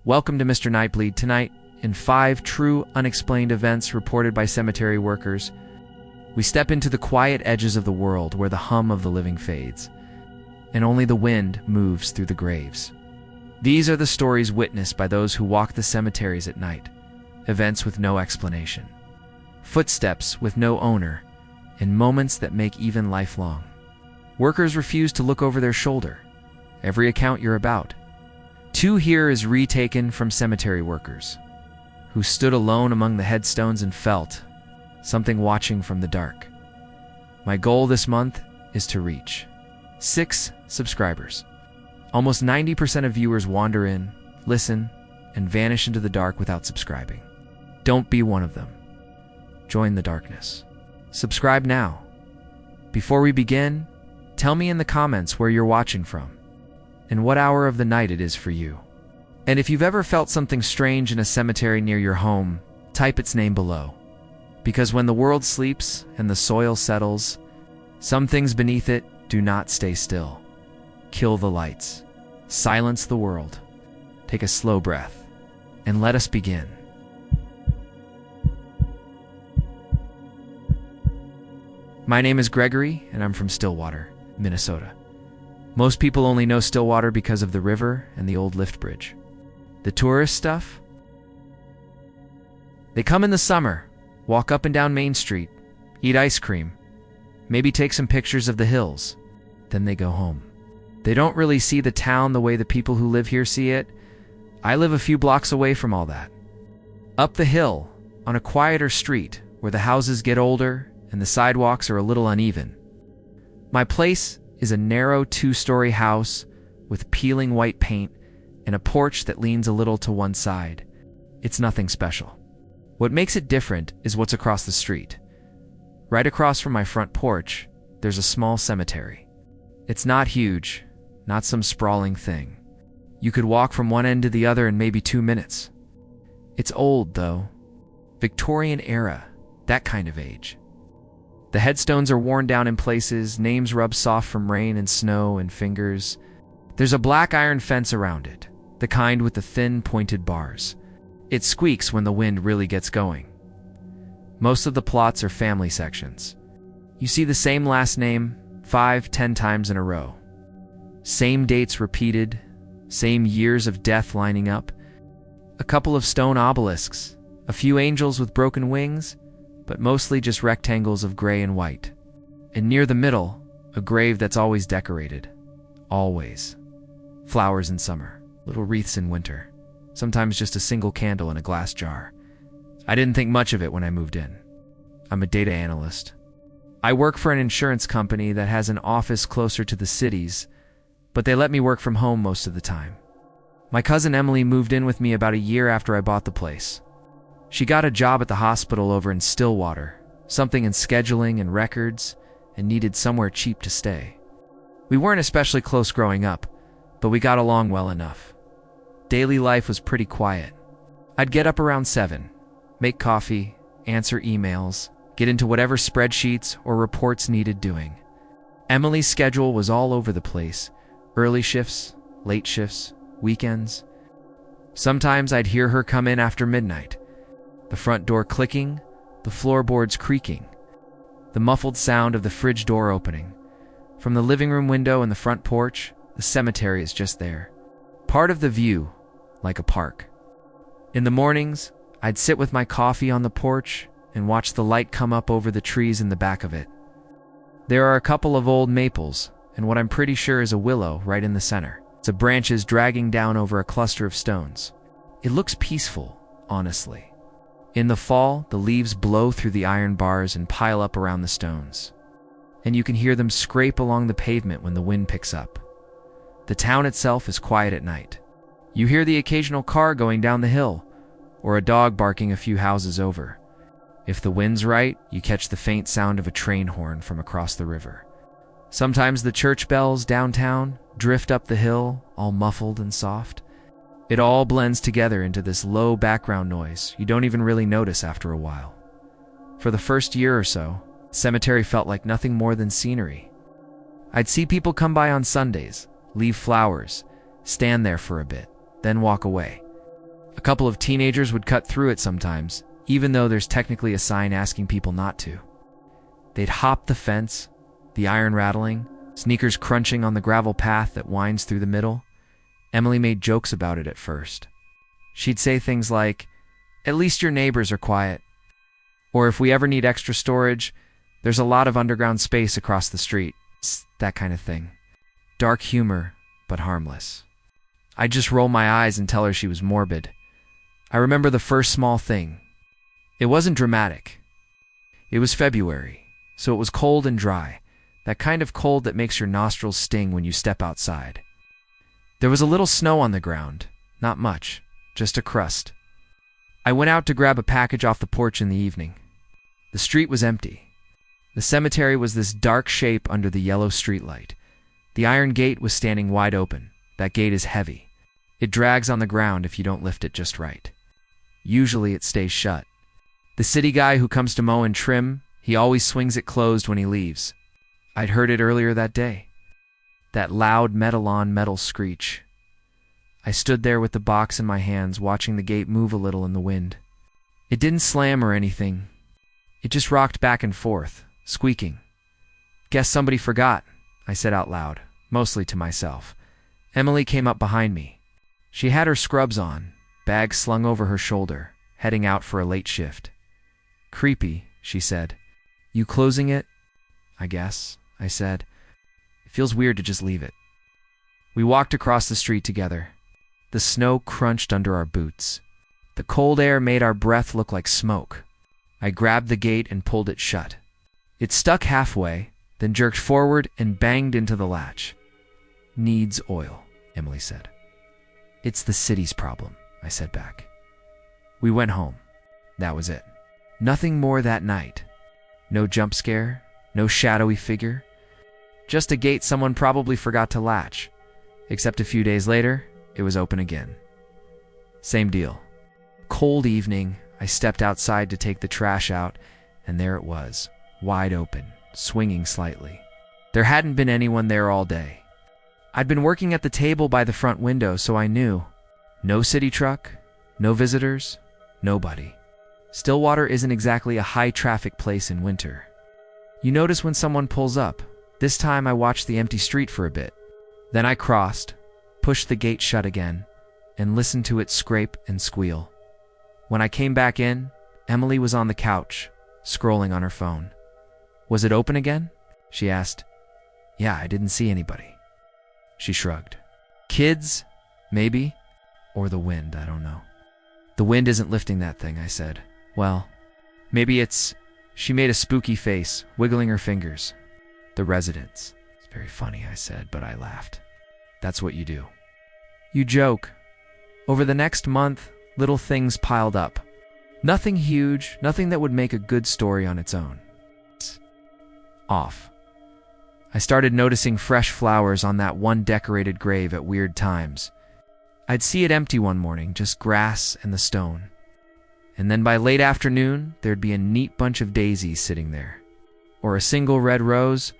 Welcome to Mr. Nightbleed. Tonight, in 5 true unexplained events reported by cemetery workers, we step into the quiet edges of the world where the hum of the living fades, and only the wind moves through the graves. These are the stories witnessed by those who walk the cemeteries at night, events with no explanation, footsteps with no owner, and moments that make even lifelong. Workers refuse to look over their shoulder. Every account you're about. 2 here is retaken from cemetery workers who stood alone among the headstones and felt something watching from the dark. My goal this month is to reach 6 subscribers. Almost 90% of viewers wander in, listen, and vanish into the dark without subscribing. Don't be one of them. Join the darkness. Subscribe now. Before we begin, tell me in the comments where you're watching from and what hour of the night it is for you. And if you've ever felt something strange in a cemetery near your home, type its name below. Because when the world sleeps and the soil settles, some things beneath it do not stay still. Kill the lights. Silence the world. Take a slow breath. And let us begin. My name is Gregory, and I'm from Stillwater, Minnesota. Most people only know Stillwater because of the river and the old lift bridge. The tourist stuff? They come in the summer, walk up and down Main Street, eat ice cream, maybe take some pictures of the hills, then they go home. They don't really see the town the way the people who live here see it. I live a few blocks away from all that. Up the hill, on a quieter street, where the houses get older and the sidewalks are a little uneven. My place is a narrow 2-story house with peeling white paint and a porch that leans a little to one side. It's nothing special. What makes it different is what's across the street. Right across from my front porch, there's a small cemetery. It's not huge, not some sprawling thing. You could walk from one end to the other in maybe 2 minutes. It's old, though. Victorian era, that kind of age. The headstones are worn down in places, names rub soft from rain and snow and fingers. There's a black iron fence around it, the kind with the thin, pointed bars. It squeaks when the wind really gets going. Most of the plots are family sections. You see the same last name 5-10 times in a row. Same dates repeated, same years of death lining up. A couple of stone obelisks, a few angels with broken wings, but mostly just rectangles of gray and white. And near the middle, a grave that's always decorated. Always. Flowers in summer, little wreaths in winter, sometimes just a single candle in a glass jar. I didn't think much of it when I moved in. I'm a data analyst. I work for an insurance company that has an office closer to the cities, but they let me work from home most of the time. My cousin Emily moved in with me about a year after I bought the place. She got a job at the hospital over in Stillwater, something in scheduling and records, and needed somewhere cheap to stay. We weren't especially close growing up, but we got along well enough. Daily life was pretty quiet. I'd get up around 7, make coffee, answer emails, get into whatever spreadsheets or reports needed doing. Emily's schedule was all over the place, early shifts, late shifts, weekends. Sometimes I'd hear her come in after midnight. The front door clicking, the floorboards creaking, the muffled sound of the fridge door opening. From the living room window and the front porch, the cemetery is just there. Part of the view, like a park. In the mornings, I'd sit with my coffee on the porch and watch the light come up over the trees in the back of it. There are a couple of old maples, and what I'm pretty sure is a willow right in the center. The branches dragging down over a cluster of stones. It looks peaceful, honestly. In the fall, the leaves blow through the iron bars and pile up around the stones. And you can hear them scrape along the pavement when the wind picks up. The town itself is quiet at night. You hear the occasional car going down the hill, or a dog barking a few houses over. If the wind's right, you catch the faint sound of a train horn from across the river. Sometimes the church bells downtown drift up the hill, all muffled and soft. It all blends together into this low background noise you don't even really notice after a while. For the first year or so, the cemetery felt like nothing more than scenery. I'd see people come by on Sundays, leave flowers, stand there for a bit, then walk away. A couple of teenagers would cut through it sometimes, even though there's technically a sign asking people not to. They'd hop the fence, the iron rattling, sneakers crunching on the gravel path that winds through the middle. Emily made jokes about it at first. She'd say things like, "At least your neighbors are quiet." Or if we ever need extra storage, there's a lot of underground space across the street. That kind of thing. Dark humor, but harmless. I'd just roll my eyes and tell her she was morbid. I remember the first small thing. It wasn't dramatic. It was February, so it was cold and dry, that kind of cold that makes your nostrils sting when you step outside. There was a little snow on the ground, not much, just a crust. I went out to grab a package off the porch in the evening. The street was empty. The cemetery was this dark shape under the yellow streetlight. The iron gate was standing wide open. That gate is heavy. It drags on the ground if you don't lift it just right. Usually it stays shut. The city guy who comes to mow and trim, he always swings it closed when he leaves. I'd heard it earlier that day. That loud metal-on-metal screech. I stood there with the box in my hands, watching the gate move a little in the wind. It didn't slam or anything. It just rocked back and forth, squeaking. "Guess somebody forgot," I said out loud, mostly to myself. Emily came up behind me. She had her scrubs on, bag slung over her shoulder, heading out for a late shift. "Creepy," she said. "You closing it?" "I guess," I said. "It feels weird to just leave it." We walked across the street together. The snow crunched under our boots. The cold air made our breath look like smoke. I grabbed the gate and pulled it shut. It stuck halfway, then jerked forward and banged into the latch. "Needs oil," Emily said. "It's the city's problem," I said back. We went home. That was it. Nothing more that night. No jump scare, no shadowy figure. Just a gate someone probably forgot to latch. Except a few days later, it was open again. Same deal. Cold evening, I stepped outside to take the trash out, and there it was, wide open, swinging slightly. There hadn't been anyone there all day. I'd been working at the table by the front window, so I knew. No city truck, no visitors, nobody. Stillwater isn't exactly a high-traffic place in winter. You notice when someone pulls up. This time I watched the empty street for a bit. Then I crossed, pushed the gate shut again, and listened to it scrape and squeal. When I came back in, Emily was on the couch, scrolling on her phone. "Was it open again?" she asked. "Yeah, I didn't see anybody." She shrugged. "Kids? Maybe. Or the wind, I don't know." "The wind isn't lifting that thing," I said. "Well, maybe it's..." She made a spooky face, wiggling her fingers. "The residents." "It's very funny," I said, but I laughed. "That's what you do." You joke. Over the next month, little things piled up. Nothing huge, nothing that would make a good story on its own. Off. I started noticing fresh flowers on that one decorated grave at weird times. I'd see it empty one morning, just grass and the stone. And then by late afternoon, there'd be a neat bunch of daisies sitting there. Or a single red rose,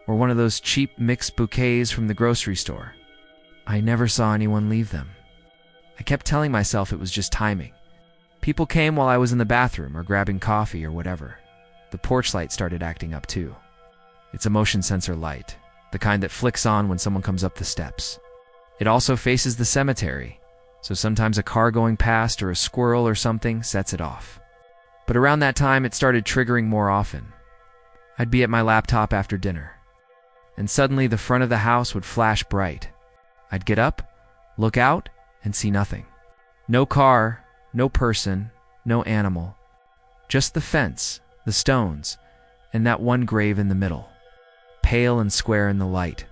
or one of those cheap mixed bouquets from the grocery store. I never saw anyone leave them. I kept telling myself it was just timing. People came while I was in the bathroom or grabbing coffee or whatever. The porch light started acting up too. It's a motion sensor light, the kind that flicks on when someone comes up the steps. It also faces the cemetery, so sometimes a car going past or a squirrel or something sets it off. But around that time, it started triggering more often. I'd be at my laptop after dinner, and suddenly the front of the house would flash bright. I'd get up, look out, and see nothing. No car, no person, no animal. Just the fence, the stones, and that one grave in the middle. Pale and square in the light.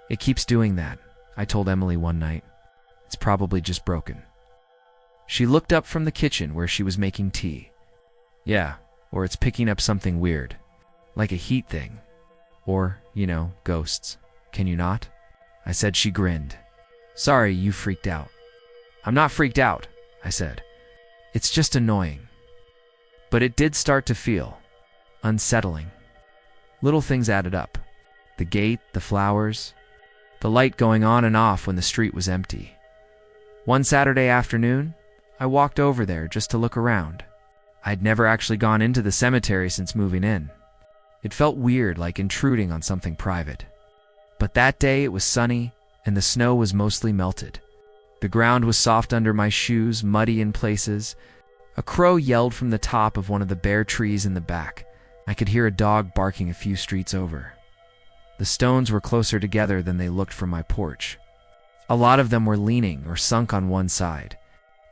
"It keeps doing that," I told Emily one night. "It's probably just broken." She looked up from the kitchen where she was making tea. "Yeah, or it's picking up something weird. Like a heat thing. Or, ghosts. Can you not?" I said. She grinned. "Sorry, you freaked out." "I'm not freaked out," I said. "It's just annoying." But it did start to feel unsettling. Little things added up. The gate, the flowers, the light going on and off when the street was empty. One Saturday afternoon, I walked over there just to look around. I'd never actually gone into the cemetery since moving in. It felt weird, like intruding on something private. But that day it was sunny, and the snow was mostly melted. The ground was soft under my shoes, muddy in places. A crow yelled from the top of one of the bare trees in the back. I could hear a dog barking a few streets over. The stones were closer together than they looked from my porch. A lot of them were leaning or sunk on one side.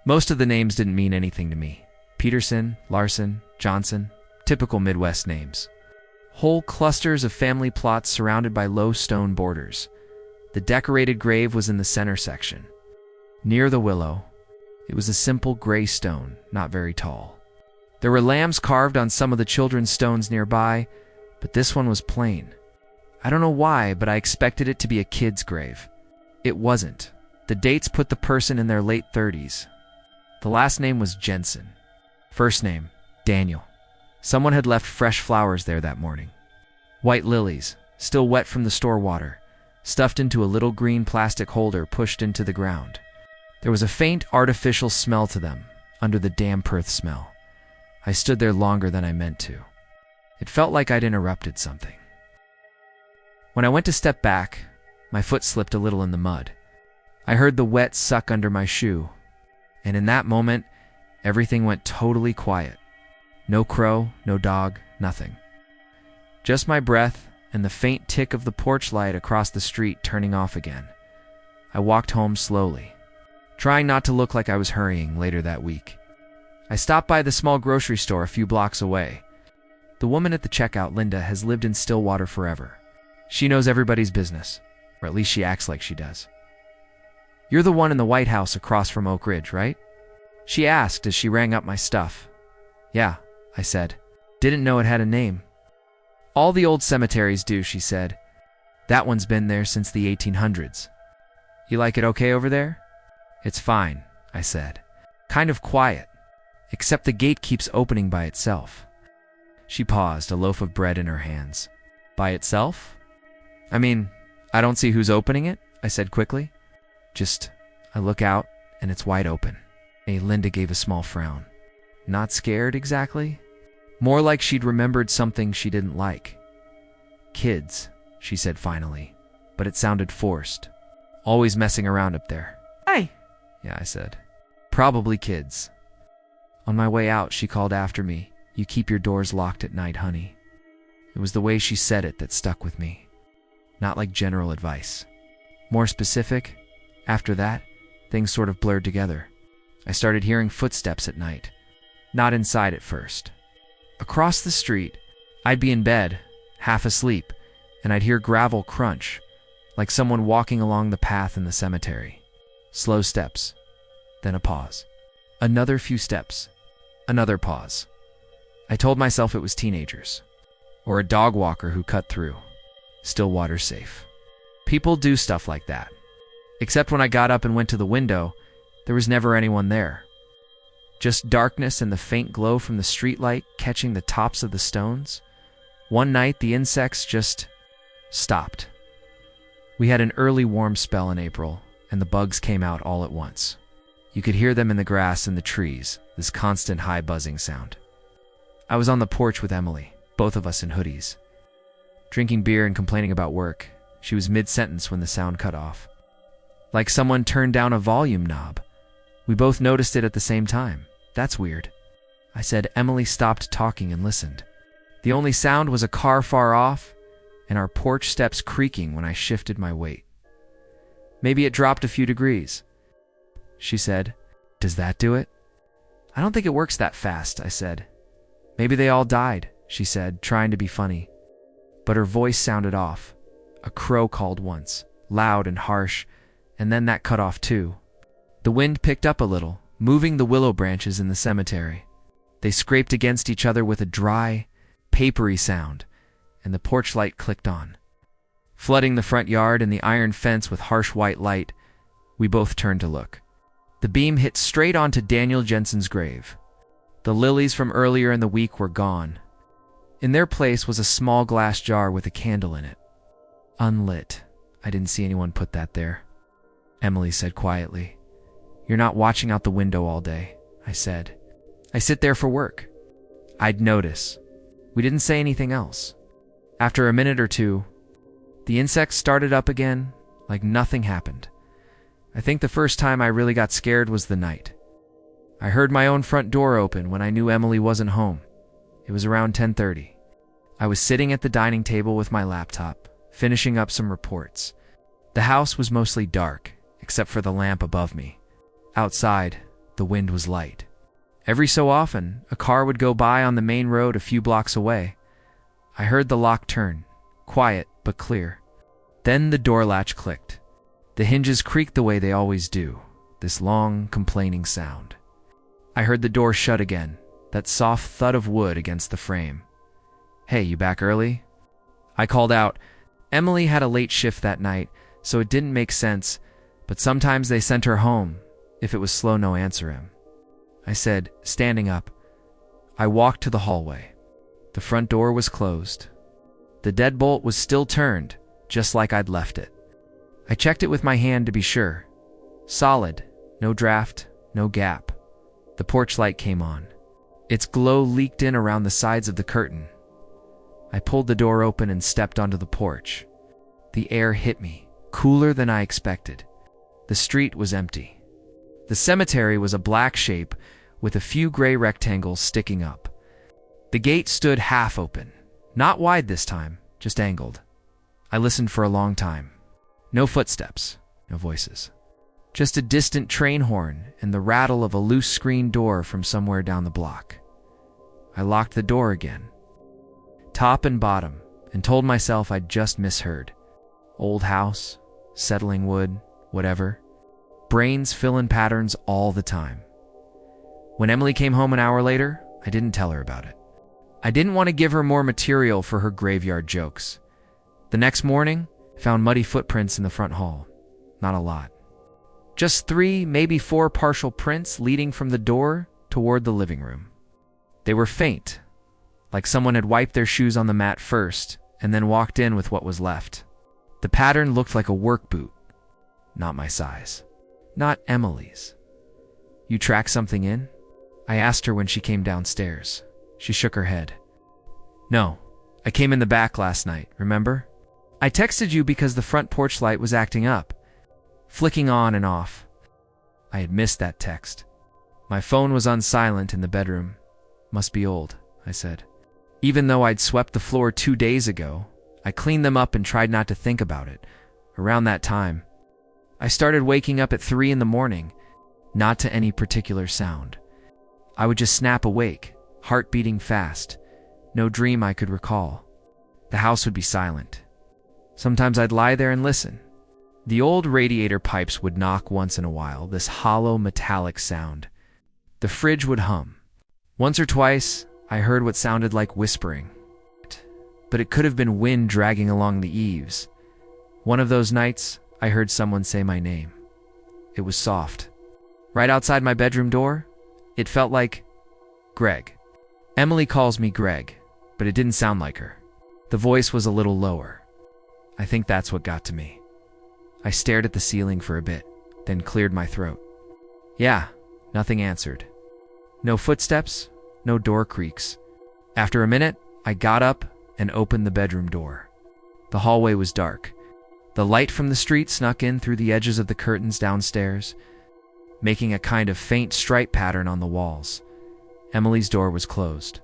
Most of the names didn't mean anything to me. Peterson, Larson, Johnson, typical Midwest names. Whole clusters of family plots surrounded by low stone borders. The decorated grave was in the center section. Near the willow, it was a simple gray stone, not very tall. There were lambs carved on some of the children's stones nearby, but this one was plain. I don't know why, but I expected it to be a kid's grave. It wasn't. The dates put the person in their late 30s. The last name was Jensen. First name, Daniel. Someone had left fresh flowers there that morning. White lilies, still wet from the store water, stuffed into a little green plastic holder pushed into the ground. There was a faint artificial smell to them, under the damp earth smell. I stood there longer than I meant to. It felt like I'd interrupted something. When I went to step back, my foot slipped a little in the mud. I heard the wet suck under my shoe, and in that moment, everything went totally quiet. No crow, no dog, nothing. Just my breath and the faint tick of the porch light across the street turning off again. I walked home slowly, trying not to look like I was hurrying later that week. I stopped by the small grocery store a few blocks away. The woman at the checkout, Linda, has lived in Stillwater forever. She knows everybody's business, or at least she acts like she does. "You're the one in the White House across from Oak Ridge, right?" she asked as she rang up my stuff. "Yeah," I said. "Didn't know it had a name." "All the old cemeteries do," she said. "That one's been there since the 1800s. You like it okay over there?" "It's fine," I said. "Kind of quiet, except the gate keeps opening by itself." She paused, a loaf of bread in her hands. "By itself? I mean, I don't see who's opening it," I said quickly. I look out, and it's wide open." Linda gave a small frown. Not scared exactly. More like she'd remembered something she didn't like. "Kids," she said finally, but it sounded forced. "Always messing around up there." "Hey." "Yeah," I said. "Probably kids." On my way out, she called after me, "You keep your doors locked at night, honey." It was the way she said it that stuck with me. Not like general advice. More specific, after that, things sort of blurred together. I started hearing footsteps at night. Not inside at first. Across the street, I'd be in bed, half asleep, and I'd hear gravel crunch, like someone walking along the path in the cemetery. Slow steps, then a pause. Another few steps, another pause. I told myself it was teenagers, or a dog walker who cut through. Stillwater safe. People do stuff like that. Except when I got up and went to the window, there was never anyone there. Just darkness and the faint glow from the streetlight catching the tops of the stones. One night, the insects just stopped. We had an early warm spell in April, and the bugs came out all at once. You could hear them in the grass and the trees, this constant high buzzing sound. I was on the porch with Emily, both of us in hoodies. Drinking beer and complaining about work. She was mid-sentence when the sound cut off. Like someone turned down a volume knob. We both noticed it at the same time. "That's weird," I said. Emily stopped talking and listened. The only sound was a car far off, and our porch steps creaking when I shifted my weight. "Maybe it dropped a few degrees," she said. "Does that do it?" "I don't think it works that fast," I said. "Maybe they all died," she said, trying to be funny. But her voice sounded off. A crow called once, loud and harsh, and then that cut off too. The wind picked up a little, moving the willow branches in the cemetery. They scraped against each other with a dry, papery sound, and the porch light clicked on. Flooding the front yard and the iron fence with harsh white light, we both turned to look. The beam hit straight onto Daniel Jensen's grave. The lilies from earlier in the week were gone. In their place was a small glass jar with a candle in it. Unlit. I didn't see anyone put that there, Emily said quietly. You're not watching out the window all day, I said. I sit there for work. I'd notice. We didn't say anything else. After a minute or two, the insects started up again, like nothing happened. I think the first time I really got scared was the night. I heard my own front door open when I knew Emily wasn't home. It was around 10:30. I was sitting at the dining table with my laptop, finishing up some reports. The house was mostly dark, except for the lamp above me. Outside, the wind was light. Every so often, a car would go by on the main road a few blocks away. I heard the lock turn, quiet but clear. Then the door latch clicked. The hinges creaked the way they always do, this long, complaining sound. I heard the door shut again, that soft thud of wood against the frame. "Hey, you back early?" I called out. Emily had a late shift that night, so it didn't make sense, but sometimes they sent her home. If it was slow, no answer him. I said, standing up. I walked to the hallway. The front door was closed. The deadbolt was still turned, just like I'd left it. I checked it with my hand to be sure. Solid, no draft, no gap. The porch light came on. Its glow leaked in around the sides of the curtain. I pulled the door open and stepped onto the porch. The air hit me, cooler than I expected. The street was empty. The cemetery was a black shape with a few gray rectangles sticking up. The gate stood half open, not wide this time, just angled. I listened for a long time. No footsteps, no voices. Just a distant train horn and the rattle of a loose screen door from somewhere down the block. I locked the door again, top and bottom, and told myself I'd just misheard. Old house, settling wood, whatever. Brains fill in patterns all the time. When Emily came home an hour later, I didn't tell her about it. I didn't want to give her more material for her graveyard jokes. The next morning, found muddy footprints in the front hall. Not a lot. Just 3, maybe 4 partial prints leading from the door toward the living room. They were faint, like someone had wiped their shoes on the mat first and then walked in with what was left. The pattern looked like a work boot. Not my size. Not Emily's. "You track something in?" I asked her when she came downstairs. She shook her head. "No, I came in the back last night, remember? I texted you because the front porch light was acting up, flicking on and off." I had missed that text. My phone was on silent in the bedroom. "Must be old," I said. Even though I'd swept the floor 2 days ago, I cleaned them up and tried not to think about it. Around that time, I started waking up at 3 in the morning, not to any particular sound. I would just snap awake, heart beating fast, no dream I could recall. The house would be silent. Sometimes I'd lie there and listen. The old radiator pipes would knock once in a while, this hollow metallic sound. The fridge would hum. Once or twice, I heard what sounded like whispering, but it could have been wind dragging along the eaves. One of those nights, I heard someone say my name. It was soft. Right outside my bedroom door, it felt like Greg. Emily calls me Greg, but it didn't sound like her. The voice was a little lower. I think that's what got to me. I stared at the ceiling for a bit, then cleared my throat. Yeah, nothing answered. No footsteps, no door creaks. After a minute, I got up and opened the bedroom door. The hallway was dark. The light from the street snuck in through the edges of the curtains downstairs, making a kind of faint stripe pattern on the walls. Emily's door was closed.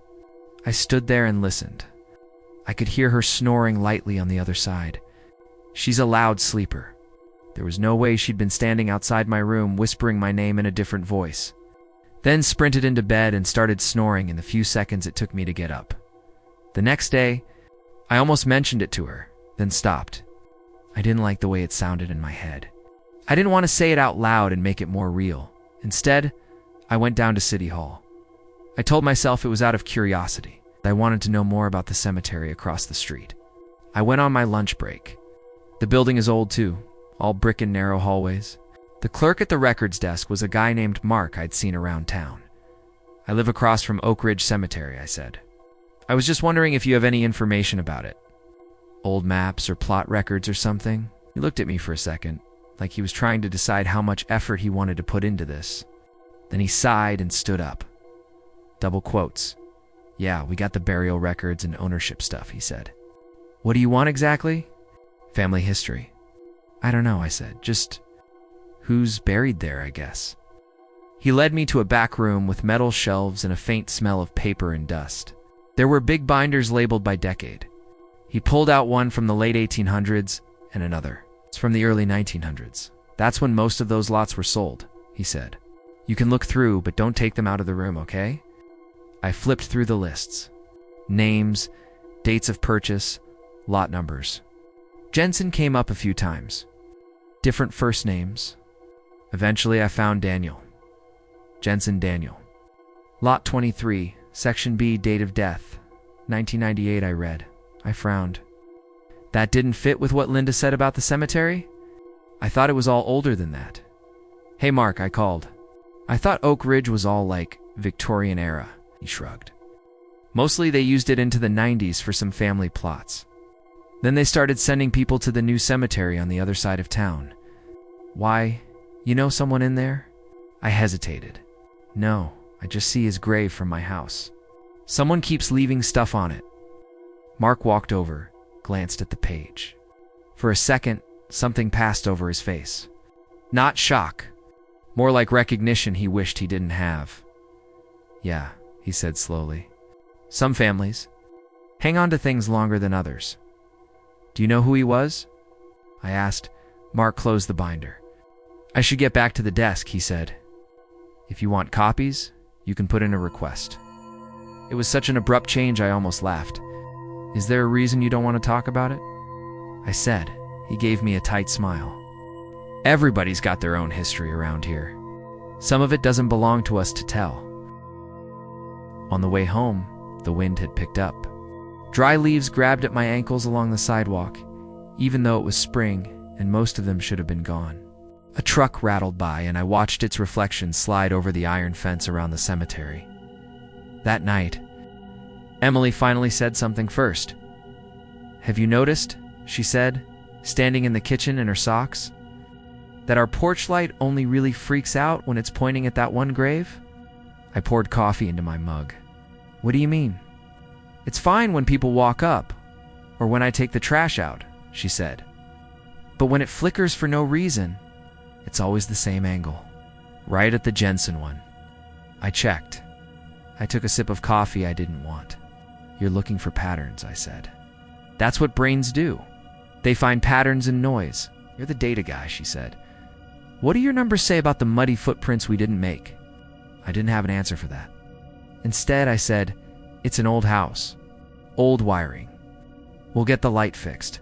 I stood there and listened. I could hear her snoring lightly on the other side. She's a loud sleeper. There was no way she'd been standing outside my room whispering my name in a different voice. Then sprinted into bed and started snoring in the few seconds it took me to get up. The next day, I almost mentioned it to her, then stopped. I didn't like the way it sounded in my head. I didn't want to say it out loud and make it more real. Instead, I went down to City Hall. I told myself it was out of curiosity. I wanted to know more about the cemetery across the street. I went on my lunch break. The building is old too, all brick and narrow hallways. The clerk at the records desk was a guy named Mark I'd seen around town. "I live across from Oak Ridge Cemetery," I said. "I was just wondering if you have any information about it. Old maps or plot records or something?" He looked at me for a second, like he was trying to decide how much effort he wanted to put into this. Then he sighed and stood up. Double quotes. "Yeah, we got the burial records and ownership stuff," he said. "What do you want exactly?" "Family history." "I don't know," I said. "Just who's buried there, I guess." He led me to a back room with metal shelves and a faint smell of paper and dust. There were big binders labeled by decade. He pulled out one from the late 1800s and another. "It's from the early 1900s. That's when most of those lots were sold," he said. "You can look through, but don't take them out of the room, okay?" I flipped through the lists. Names, dates of purchase, lot numbers. Jensen came up a few times. Different first names. Eventually I found Daniel. Jensen Daniel. Lot 23, Section B, date of death. 1998, I read. I frowned. That didn't fit with what Linda said about the cemetery? I thought it was all older than that. "Hey Mark," I called. "I thought Oak Ridge was all like Victorian era," he shrugged. "Mostly they used it into the 90s for some family plots. Then they started sending people to the new cemetery on the other side of town." "Why, you know someone in there?" I hesitated. "No, I just see his grave from my house. Someone keeps leaving stuff on it." Mark walked over, glanced at the page. For a second, something passed over his face. Not shock, more like recognition he wished he didn't have. "Yeah," he said slowly. "Some families hang on to things longer than others." "Do you know who he was?" I asked. Mark closed the binder. "I should get back to the desk," he said. "If you want copies, you can put in a request." It was such an abrupt change I almost laughed. "Is there a reason you don't want to talk about it?" I said. He gave me a tight smile. "Everybody's got their own history around here. Some of it doesn't belong to us to tell." On the way home, the wind had picked up. Dry leaves grabbed at my ankles along the sidewalk, even though it was spring and most of them should have been gone. A truck rattled by and I watched its reflection slide over the iron fence around the cemetery. That night, Emily finally said something first. "Have you noticed," she said, standing in the kitchen in her socks, "that our porch light only really freaks out when it's pointing at that one grave?" I poured coffee into my mug. "What do you mean?" "It's fine when people walk up, or when I take the trash out," she said. "But when it flickers for no reason, it's always the same angle, right at the Jensen one." I checked. I took a sip of coffee I didn't want. "You're looking for patterns," I said. "That's what brains do. They find patterns in noise." "You're the data guy," she said. "What do your numbers say about the muddy footprints we didn't make?" I didn't have an answer for that. Instead, I said, "It's an old house. Old wiring. We'll get the light fixed."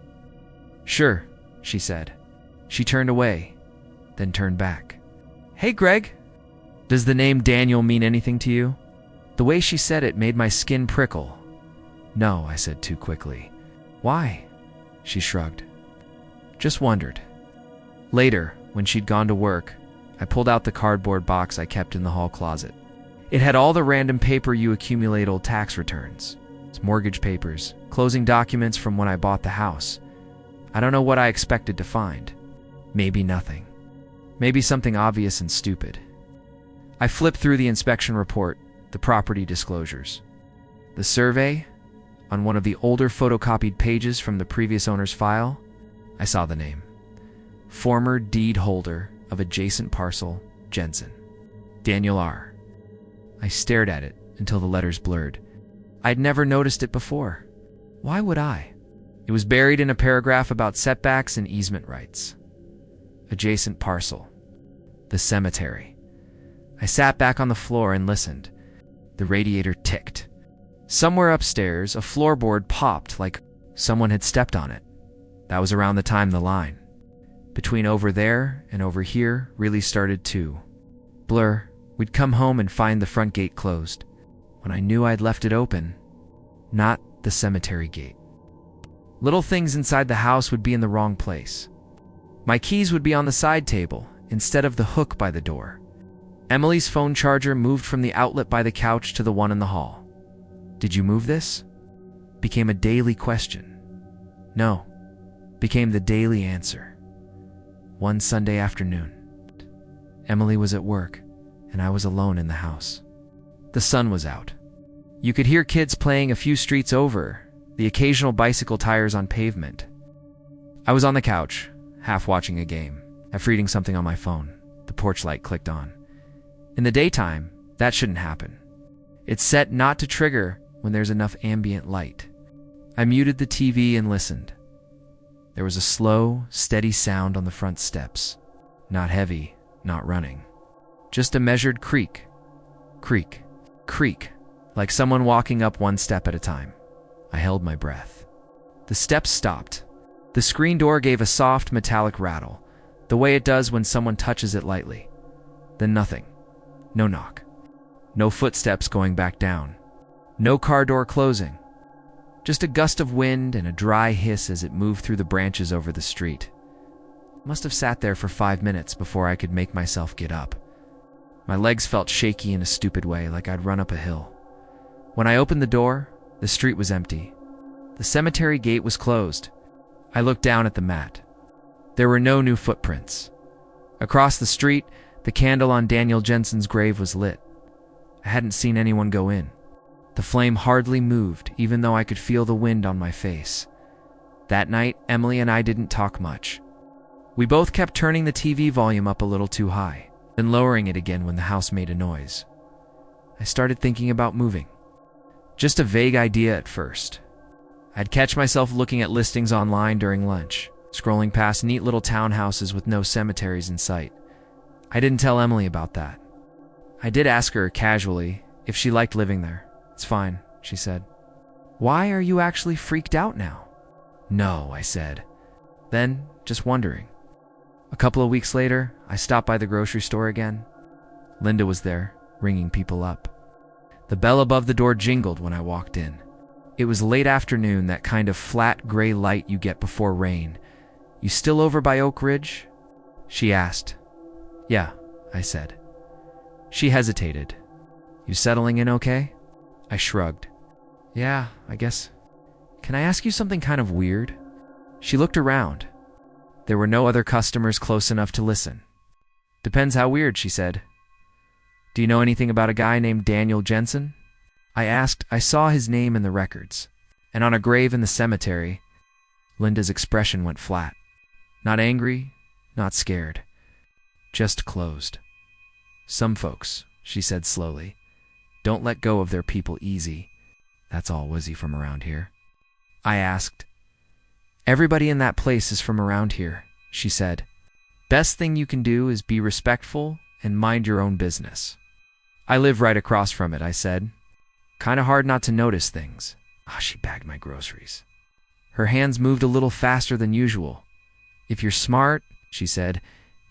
"Sure," she said. She turned away, then turned back. "Hey, Greg. Does the name Daniel mean anything to you?" The way she said it made my skin prickle. "No," I said too quickly. "Why?" She shrugged. "Just wondered." Later, when she'd gone to work, I pulled out the cardboard box I kept in the hall closet. It had all the random paper you accumulate old tax returns. It's mortgage papers, closing documents from when I bought the house. I don't know what I expected to find. Maybe nothing. Maybe something obvious and stupid. I flipped through the inspection report, the property disclosures. The survey, on one of the older photocopied pages from the previous owner's file, I saw the name. Former deed holder of adjacent parcel, Jensen. Daniel R. I stared at it until the letters blurred. I'd never noticed it before. Why would I? It was buried in a paragraph about setbacks and easement rights. Adjacent parcel. The cemetery. I sat back on the floor and listened. The radiator ticked. Somewhere upstairs, a floorboard popped like someone had stepped on it. That was around the time the line between over there and over here really started to blur. We'd come home and find the front gate closed, when I knew I'd left it open, not the cemetery gate. Little things inside the house would be in the wrong place. My keys would be on the side table instead of the hook by the door. Emily's phone charger moved from the outlet by the couch to the one in the hall. "Did you move this?" Became a daily question. "No," became the daily answer. One Sunday afternoon, Emily was at work, and I was alone in the house. The sun was out. You could hear kids playing a few streets over, the occasional bicycle tires on pavement. I was on the couch, half watching a game, half reading something on my phone. The porch light clicked on. In the daytime, that shouldn't happen. It's set not to trigger when there's enough ambient light. I muted the TV and listened. There was a slow, steady sound on the front steps. Not heavy, not running. Just a measured creak. Creak. Creak. Like someone walking up one step at a time. I held my breath. The steps stopped. The screen door gave a soft, metallic rattle, the way it does when someone touches it lightly. Then nothing. No knock. No footsteps going back down. No car door closing. Just a gust of wind and a dry hiss as it moved through the branches over the street. Must have sat there for 5 minutes before I could make myself get up. My legs felt shaky in a stupid way, like I'd run up a hill. When I opened the door, the street was empty. The cemetery gate was closed. I looked down at the mat. There were no new footprints. Across the street, the candle on Daniel Jensen's grave was lit. I hadn't seen anyone go in. The flame hardly moved, even though I could feel the wind on my face. That night, Emily and I didn't talk much. We both kept turning the TV volume up a little too high, then lowering it again when the house made a noise. I started thinking about moving. Just a vague idea at first. I'd catch myself looking at listings online during lunch, scrolling past neat little townhouses with no cemeteries in sight. I didn't tell Emily about that. I did ask her casually if she liked living there. "It's fine," she said. "Why are you actually freaked out now?" "No," I said. Then, just wondering. A couple of weeks later, I stopped by the grocery store again. Linda was there, ringing people up. The bell above the door jingled when I walked in. It was late afternoon, that kind of flat gray light you get before rain. "You still over by Oak Ridge?" she asked. "Yeah," I said. She hesitated. "You settling in okay?" I shrugged. "Yeah, I guess. Can I ask you something kind of weird?" She looked around. There were no other customers close enough to listen. "Depends how weird," she said. "Do you know anything about a guy named Daniel Jensen?" I asked. I saw his name in the records, and on a grave in the cemetery. Linda's expression went flat. Not angry, not scared. Just closed. "Some folks," she said slowly, "don't let go of their people easy. That's all. Was he from around here?" I asked. "Everybody in that place is from around here," she said. "Best thing you can do is be respectful and mind your own business." "I live right across from it," I said. "Kinda hard not to notice things." She bagged my groceries. Her hands moved a little faster than usual. "If you're smart," she said,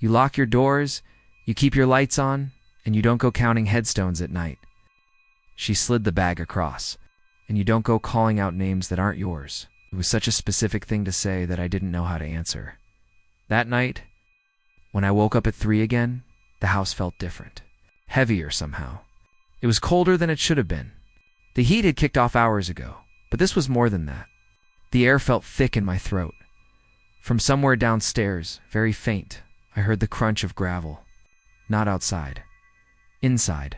"you lock your doors, you keep your lights on, and you don't go counting headstones at night." She slid the bag across. "And you don't go calling out names that aren't yours." It was such a specific thing to say that I didn't know how to answer. That night, when I woke up at 3 again, the house felt different. Heavier somehow. It was colder than it should have been. The heat had kicked off hours ago, but this was more than that. The air felt thick in my throat. From somewhere downstairs, very faint, I heard the crunch of gravel. Not outside. Inside.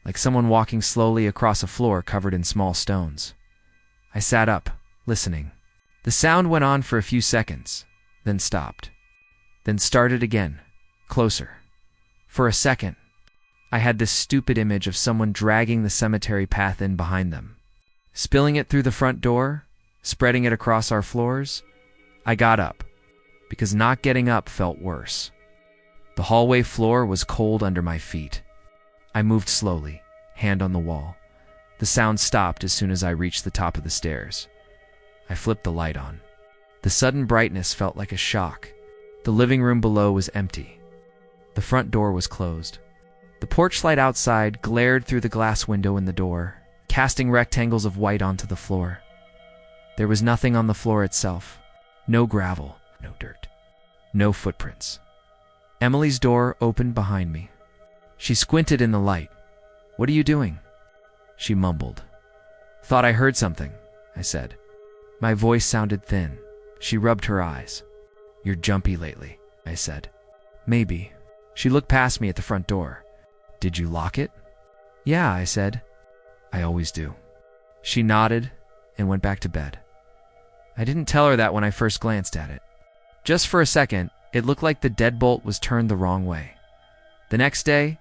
Like someone walking slowly across a floor covered in small stones. I sat up, listening. The sound went on for a few seconds, then stopped. Then started again, closer. For a second, I had this stupid image of someone dragging the cemetery path in behind them. Spilling it through the front door, spreading it across our floors. I got up, because not getting up felt worse. The hallway floor was cold under my feet. I moved slowly, hand on the wall. The sound stopped as soon as I reached the top of the stairs. I flipped the light on. The sudden brightness felt like a shock. The living room below was empty. The front door was closed. The porch light outside glared through the glass window in the door, casting rectangles of white onto the floor. There was nothing on the floor itself. No gravel, no dirt, no footprints. Emily's door opened behind me. She squinted in the light. "What are you doing?" She mumbled. "Thought I heard something," I said. My voice sounded thin. She rubbed her eyes. "You're jumpy lately." I said. Maybe. She looked past me at the front door. Did you lock it? Yeah, I said. I always do. She nodded and went back to bed. I didn't tell her that when I first glanced at it. Just for a second, it looked like the deadbolt was turned the wrong way. The next day,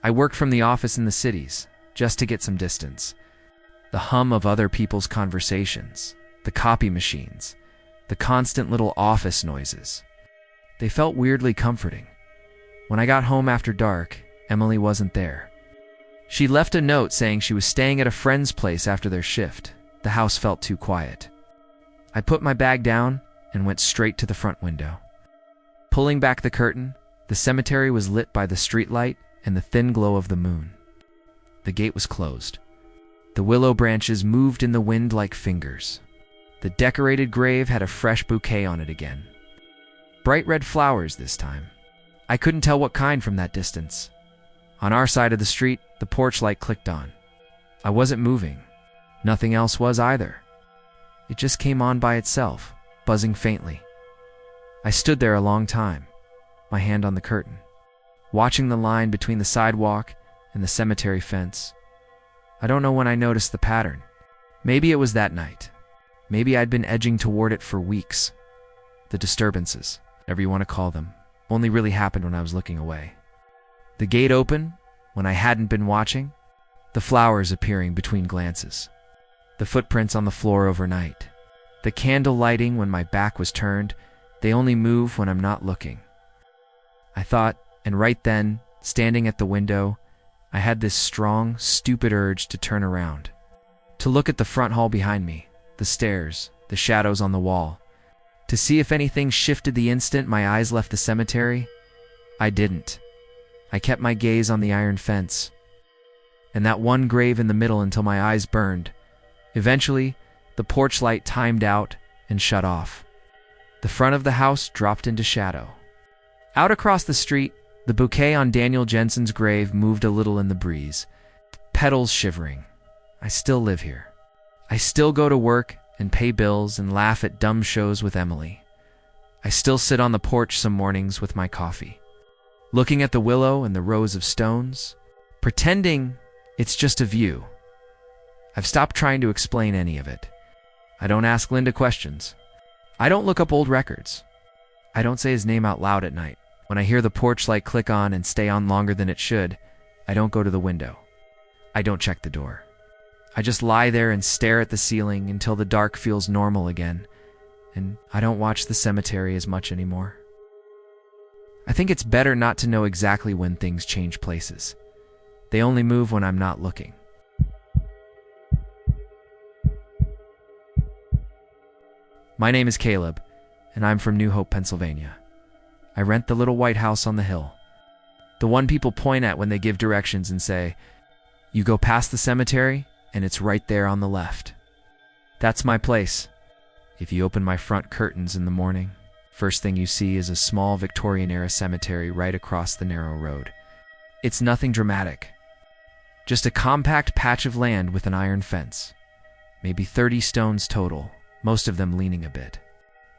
I worked from the office in the cities, just to get some distance. The hum of other people's conversations, the copy machines, the constant little office noises. They felt weirdly comforting. When I got home after dark, Emily wasn't there. She left a note saying she was staying at a friend's place after their shift. The house felt too quiet. I put my bag down and went straight to the front window. Pulling back the curtain, the cemetery was lit by the streetlight and the thin glow of the moon. The gate was closed. The willow branches moved in the wind like fingers. The decorated grave had a fresh bouquet on it again. Bright red flowers this time. I couldn't tell what kind from that distance. On our side of the street, the porch light clicked on. I wasn't moving. Nothing else was either. It just came on by itself, buzzing faintly. I stood there a long time, my hand on the curtain, watching the line between the sidewalk and the cemetery fence. I don't know when I noticed the pattern. Maybe it was that night. Maybe I'd been edging toward it for weeks. The disturbances, whatever you want to call them, only really happened when I was looking away. The gate open when I hadn't been watching, the flowers appearing between glances, the footprints on the floor overnight, the candle lighting when my back was turned. They only move when I'm not looking. I thought, and right then, standing at the window, I had this strong, stupid urge to turn around, to look at the front hall behind me, the stairs, the shadows on the wall, to see if anything shifted the instant my eyes left the cemetery. I didn't. I kept my gaze on the iron fence, and that one grave in the middle until my eyes burned. Eventually, the porch light timed out and shut off. The front of the house dropped into shadow. Out across the street, the bouquet on Daniel Jensen's grave moved a little in the breeze, petals shivering. I still live here. I still go to work and pay bills and laugh at dumb shows with Emily. I still sit on the porch some mornings with my coffee, looking at the willow and the rows of stones, pretending it's just a view. I've stopped trying to explain any of it. I don't ask Linda questions. I don't look up old records. I don't say his name out loud at night. When I hear the porch light click on and stay on longer than it should, I don't go to the window. I don't check the door. I just lie there and stare at the ceiling until the dark feels normal again, and I don't watch the cemetery as much anymore. I think it's better not to know exactly when things change places. They only move when I'm not looking. My name is Caleb, and I'm from New Hope, Pennsylvania. I rent the little white house on the hill. The one people point at when they give directions and say, "You go past the cemetery, and it's right there on the left." That's my place. If you open my front curtains in the morning, first thing you see is a small Victorian-era cemetery right across the narrow road. It's nothing dramatic. Just a compact patch of land with an iron fence. Maybe 30 stones total, most of them leaning a bit.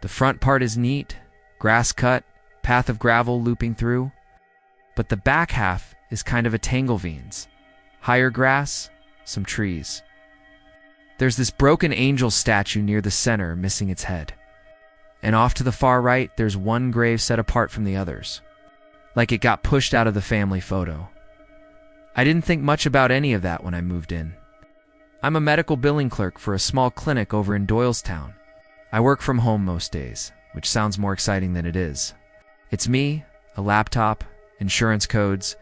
The front part is neat, grass cut, path of gravel looping through. But the back half is kind of a tangleveens. Higher grass, some trees. There's this broken angel statue near the center, missing its head. And off to the far right, there's one grave set apart from the others, like it got pushed out of the family photo. I didn't think much about any of that when I moved in. I'm a medical billing clerk for a small clinic over in Doylestown. I work from home most days, which sounds more exciting than it is. It's me, a laptop, insurance codes,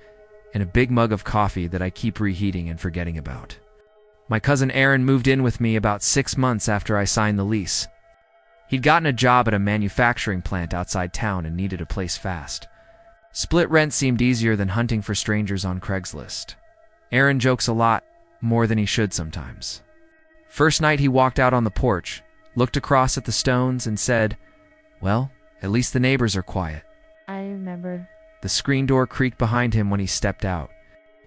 and a big mug of coffee that I keep reheating and forgetting about. My cousin Aaron moved in with me about 6 months after I signed the lease. He'd gotten a job at a manufacturing plant outside town and needed a place fast. Split rent seemed easier than hunting for strangers on Craigslist. Aaron jokes a lot, more than he should sometimes. First night he walked out on the porch, looked across at the stones and said, "Well, at least the neighbors are quiet." I remember. The screen door creaked behind him when he stepped out.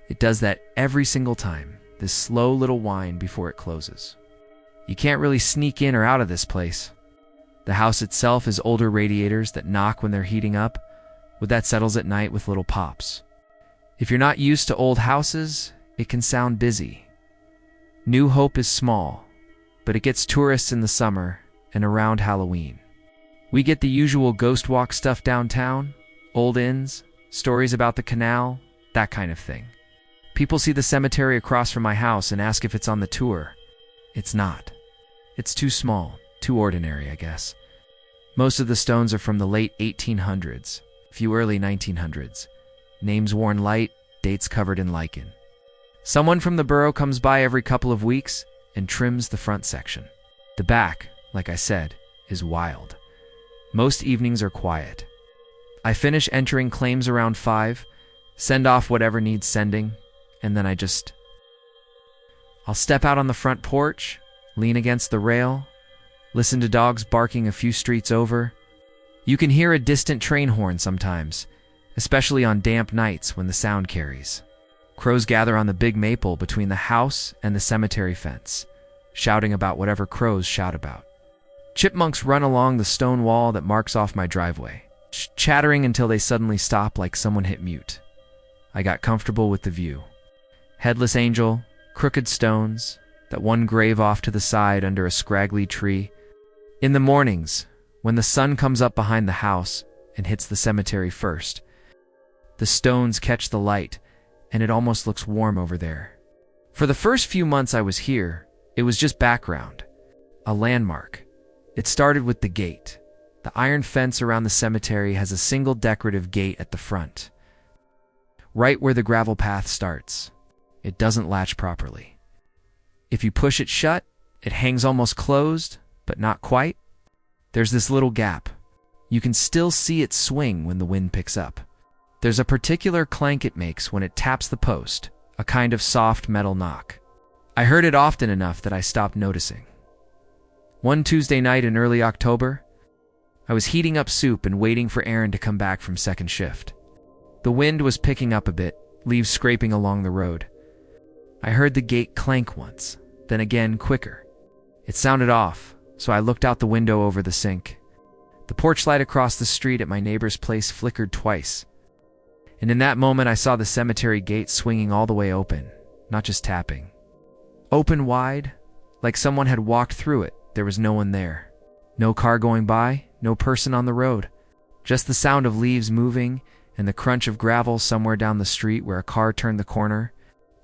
It does that every single time, this slow little whine before it closes. You can't really sneak in or out of this place. The house itself is older radiators that knock when they're heating up, but that settles at night with little pops. If you're not used to old houses, it can sound busy. New Hope is small, but it gets tourists in the summer and around Halloween. We get the usual ghost walk stuff downtown, old inns, stories about the canal, that kind of thing. People see the cemetery across from my house and ask if it's on the tour. It's not. It's too small, too ordinary, I guess. Most of the stones are from the late 1800s, few early 1900s. Names worn light, dates covered in lichen. Someone from the borough comes by every couple of weeks and trims the front section. The back, like I said, is wild. Most evenings are quiet. I finish entering claims around 5, send off whatever needs sending, and then I'll step out on the front porch, lean against the rail, listen to dogs barking a few streets over. You can hear a distant train horn sometimes, especially on damp nights when the sound carries. Crows gather on the big maple between the house and the cemetery fence, shouting about whatever crows shout about. Chipmunks run along the stone wall that marks off my driveway, chattering until they suddenly stop like someone hit mute. I got comfortable with the view. Headless angel, crooked stones, that one grave off to the side under a scraggly tree. In the mornings, when the sun comes up behind the house and hits the cemetery first, the stones catch the light, and it almost looks warm over there. For the first few months I was here, it was just background, a landmark. It started with the gate. The iron fence around the cemetery has a single decorative gate at the front, right where the gravel path starts. It doesn't latch properly. If you push it shut, it hangs almost closed, but not quite. There's this little gap. You can still see it swing when the wind picks up. There's a particular clank it makes when it taps the post, a kind of soft metal knock. I heard it often enough that I stopped noticing. One Tuesday night in early October, I was heating up soup and waiting for Aaron to come back from second shift. The wind was picking up a bit, leaves scraping along the road. I heard the gate clank once, then again quicker. It sounded off, so I looked out the window over the sink. The porch light across the street at my neighbor's place flickered twice. And in that moment I saw the cemetery gate swinging all the way open, not just tapping. Open wide, like someone had walked through it. There was no one there. No car going by, no person on the road. Just the sound of leaves moving and the crunch of gravel somewhere down the street where a car turned the corner.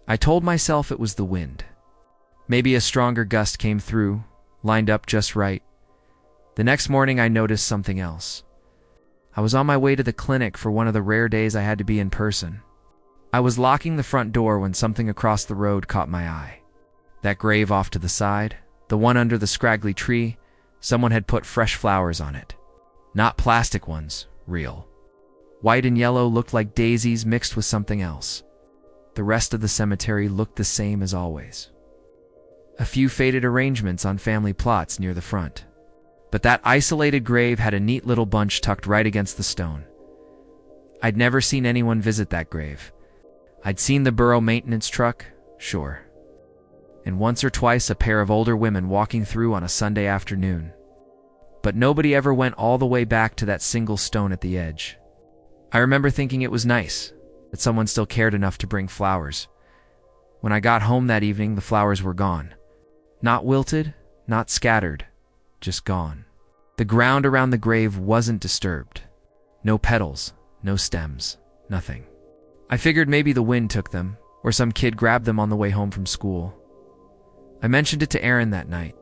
I told myself it was the wind. Maybe a stronger gust came through, lined up just right. The next morning I noticed something else. I was on my way to the clinic for one of the rare days I had to be in person. I was locking the front door when something across the road caught my eye. That grave off to the side, the one under the scraggly tree, someone had put fresh flowers on it. Not plastic ones, real. White and yellow looked like daisies mixed with something else. The rest of the cemetery looked the same as always. A few faded arrangements on family plots near the front. But that isolated grave had a neat little bunch tucked right against the stone. I'd never seen anyone visit that grave. I'd seen the borough maintenance truck, sure. And once or twice a pair of older women walking through on a Sunday afternoon. But nobody ever went all the way back to that single stone at the edge. I remember thinking it was nice that someone still cared enough to bring flowers. When I got home that evening, the flowers were gone. Not wilted, not scattered, just gone. The ground around the grave wasn't disturbed. No petals, no stems, nothing. I figured maybe the wind took them, or some kid grabbed them on the way home from school. I mentioned it to Aaron that night.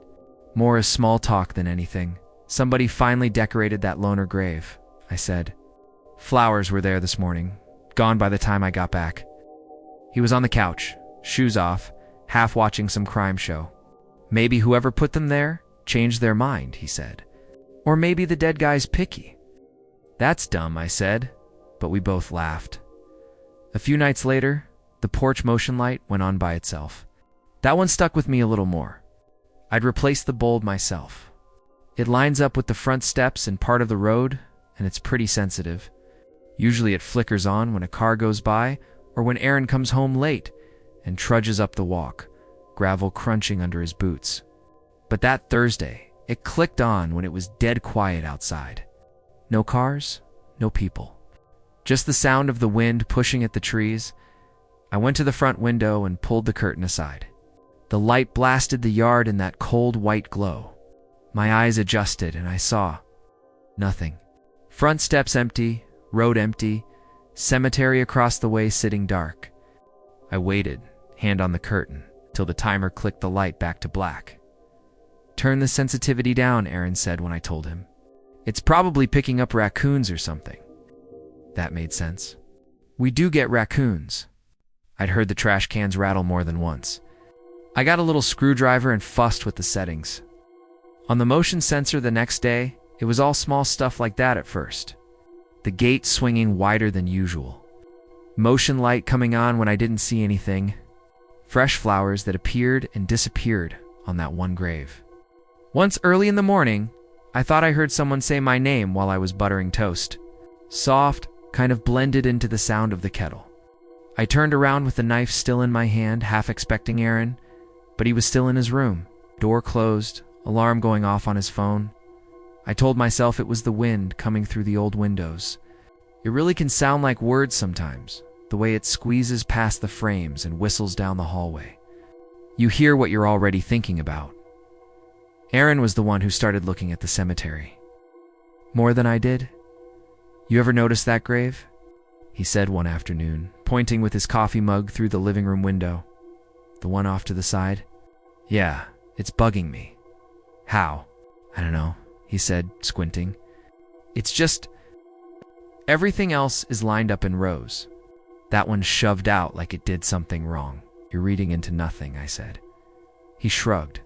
More as small talk than anything. Somebody finally decorated that loner grave, I said. Flowers were there this morning, gone by the time I got back. He was on the couch, shoes off, half watching some crime show. Maybe whoever put them there changed their mind, he said. Or maybe the dead guy's picky. That's dumb, I said, but we both laughed. A few nights later, the porch motion light went on by itself. That one stuck with me a little more. I'd replaced the bulb myself. It lines up with the front steps and part of the road, and it's pretty sensitive. Usually it flickers on when a car goes by or when Aaron comes home late and trudges up the walk, gravel crunching under his boots. But that Thursday, It clicked on when it was dead quiet outside. No cars, no people. Just the sound of the wind pushing at the trees. I went to the front window and pulled the curtain aside. The light blasted the yard in that cold white glow. My eyes adjusted and I saw nothing. Front steps empty, road empty, cemetery across the way sitting dark. I waited, hand on the curtain, till the timer clicked the light back to black. "Turn the sensitivity down," Aaron said when I told him. "It's probably picking up raccoons or something." That made sense. We do get raccoons. I'd heard the trash cans rattle more than once. I got a little screwdriver and fussed with the settings. On the motion sensor the next day, it was all small stuff like that at first. The gate swinging wider than usual. Motion light coming on when I didn't see anything. Fresh flowers that appeared and disappeared on that one grave. Once early in the morning, I thought I heard someone say my name while I was buttering toast. Soft, kind of blended into the sound of the kettle. I turned around with the knife still in my hand, half expecting Aaron, but he was still in his room. Door closed, alarm going off on his phone. I told myself it was the wind coming through the old windows. It really can sound like words sometimes, the way it squeezes past the frames and whistles down the hallway. You hear what you're already thinking about. Aaron was the one who started looking at the cemetery. More than I did. "You ever notice that grave?" he said one afternoon, pointing with his coffee mug through the living room window. "The one off to the side?" "Yeah, it's bugging me." "How?" "I don't know," he said, squinting. "It's just... everything else is lined up in rows. That one's shoved out like it did something wrong." "You're reading into nothing," I said. He shrugged.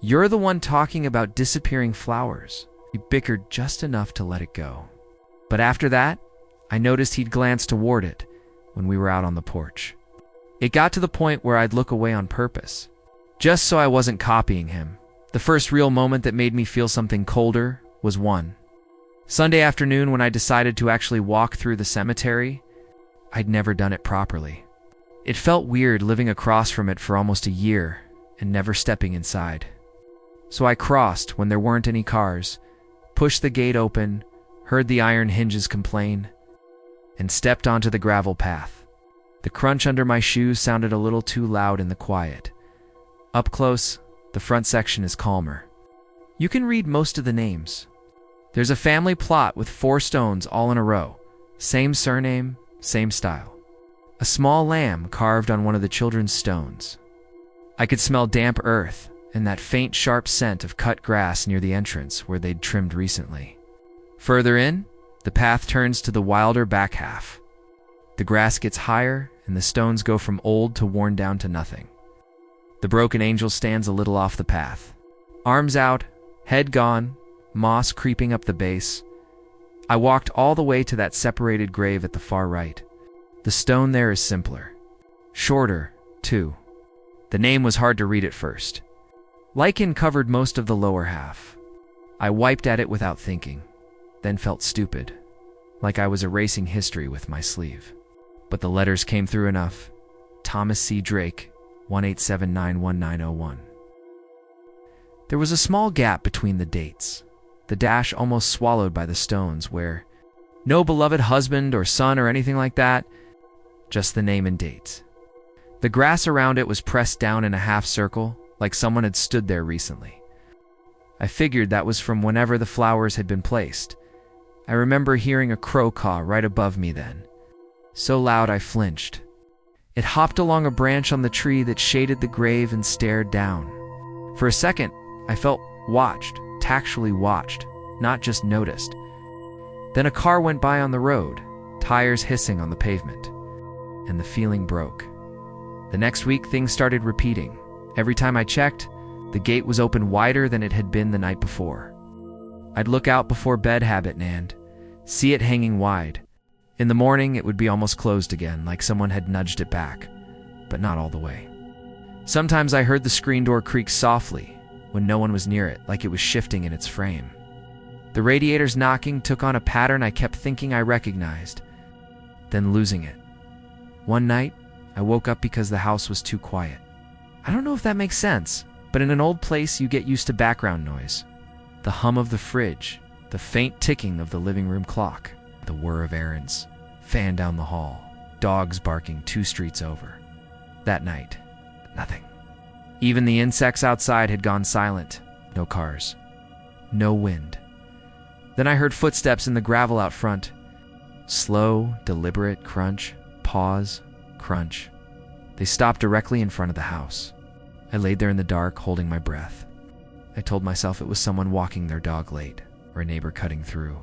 "You're the one talking about disappearing flowers." We bickered just enough to let it go. But after that, I noticed he'd glance toward it when we were out on the porch. It got to the point where I'd look away on purpose, just so I wasn't copying him. The first real moment that made me feel something colder was one Sunday afternoon when I decided to actually walk through the cemetery. I'd never done it properly. It felt weird living across from it for almost a year and never stepping inside. So I crossed when there weren't any cars, pushed the gate open, heard the iron hinges complain, and stepped onto the gravel path. The crunch under my shoes sounded a little too loud in the quiet. Up close, the front section is calmer. You can read most of the names. There's a family plot with 4 stones all in a row. Same surname, same style. A small lamb carved on one of the children's stones. I could smell damp earth and that faint, sharp scent of cut grass near the entrance where they'd trimmed recently. Further in, the path turns to the wilder back half. The grass gets higher and the stones go from old to worn down to nothing. The broken angel stands a little off the path. Arms out, head gone, moss creeping up the base. I walked all the way to that separated grave at the far right. The stone there is simpler. Shorter, too. The name was hard to read at first. Lichen covered most of the lower half. I wiped at it without thinking, then felt stupid, like I was erasing history with my sleeve. But the letters came through enough. Thomas C. Drake, 187919101. There was a small gap between the dates, the dash almost swallowed by the stones, where no beloved husband or son or anything like that, just the name and date. The grass around it was pressed down in a half circle, like someone had stood there recently. I figured that was from whenever the flowers had been placed. I remember hearing a crow caw right above me then, so loud I flinched. It hopped along a branch on the tree that shaded the grave and stared down. For a second, I felt watched, tactually watched, not just noticed. Then a car went by on the road, tires hissing on the pavement, and the feeling broke. The next week, things started repeating. Every time I checked, the gate was open wider than it had been the night before. I'd look out before bed, habit and see it hanging wide. In the morning, it would be almost closed again, like someone had nudged it back, but not all the way. Sometimes I heard the screen door creak softly when no one was near it, like it was shifting in its frame. The radiator's knocking took on a pattern I kept thinking I recognized, then losing it. One night, I woke up because the house was too quiet. I don't know if that makes sense, but in an old place you get used to background noise. The hum of the fridge, the faint ticking of the living room clock, the whir of errands, fan down the hall, dogs barking 2 streets over. That night, nothing. Even the insects outside had gone silent. No cars. No wind. Then I heard footsteps in the gravel out front. Slow, deliberate crunch, pause, crunch. They stopped directly in front of the house. I laid there in the dark, holding my breath. I told myself it was someone walking their dog late, or a neighbor cutting through,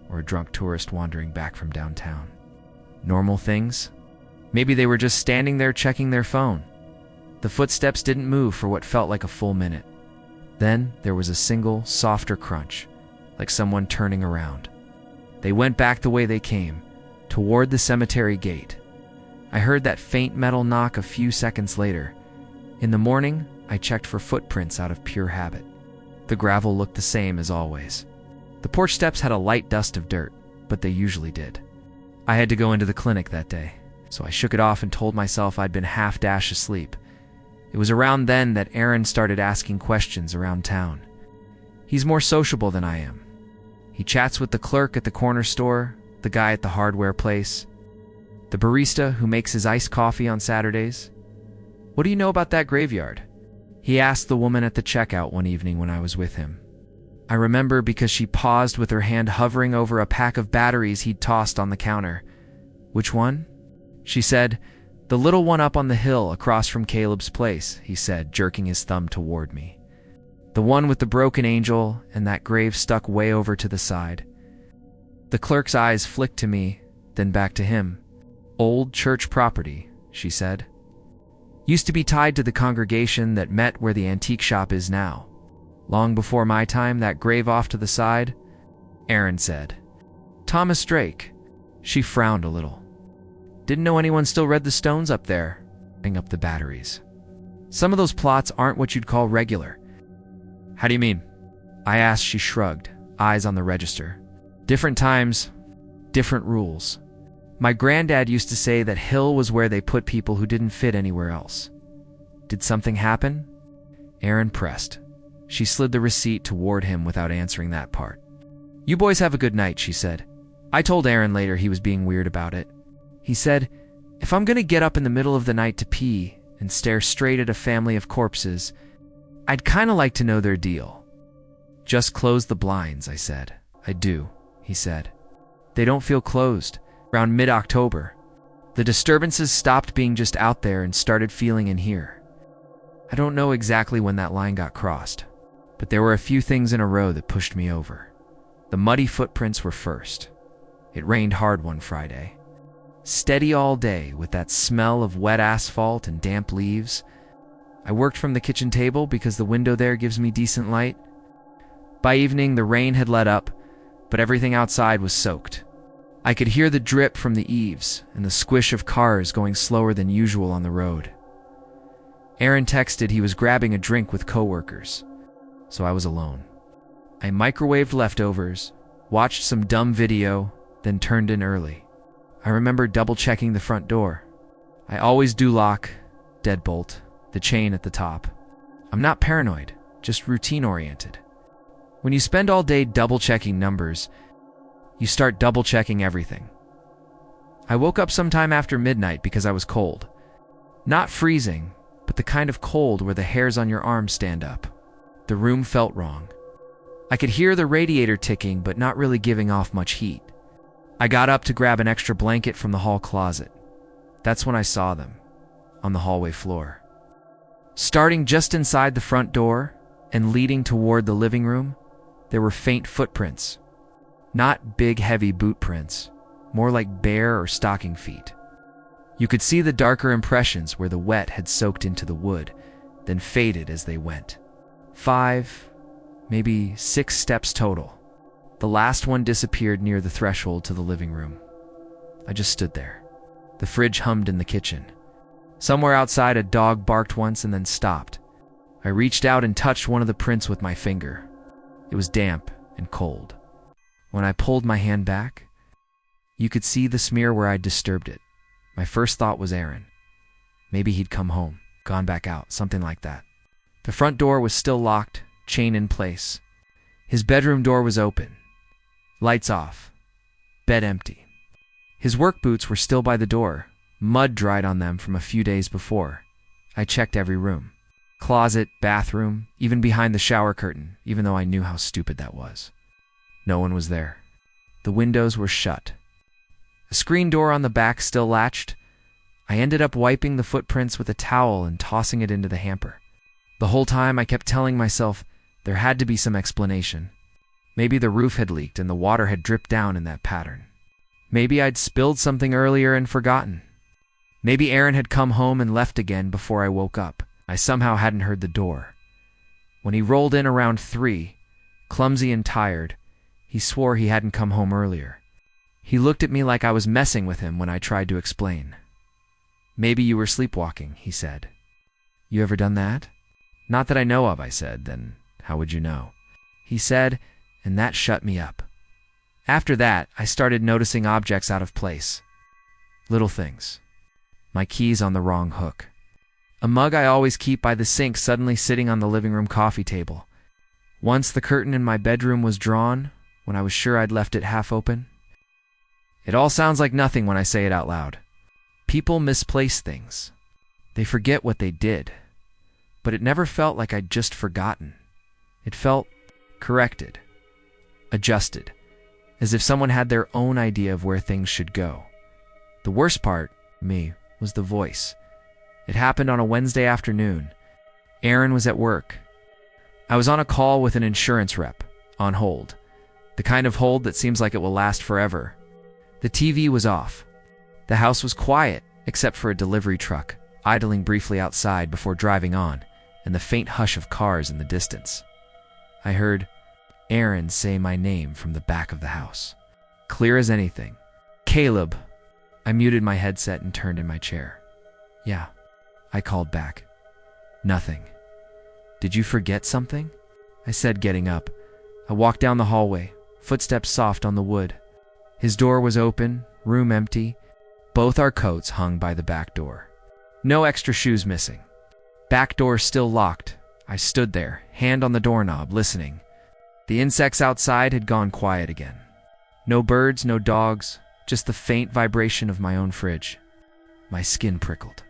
or a drunk tourist wandering back from downtown. Normal things? Maybe they were just standing there checking their phone. The footsteps didn't move for what felt like a full minute. Then there was a single, softer crunch, like someone turning around. They went back the way they came, toward the cemetery gate. I heard that faint metal knock a few seconds later. In the morning, I checked for footprints out of pure habit. The gravel looked the same as always. The porch steps had a light dust of dirt, but they usually did. I had to go into the clinic that day, so I shook it off and told myself I'd been half-dash asleep. It was around then that Aaron started asking questions around town. He's more sociable than I am. He chats with the clerk at the corner store, the guy at the hardware place, the barista who makes his iced coffee on Saturdays. "What do you know about that graveyard?" he asked the woman at the checkout one evening when I was with him. I remember because she paused with her hand hovering over a pack of batteries he'd tossed on the counter. "Which one?" She said. "The little one up on the hill across from Caleb's place," he said, jerking his thumb toward me. "The one with the broken angel and that grave stuck way over to the side." The clerk's eyes flicked to me, then back to him. "Old church property," she said. "Used to be tied to the congregation that met where the antique shop is now. Long before my time, that grave off to the side," Aaron said. "Thomas Drake." She frowned a little. "Didn't know anyone still read the stones up there." Hang up the batteries. "Some of those plots aren't what you'd call regular." "How do you mean?" I asked. She shrugged, eyes on the register. "Different times, different rules. My granddad used to say that Hill was where they put people who didn't fit anywhere else." "Did something happen?" Aaron pressed. She slid the receipt toward him without answering that part. "You boys have a good night," she said. I told Aaron later he was being weird about it. He said, "If I'm going to get up in the middle of the night to pee and stare straight at a family of corpses, I'd kind of like to know their deal." "Just close the blinds," I said. "I do," he said. "They don't feel closed." Around mid-October, the disturbances stopped being just out there and started feeling in here. I don't know exactly when that line got crossed, but there were a few things in a row that pushed me over. The muddy footprints were first. It rained hard one Friday. Steady all day with that smell of wet asphalt and damp leaves. I worked from the kitchen table because the window there gives me decent light. By evening, the rain had let up, but everything outside was soaked. I could hear the drip from the eaves and the squish of cars going slower than usual on the road. Aaron texted he was grabbing a drink with coworkers, so I was alone. I microwaved leftovers, watched some dumb video, then turned in early. I remember double-checking the front door. I always do lock, deadbolt, the chain at the top. I'm not paranoid, just routine-oriented. When you spend all day double-checking numbers, you start double-checking everything. I woke up sometime after midnight because I was cold. Not freezing, but the kind of cold where the hairs on your arms stand up. The room felt wrong. I could hear the radiator ticking, but not really giving off much heat. I got up to grab an extra blanket from the hall closet. That's when I saw them, on the hallway floor. Starting just inside the front door and leading toward the living room, there were faint footprints. Not big, heavy boot prints, more like bare or stocking feet. You could see the darker impressions where the wet had soaked into the wood, then faded as they went. 5, maybe 6 steps total. The last one disappeared near the threshold to the living room. I just stood there. The fridge hummed in the kitchen. Somewhere outside, a dog barked once and then stopped. I reached out and touched one of the prints with my finger. It was damp and cold. When I pulled my hand back, you could see the smear where I'd disturbed it. My first thought was Aaron. Maybe he'd come home, gone back out, something like that. The front door was still locked, chain in place. His bedroom door was open. Lights off. Bed empty. His work boots were still by the door, mud dried on them from a few days before. I checked every room. Closet, bathroom, even behind the shower curtain, even though I knew how stupid that was. No one was there. The windows were shut. A screen door on the back still latched. I ended up wiping the footprints with a towel and tossing it into the hamper. The whole time I kept telling myself there had to be some explanation. Maybe the roof had leaked and the water had dripped down in that pattern. Maybe I'd spilled something earlier and forgotten. Maybe Aaron had come home and left again before I woke up. I somehow hadn't heard the door. When he rolled in around 3, clumsy and tired, he swore he hadn't come home earlier. He looked at me like I was messing with him when I tried to explain. "Maybe you were sleepwalking," he said. "You ever done that?" "Not that I know of," I said. "Then how would you know?" He said, and that shut me up. After that, I started noticing objects out of place. Little things. My keys on the wrong hook. A mug I always keep by the sink suddenly sitting on the living room coffee table. Once the curtain in my bedroom was drawn, when I was sure I'd left it half open. It all sounds like nothing when I say it out loud. People misplace things. They forget what they did. But it never felt like I'd just forgotten. It felt corrected, adjusted, as if someone had their own idea of where things should go. The worst part, me, was the voice. It happened on a Wednesday afternoon. Aaron was at work. I was on a call with an insurance rep, on hold. The kind of hold that seems like it will last forever. The TV was off. The house was quiet, except for a delivery truck, idling briefly outside before driving on, and the faint hush of cars in the distance. I heard Aaron say my name from the back of the house. Clear as anything. "Caleb." I muted my headset and turned in my chair. "Yeah," I called back. "Nothing." "Did you forget something?" I said, getting up. I walked down the hallway, footsteps soft on the wood. His door was open, room empty. Both our coats hung by the back door. No extra shoes missing. Back door still locked. I stood there, hand on the doorknob, listening. The insects outside had gone quiet again. No birds, no dogs, just the faint vibration of my own fridge. My skin prickled.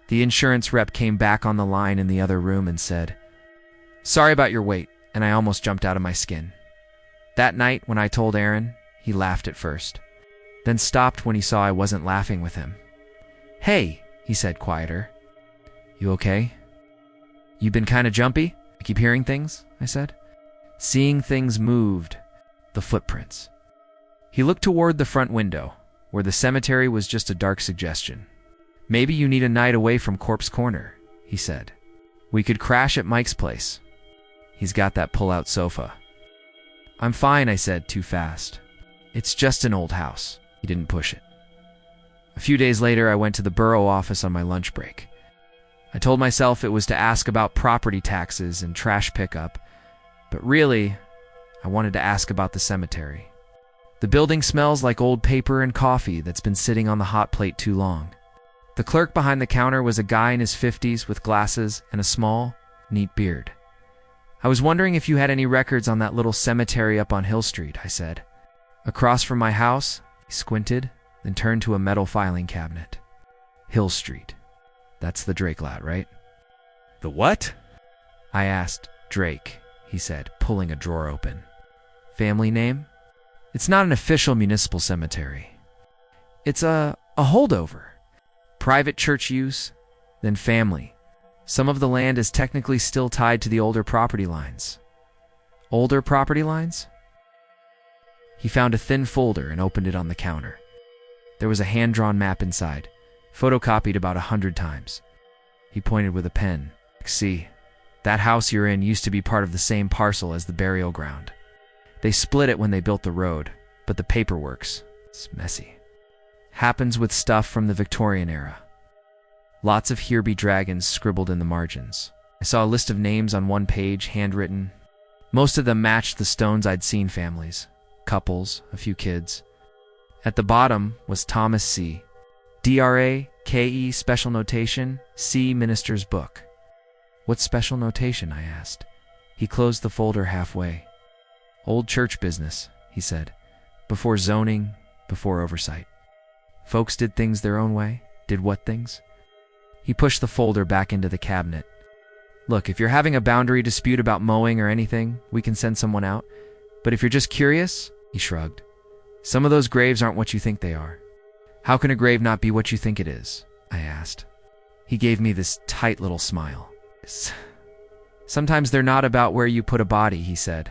The insurance rep came back on the line in the other room and said, "Sorry about your wait," and I almost jumped out of my skin. That night, when I told Aaron, he laughed at first, then stopped when he saw I wasn't laughing with him. "Hey," he said, quieter. "You okay?" "You been kinda jumpy? I keep hearing things," I said. Seeing things moved. The footprints. He looked toward the front window, where the cemetery was just a dark suggestion. "Maybe you need a night away from Corpse Corner," he said. "We could crash at Mike's place. He's got that pull-out sofa." "I'm fine," I said, too fast. "It's just an old house." He didn't push it. A few days later, I went to the borough office on my lunch break. I told myself it was to ask about property taxes and trash pickup, but really, I wanted to ask about the cemetery. The building smells like old paper and coffee that's been sitting on the hot plate too long. The clerk behind the counter was a guy in his 50s with glasses and a small, neat beard. "I was wondering if you had any records on that little cemetery up on Hill Street," I said. "Across from my house," he squinted, then turned to a metal filing cabinet. "Hill Street. That's the Drake lot, right?" "The what?" I asked. "Drake," he said, pulling a drawer open. "Family name? It's not an official municipal cemetery. It's a holdover. Private church use, then family. Some of the land is technically still tied to the older property lines." "Older property lines?" He found a thin folder and opened it on the counter. There was a hand-drawn map inside, photocopied about 100 times. He pointed with a pen. "See, that house you're in used to be part of the same parcel as the burial ground. They split it when they built the road, but the paperwork's messy. Happens with stuff from the Victorian era. Lots of here be dragons scribbled in the margins. I saw a list of names on one page, handwritten. Most of them matched the Stones I'd seen families. Couples, a few kids. At the bottom was Thomas C. DRAKE special notation, C Minister's book. "What special notation?" I asked. He closed the folder halfway. Old church business, he said. Before zoning, before oversight. Folks did things their own way. Did what things? He pushed the folder back into the cabinet. Look, if you're having a boundary dispute about mowing or anything, we can send someone out. But if you're just curious, he shrugged. Some of those graves aren't what you think they are. How can a grave not be what you think it is? I asked. He gave me this tight little smile. Sometimes they're not about where you put a body, he said.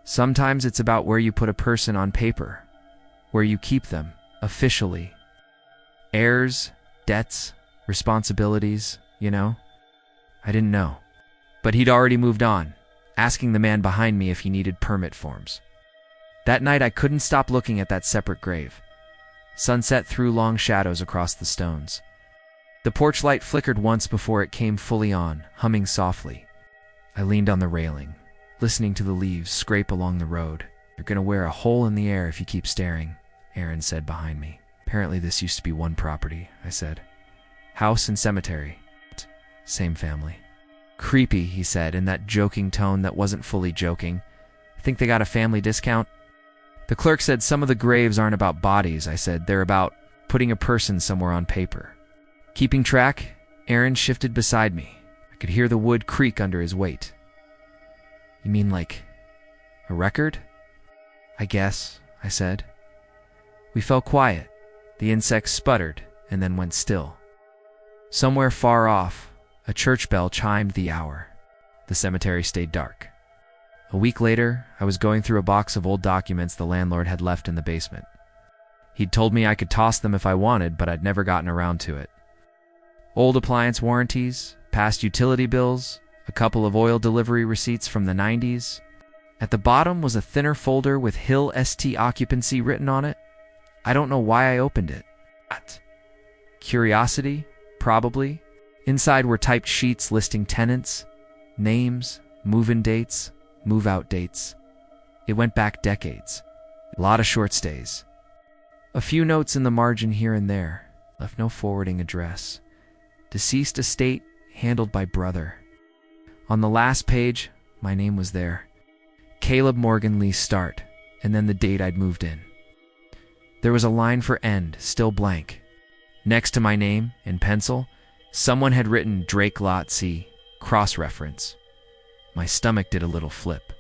Sometimes it's about where you put a person on paper, where you keep them, officially. Heirs, debts, responsibilities, you know? I didn't know. But he'd already moved on, asking the man behind me if he needed permit forms. That night I couldn't stop looking at that separate grave. Sunset threw long shadows across the stones. The porch light flickered once before it came fully on, humming softly. I leaned on the railing, listening to the leaves scrape along the road. You're gonna wear a hole in the air if you keep staring, Aaron said behind me. Apparently this used to be one property, I said. House and cemetery. Same family. Creepy, he said in that joking tone that wasn't fully joking. Think they got a family discount? The clerk said some of the graves aren't about bodies, I said. They're about putting a person somewhere on paper. Keeping track, Aaron shifted beside me. I could hear the wood creak under his weight. You mean like a record? I guess, I said. We fell quiet. The insects sputtered and then went still. Somewhere far off, a church bell chimed the hour. The cemetery stayed dark. A week later, I was going through a box of old documents the landlord had left in the basement. He'd told me I could toss them if I wanted, but I'd never gotten around to it. Old appliance warranties, past utility bills, a couple of oil delivery receipts from the 90s. At the bottom was a thinner folder with Hill ST Occupancy written on it. I don't know why I opened it. What? Curiosity? Probably. Inside were typed sheets listing tenants, names, move-in dates, move-out dates. It went back decades. A lot of short stays. A few notes in the margin here and there. Left no forwarding address. Deceased estate handled by brother. On the last page, my name was there. Caleb Morgan Lee Start, and then the date I'd moved in. There was a line for end, still blank. Next to my name, in pencil, someone had written Drake Lot C, cross-reference. My stomach did a little flip.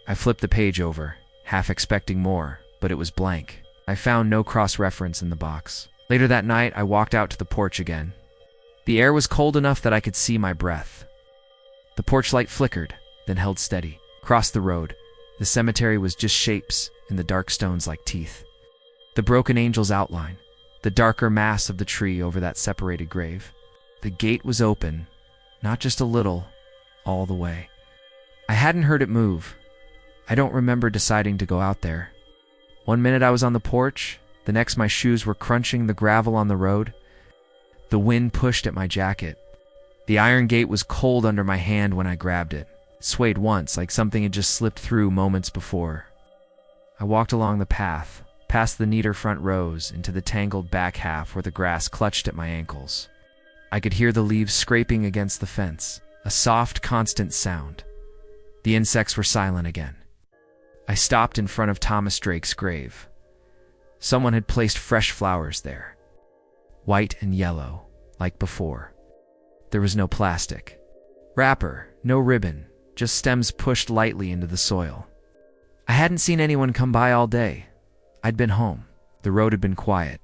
I flipped the page over, half expecting more, but it was blank. I found no cross-reference in the box. Later that night, I walked out to the porch again. The air was cold enough that I could see my breath. The porch light flickered, then held steady. Across the road, the cemetery was just shapes in the dark stones like teeth. The broken angel's outline, the darker mass of the tree over that separated grave. The gate was open, not just a little, all the way. I hadn't heard it move. I don't remember deciding to go out there. One minute I was on the porch, the next my shoes were crunching the gravel on the road. The wind pushed at my jacket. The iron gate was cold under my hand when I grabbed it. It swayed once, like something had just slipped through moments before. I walked along the path, past the neater front rows, into the tangled back half where the grass clutched at my ankles. I could hear the leaves scraping against the fence, a soft, constant sound. The insects were silent again. I stopped in front of Thomas Drake's grave. Someone had placed fresh flowers there. White and yellow, like before. There was no plastic wrapper, no ribbon, just stems pushed lightly into the soil. I hadn't seen anyone come by all day. I'd been home. The road had been quiet.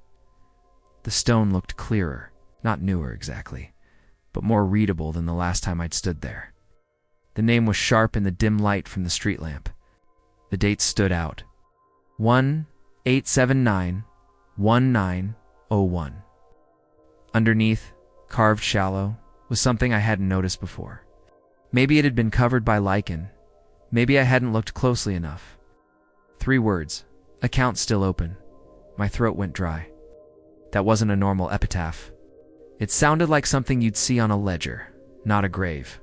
The stone looked clearer, not newer exactly, but more readable than the last time I'd stood there. The name was sharp in the dim light from the street lamp. The date stood out. 1-879-1901. Underneath, carved shallow, was something I hadn't noticed before. Maybe it had been covered by lichen. Maybe I hadn't looked closely enough. 3 words. Account still open. My throat went dry. That wasn't a normal epitaph. It sounded like something you'd see on a ledger, not a grave.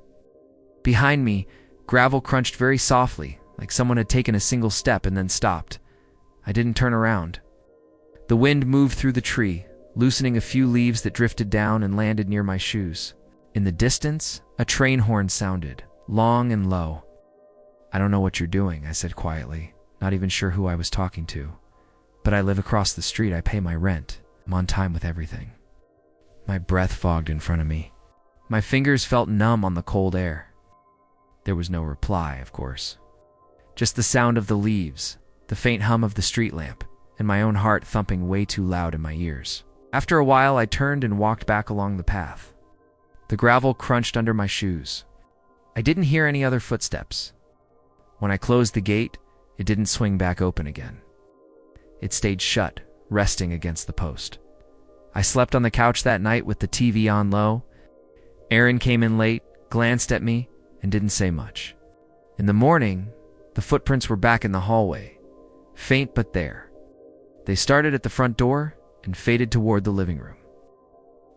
Behind me, gravel crunched very softly, like someone had taken a single step and then stopped. I didn't turn around. The wind moved through the tree, loosening a few leaves that drifted down and landed near my shoes. In the distance, a train horn sounded, long and low. "I don't know what you're doing," I said quietly, not even sure who I was talking to. "But I live across the street, I pay my rent. I'm on time with everything." My breath fogged in front of me. My fingers felt numb on the cold air. There was no reply, of course. Just the sound of the leaves, the faint hum of the street lamp, and my own heart thumping way too loud in my ears. After a while, I turned and walked back along the path. The gravel crunched under my shoes. I didn't hear any other footsteps. When I closed the gate, it didn't swing back open again. It stayed shut, resting against the post. I slept on the couch that night with the TV on low. Aaron came in late, glanced at me, and didn't say much. In the morning, the footprints were back in the hallway, faint but there. They started at the front door and faded toward the living room.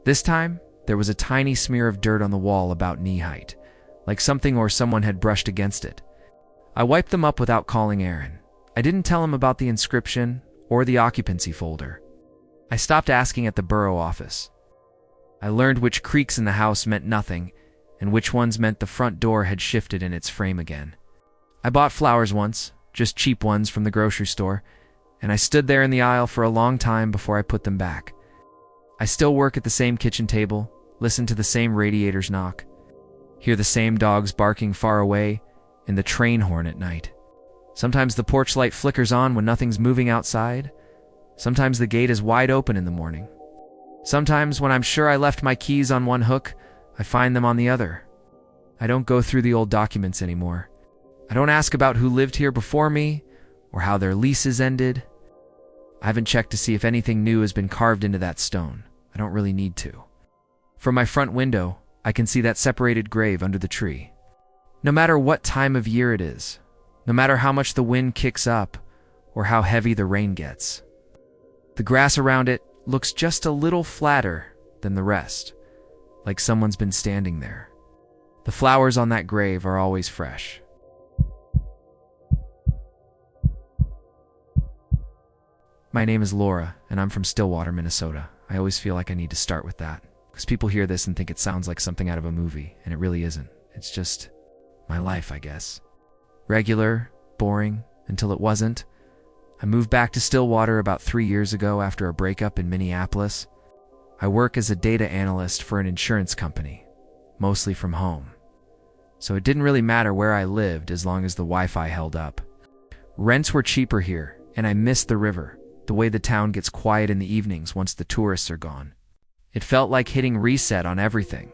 This time, there was a tiny smear of dirt on the wall about knee height, like something or someone had brushed against it. I wiped them up without calling Aaron. I didn't tell him about the inscription or the occupancy folder. I stopped asking at the borough office. I learned which creaks in the house meant nothing, and which ones meant the front door had shifted in its frame again. I bought flowers once, just cheap ones from the grocery store, and I stood there in the aisle for a long time before I put them back. I still work at the same kitchen table, listen to the same radiators knock, hear the same dogs barking far away, and the train horn at night. Sometimes the porch light flickers on when nothing's moving outside. Sometimes the gate is wide open in the morning. Sometimes when I'm sure I left my keys on one hook, I find them on the other. I don't go through the old documents anymore. I don't ask about who lived here before me or how their leases ended. I haven't checked to see if anything new has been carved into that stone. I don't really need to. From my front window, I can see that separated grave under the tree. No matter what time of year it is, no matter how much the wind kicks up or how heavy the rain gets, the grass around it looks just a little flatter than the rest, like someone's been standing there. The flowers on that grave are always fresh. My name is Laura, and I'm from Stillwater, Minnesota. I always feel like I need to start with that, because people hear this and think it sounds like something out of a movie, and it really isn't. It's just my life, I guess. Regular, boring, until it wasn't. I moved back to Stillwater about 3 years ago after a breakup in Minneapolis. I work as a data analyst for an insurance company, mostly from home. So it didn't really matter where I lived as long as the Wi-Fi held up. Rents were cheaper here, and I missed the river, the way the town gets quiet in the evenings once the tourists are gone. It felt like hitting reset on everything.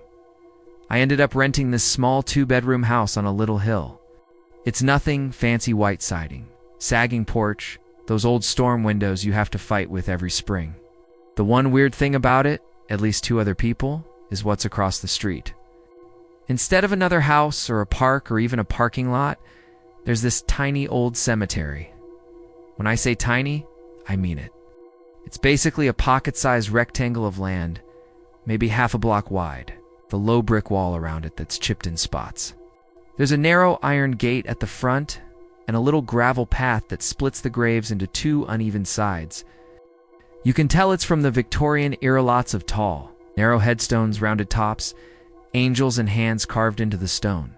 I ended up renting this small 2-bedroom house on a little hill. It's nothing fancy white siding, sagging porch, those old storm windows you have to fight with every spring. The one weird thing about it, at least 2 other people, is what's across the street. Instead of another house or a park or even a parking lot, there's this tiny old cemetery. When I say tiny, I mean it. It's basically a pocket-sized rectangle of land, maybe half a block wide, the low brick wall around it that's chipped in spots. There's a narrow iron gate at the front and a little gravel path that splits the graves into 2 uneven sides. You can tell it's from the Victorian era. Lots of tall, narrow headstones, rounded tops, angels and hands carved into the stone.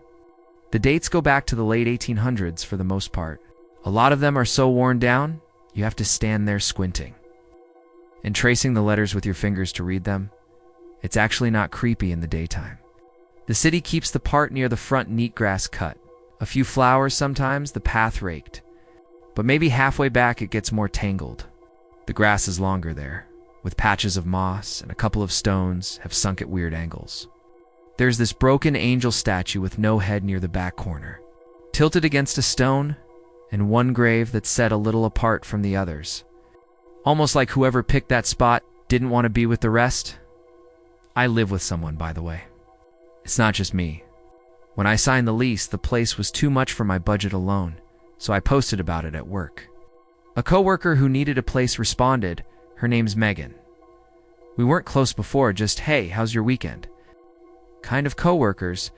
The dates go back to the late 1800s for the most part. A lot of them are so worn down, you have to stand there squinting and tracing the letters with your fingers to read them. It's actually not creepy in the daytime. The city keeps the part near the front neat, grass cut. A few flowers sometimes, the path raked. But maybe halfway back it gets more tangled. The grass is longer there, with patches of moss, and a couple of stones have sunk at weird angles. There's this broken angel statue with no head near the back corner, tilted against a stone, and one grave that's set a little apart from the others. Almost like whoever picked that spot didn't want to be with the rest. I live with someone, by the way. It's not just me. When I signed the lease, the place was too much for my budget alone, so I posted about it at work. A coworker who needed a place responded. Her name's Megan. We weren't close before, just, "Hey, how's your weekend?" Kind of coworkers,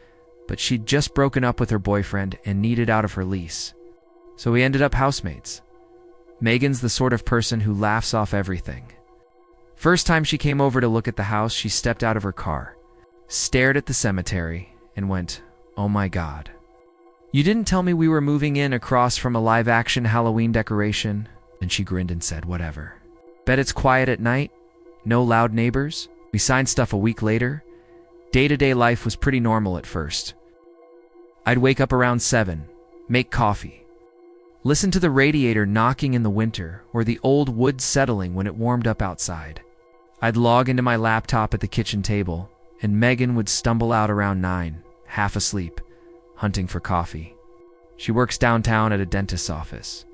but she'd just broken up with her boyfriend and needed out of her lease. So we ended up housemates. Megan's the sort of person who laughs off everything. First time she came over to look at the house, she stepped out of her car, stared at the cemetery, and went, "Oh my God." You didn't tell me we were moving in across from a live-action Halloween decoration." And she grinned and said, "Whatever. Bet it's quiet at night? No loud neighbors?" We signed stuff a week later. Day-to-day life was pretty normal at first. I'd wake up around 7, make coffee, listen to the radiator knocking in the winter or the old wood settling when it warmed up outside. I'd log into my laptop at the kitchen table, and Megan would stumble out around 9, half asleep, hunting for coffee. She works downtown at a dentist's office.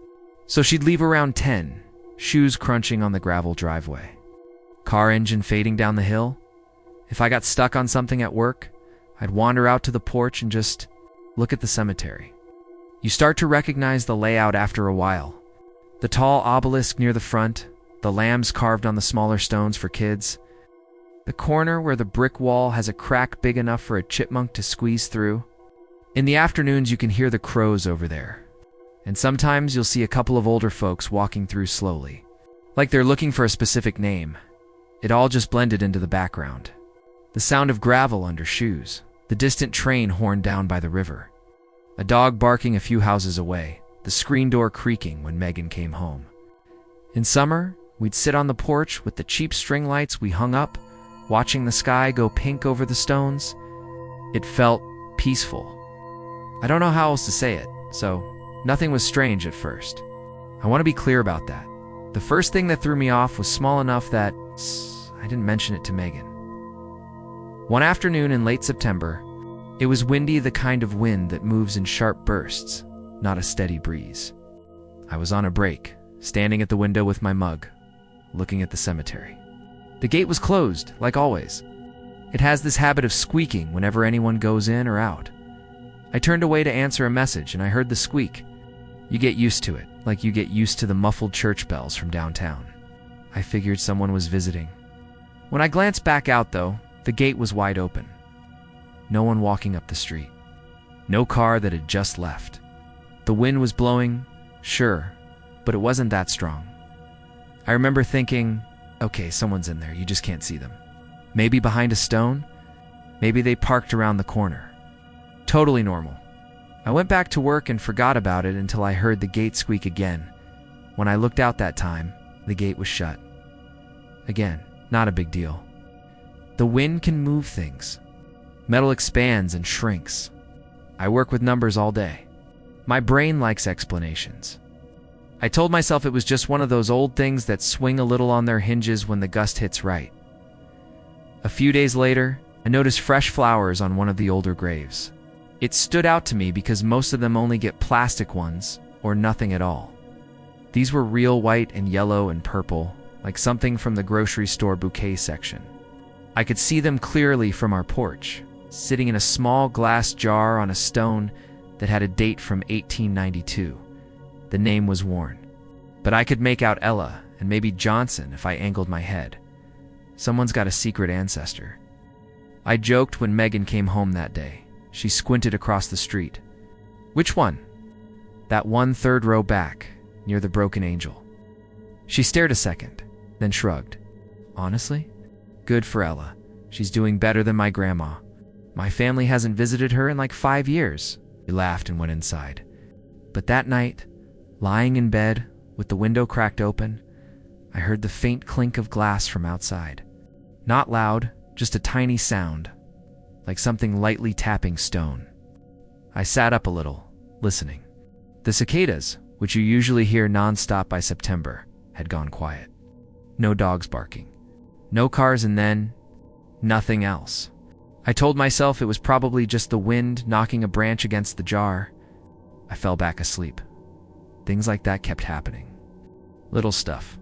So she'd leave around 10, shoes crunching on the gravel driveway. Car engine fading down the hill. If I got stuck on something at work, I'd wander out to the porch and just look at the cemetery. You start to recognize the layout after a while. The tall obelisk near the front, the lambs carved on the smaller stones for kids, the corner where the brick wall has a crack big enough for a chipmunk to squeeze through. In the afternoons, you can hear the crows over there. And sometimes you'll see a couple of older folks walking through slowly, like they're looking for a specific name. It all just blended into the background. The sound of gravel under shoes, the distant train horn down by the river, a dog barking a few houses away, the screen door creaking when Megan came home. In summer, we'd sit on the porch with the cheap string lights we hung up, watching the sky go pink over the stones. It felt peaceful. I don't know how else to say it, so nothing was strange at first. I want to be clear about that. The first thing that threw me off was small enough that I didn't mention it to Megan. One afternoon in late September, it was windy, the kind of wind that moves in sharp bursts, not a steady breeze. I was on a break, standing at the window with my mug, looking at the cemetery. The gate was closed, like always. It has this habit of squeaking whenever anyone goes in or out. I turned away to answer a message and I heard the squeak. You get used to it, like you get used to the muffled church bells from downtown. I figured someone was visiting. When I glanced back out, though, the gate was wide open. No one walking up the street. No car that had just left. The wind was blowing, sure, but it wasn't that strong. I remember thinking, okay, someone's in there, you just can't see them. Maybe behind a stone? Maybe they parked around the corner. Totally normal. I went back to work and forgot about it until I heard the gate squeak again. When I looked out that time, the gate was shut. Again, not a big deal. The wind can move things. Metal expands and shrinks. I work with numbers all day. My brain likes explanations. I told myself it was just one of those old things that swing a little on their hinges when the gust hits right. A few days later, I noticed fresh flowers on one of the older graves. It stood out to me because most of them only get plastic ones or nothing at all. These were real white and yellow and purple, like something from the grocery store bouquet section. I could see them clearly from our porch, sitting in a small glass jar on a stone that had a date from 1892. The name was worn, but I could make out Ella and maybe Johnson if I angled my head. Someone's got a secret ancestor. I joked when Megan came home that day. She squinted across the street. Which one? That one third row back, near the broken angel. She stared a second, then shrugged. Honestly? Good for Ella. She's doing better than my grandma. My family hasn't visited her in like 5 years. We laughed and went inside. But that night, lying in bed with the window cracked open, I heard the faint clink of glass from outside. Not loud, just a tiny sound, like something lightly tapping stone. I sat up a little, listening. The cicadas, which you usually hear nonstop by September, had gone quiet. No dogs barking. No cars, and then nothing else. I told myself it was probably just the wind knocking a branch against the jar. I fell back asleep. Things like that kept happening. Little stuff.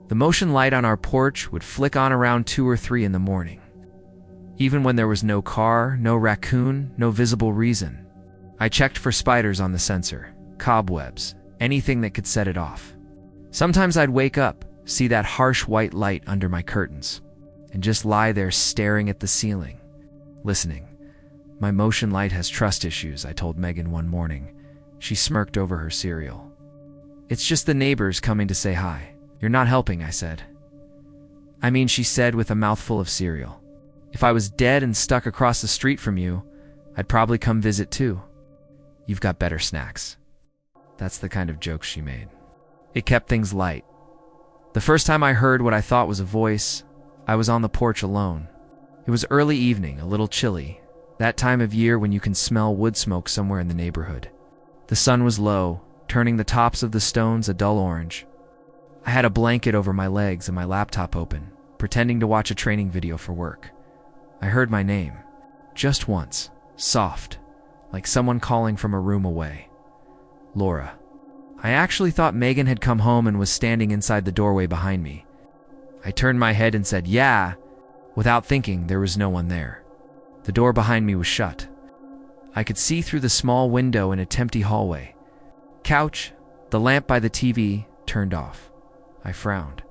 The motion light on our porch would flick on around 2 or 3 in the morning. Even when there was no car, no raccoon, no visible reason. I checked for spiders on the sensor, cobwebs, anything that could set it off. Sometimes I'd wake up, see that harsh white light under my curtains, and just lie there staring at the ceiling, listening. My motion light has trust issues, I told Megan one morning. She smirked over her cereal. It's just the neighbors coming to say hi. You're not helping, I said. I mean, she said with a mouthful of cereal. If I was dead and stuck across the street from you, I'd probably come visit too. You've got better snacks. That's the kind of joke she made. It kept things light. The first time I heard what I thought was a voice, I was on the porch alone. It was early evening, a little chilly, that time of year when you can smell wood smoke somewhere in the neighborhood. The sun was low, turning the tops of the stones a dull orange. I had a blanket over my legs and my laptop open, pretending to watch a training video for work. I heard my name, just once, soft, like someone calling from a room away. Laura. I actually thought Megan had come home and was standing inside the doorway behind me. I turned my head and said, "Yeah." Without thinking, there was no one there. The door behind me was shut. I could see through the small window in a empty hallway. Couch, the lamp by the TV, turned off. I frowned,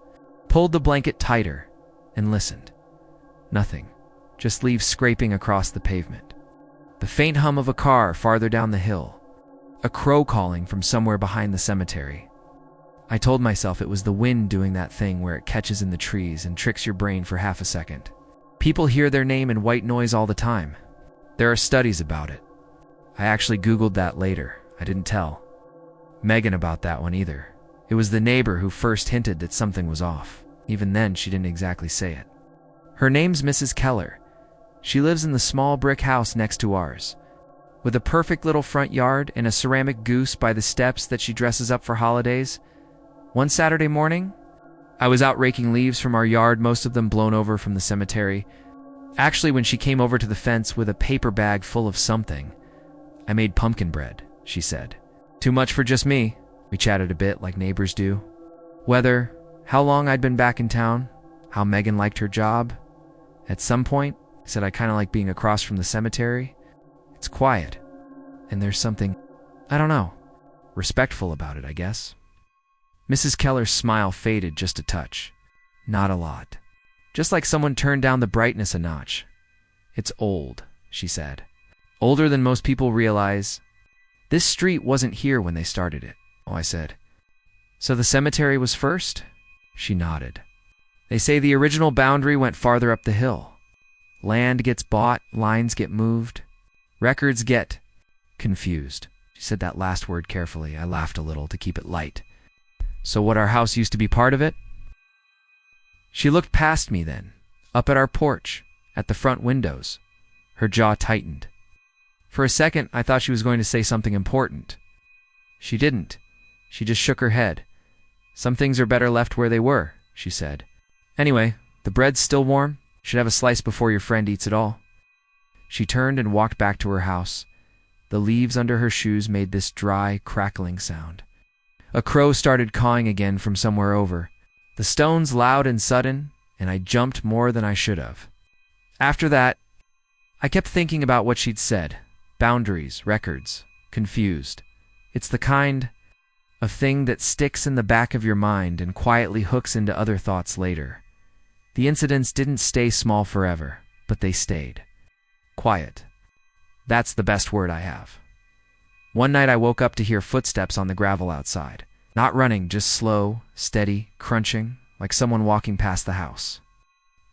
pulled the blanket tighter, and listened. Nothing, just leaves scraping across the pavement. The faint hum of a car farther down the hill. A crow calling from somewhere behind the cemetery. I told myself it was the wind doing that thing where it catches in the trees and tricks your brain for half a second. People hear their name in white noise all the time. There are studies about it. I actually Googled that later. I didn't tell Megan about that one either. It was the neighbor who first hinted that something was off. Even then, she didn't exactly say it. Her name's Mrs. Keller. She lives in the small brick house next to ours, with a perfect little front yard and a ceramic goose by the steps that she dresses up for holidays. One Saturday morning, I was out raking leaves from our yard, most of them blown over from the cemetery. Actually, when she came over to the fence with a paper bag full of something. "I made pumpkin bread," she said. "Too much for just me." We chatted a bit like neighbors do. Weather, how long I'd been back in town, how Megan liked her job. At some point, I said I kind of like being across from the cemetery. It's quiet, and there's something, I don't know, respectful about it, I guess. Mrs. Keller's smile faded just a touch. Not a lot. Just like someone turned down the brightness a notch. "It's old," she said. "Older than most people realize. This street wasn't here when they started it." Oh, I said. "So the cemetery was first?" She nodded. "They say the original boundary went farther up the hill. Land gets bought, lines get moved, records get confused." She said that last word carefully. I laughed a little to keep it light. "So what, our house used to be part of it?" She looked past me then, up at our porch, at the front windows. Her jaw tightened. For a second, I thought she was going to say something important. She didn't. She just shook her head. "Some things are better left where they were," she said. "Anyway, the bread's still warm. Should have a slice before your friend eats it all." She turned and walked back to her house. The leaves under her shoes made this dry, crackling sound. A crow started cawing again from somewhere over. The stones loud and sudden, and I jumped more than I should have. After that, I kept thinking about what she'd said. Boundaries, records, confused. It's the kind of thing that sticks in the back of your mind and quietly hooks into other thoughts later. The incidents didn't stay small forever, but they stayed. Quiet. That's the best word I have. One night I woke up to hear footsteps on the gravel outside. Not running, just slow, steady, crunching, like someone walking past the house.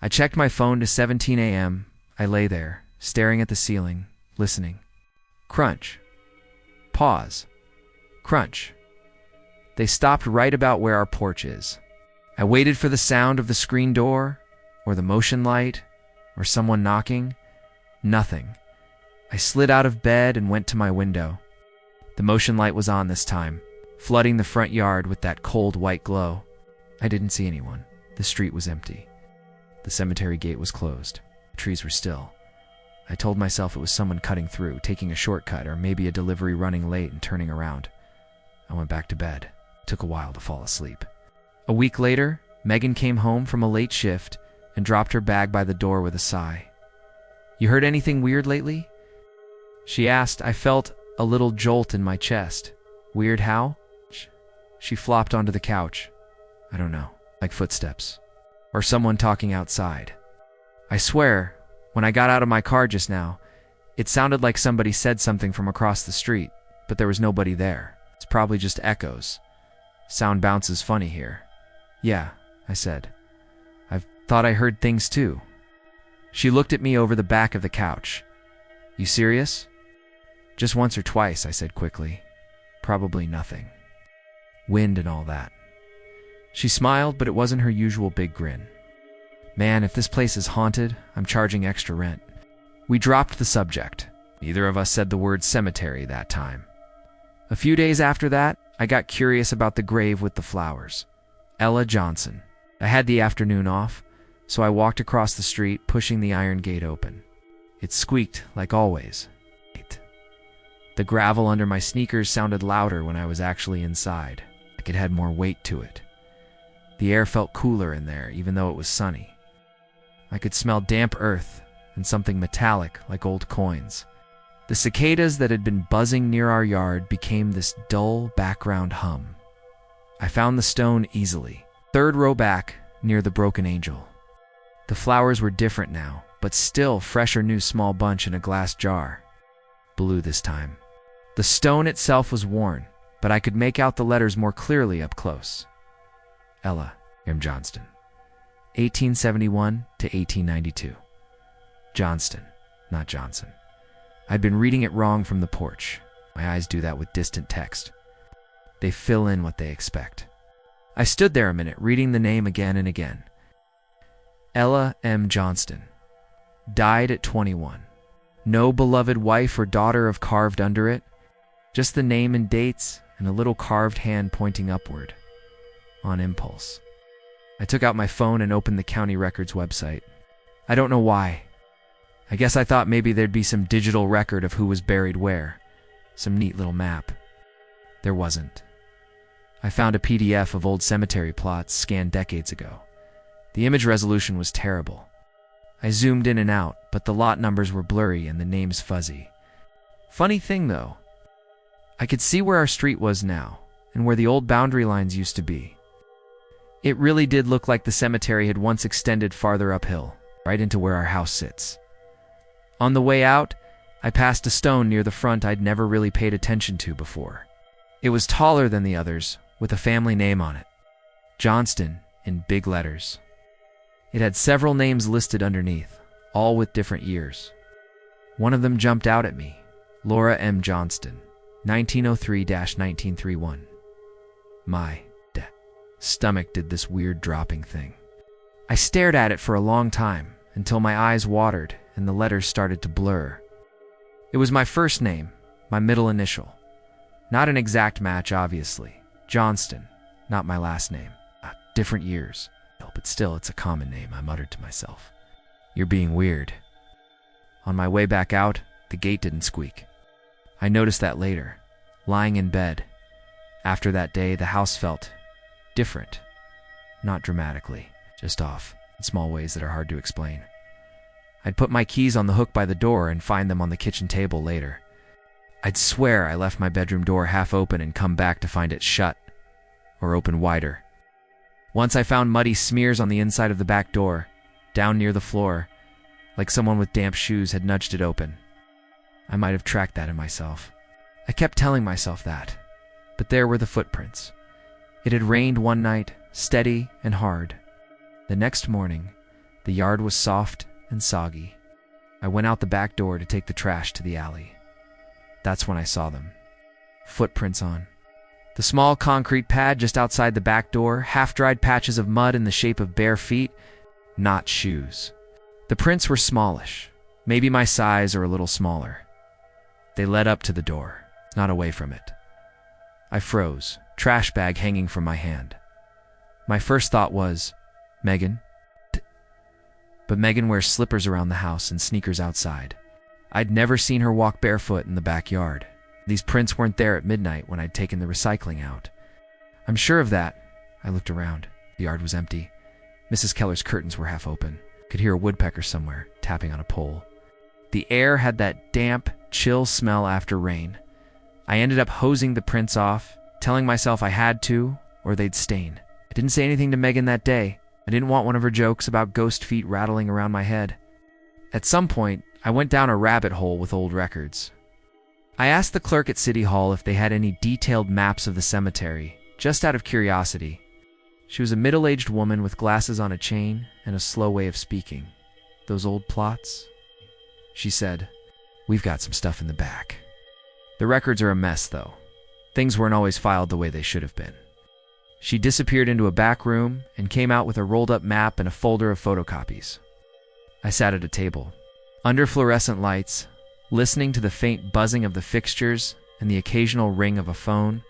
I checked my phone to 17 a.m. I lay there, staring at the ceiling, listening. Crunch. Pause. Crunch. They stopped right about where our porch is. I waited for the sound of the screen door, or the motion light, or someone knocking. Nothing. I slid out of bed and went to my window. The motion light was on this time, flooding the front yard with that cold white glow. I didn't see anyone. The street was empty. The cemetery gate was closed. The trees were still. I told myself it was someone cutting through, taking a shortcut, or maybe a delivery running late and turning around. I went back to bed. It took a while to fall asleep. A week later, Megan came home from a late shift and dropped her bag by the door with a sigh. "You heard anything weird lately?" she asked. I felt a little jolt in my chest. "Weird how?" She flopped onto the couch. "I don't know, like footsteps. Or someone talking outside. I swear, when I got out of my car just now, it sounded like somebody said something from across the street, but there was nobody there. It's probably just echoes. Sound bounces funny here." "Yeah," I said. "I've thought I heard things too." She looked at me over the back of the couch. "You serious?" Just once or twice, I said quickly. Probably nothing. Wind and all that. She smiled, but it wasn't her usual big grin. Man, if this place is haunted, I'm charging extra rent. We dropped the subject. Neither of us said the word cemetery that time. A few days after that, I got curious about the grave with the flowers. Ella Johnson. I had the afternoon off, so I walked across the street, pushing the iron gate open. It squeaked, like always. The gravel under my sneakers sounded louder when I was actually inside, like it had more weight to it. The air felt cooler in there, even though it was sunny. I could smell damp earth and something metallic like old coins. The cicadas that had been buzzing near our yard became this dull background hum. I found the stone easily, third row back, near the broken angel. The flowers were different now, but still fresh or new small bunch in a glass jar. Blue this time. The stone itself was worn, but I could make out the letters more clearly up close. Ella M. Johnston, 1871 to 1892. Johnston, not Johnson. I'd been reading it wrong from the porch. My eyes do that with distant text. They fill in what they expect. I stood there a minute, reading the name again and again. Ella M. Johnston. Died at 21. No beloved wife or daughter of carved under it. Just the name and dates and a little carved hand pointing upward. On impulse, I took out my phone and opened the county records website. I don't know why. I guess I thought maybe there'd be some digital record of who was buried where. Some neat little map. There wasn't. I found a PDF of old cemetery plots scanned decades ago. The image resolution was terrible. I zoomed in and out, but the lot numbers were blurry and the names fuzzy. Funny thing though, I could see where our street was now, and where the old boundary lines used to be. It really did look like the cemetery had once extended farther uphill, right into where our house sits. On the way out, I passed a stone near the front I'd never really paid attention to before. It was taller than the others, with a family name on it. Johnston, in big letters. It had several names listed underneath, all with different years. One of them jumped out at me. Laura M. Johnston, 1903-1931. My stomach did this weird dropping thing. I stared at it for a long time, until my eyes watered and the letters started to blur. It was my first name, my middle initial. Not an exact match, obviously. Johnston, not my last name. Different years. But still, it's a common name, I muttered to myself. You're being weird. On my way back out, the gate didn't squeak. I noticed that later, lying in bed. After that day, the house felt different. Not dramatically, just off, in small ways that are hard to explain. I'd put my keys on the hook by the door and find them on the kitchen table later. I'd swear I left my bedroom door half open and come back to find it shut, or open wider. Once I found muddy smears on the inside of the back door, down near the floor, like someone with damp shoes had nudged it open. I might have tracked that in myself. I kept telling myself that, but there were the footprints. It had rained one night, steady and hard. The next morning, the yard was soft and soggy. I went out the back door to take the trash to the alley. That's when I saw them. Footprints on the small concrete pad just outside the back door, half-dried patches of mud in the shape of bare feet, not shoes. The prints were smallish, maybe my size or a little smaller. They led up to the door, not away from it. I froze, trash bag hanging from my hand. My first thought was, Megan? But Megan wears slippers around the house and sneakers outside. I'd never seen her walk barefoot in the backyard. These prints weren't there at midnight when I'd taken the recycling out. I'm sure of that. I looked around. The yard was empty. Mrs. Keller's curtains were half open. Could hear a woodpecker somewhere, tapping on a pole. The air had that damp, chill smell after rain. I ended up hosing the prints off, telling myself I had to, or they'd stain. I didn't say anything to Megan that day. I didn't want one of her jokes about ghost feet rattling around my head. At some point, I went down a rabbit hole with old records. I asked the clerk at City Hall if they had any detailed maps of the cemetery, just out of curiosity. She was a middle-aged woman with glasses on a chain and a slow way of speaking. Those old plots? She said, "We've got some stuff in the back." The records are a mess, though. Things weren't always filed the way they should have been. She disappeared into a back room and came out with a rolled-up map and a folder of photocopies. I sat at a table, under fluorescent lights, listening to the faint buzzing of the fixtures and the occasional ring of a phone.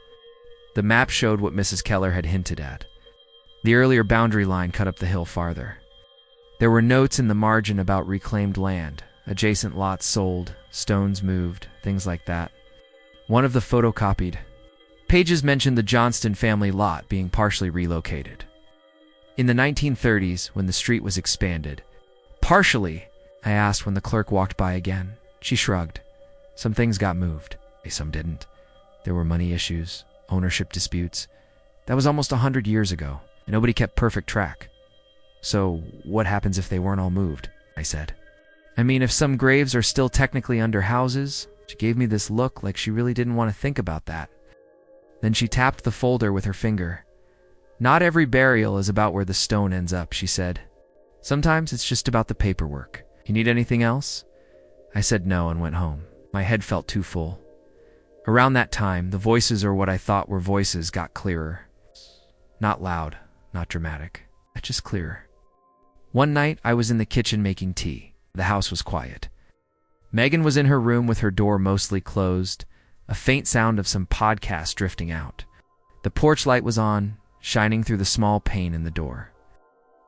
The map showed what Mrs. Keller had hinted at. The earlier boundary line cut up the hill farther. There were notes in the margin about reclaimed land, adjacent lots sold, stones moved, things like that. One of the photocopied pages mentioned the Johnston family lot being partially relocated. In the 1930s, when the street was expanded. Partially, I asked when the clerk walked by again. She shrugged. Some things got moved. Some didn't. There were money issues, ownership disputes. That was almost 100 years ago, and nobody kept perfect track. So, what happens if they weren't all moved? I said. I mean, if some graves are still technically under houses. She gave me this look like she really didn't want to think about that. Then she tapped the folder with her finger. Not every burial is about where the stone ends up, she said. Sometimes it's just about the paperwork. You need anything else? I said no and went home. My head felt too full. Around that time, the voices, or what I thought were voices, got clearer. Not loud, not dramatic, just clearer. One night, I was in the kitchen making tea. The house was quiet. Megan was in her room with her door mostly closed, a faint sound of some podcast drifting out. The porch light was on, shining through the small pane in the door.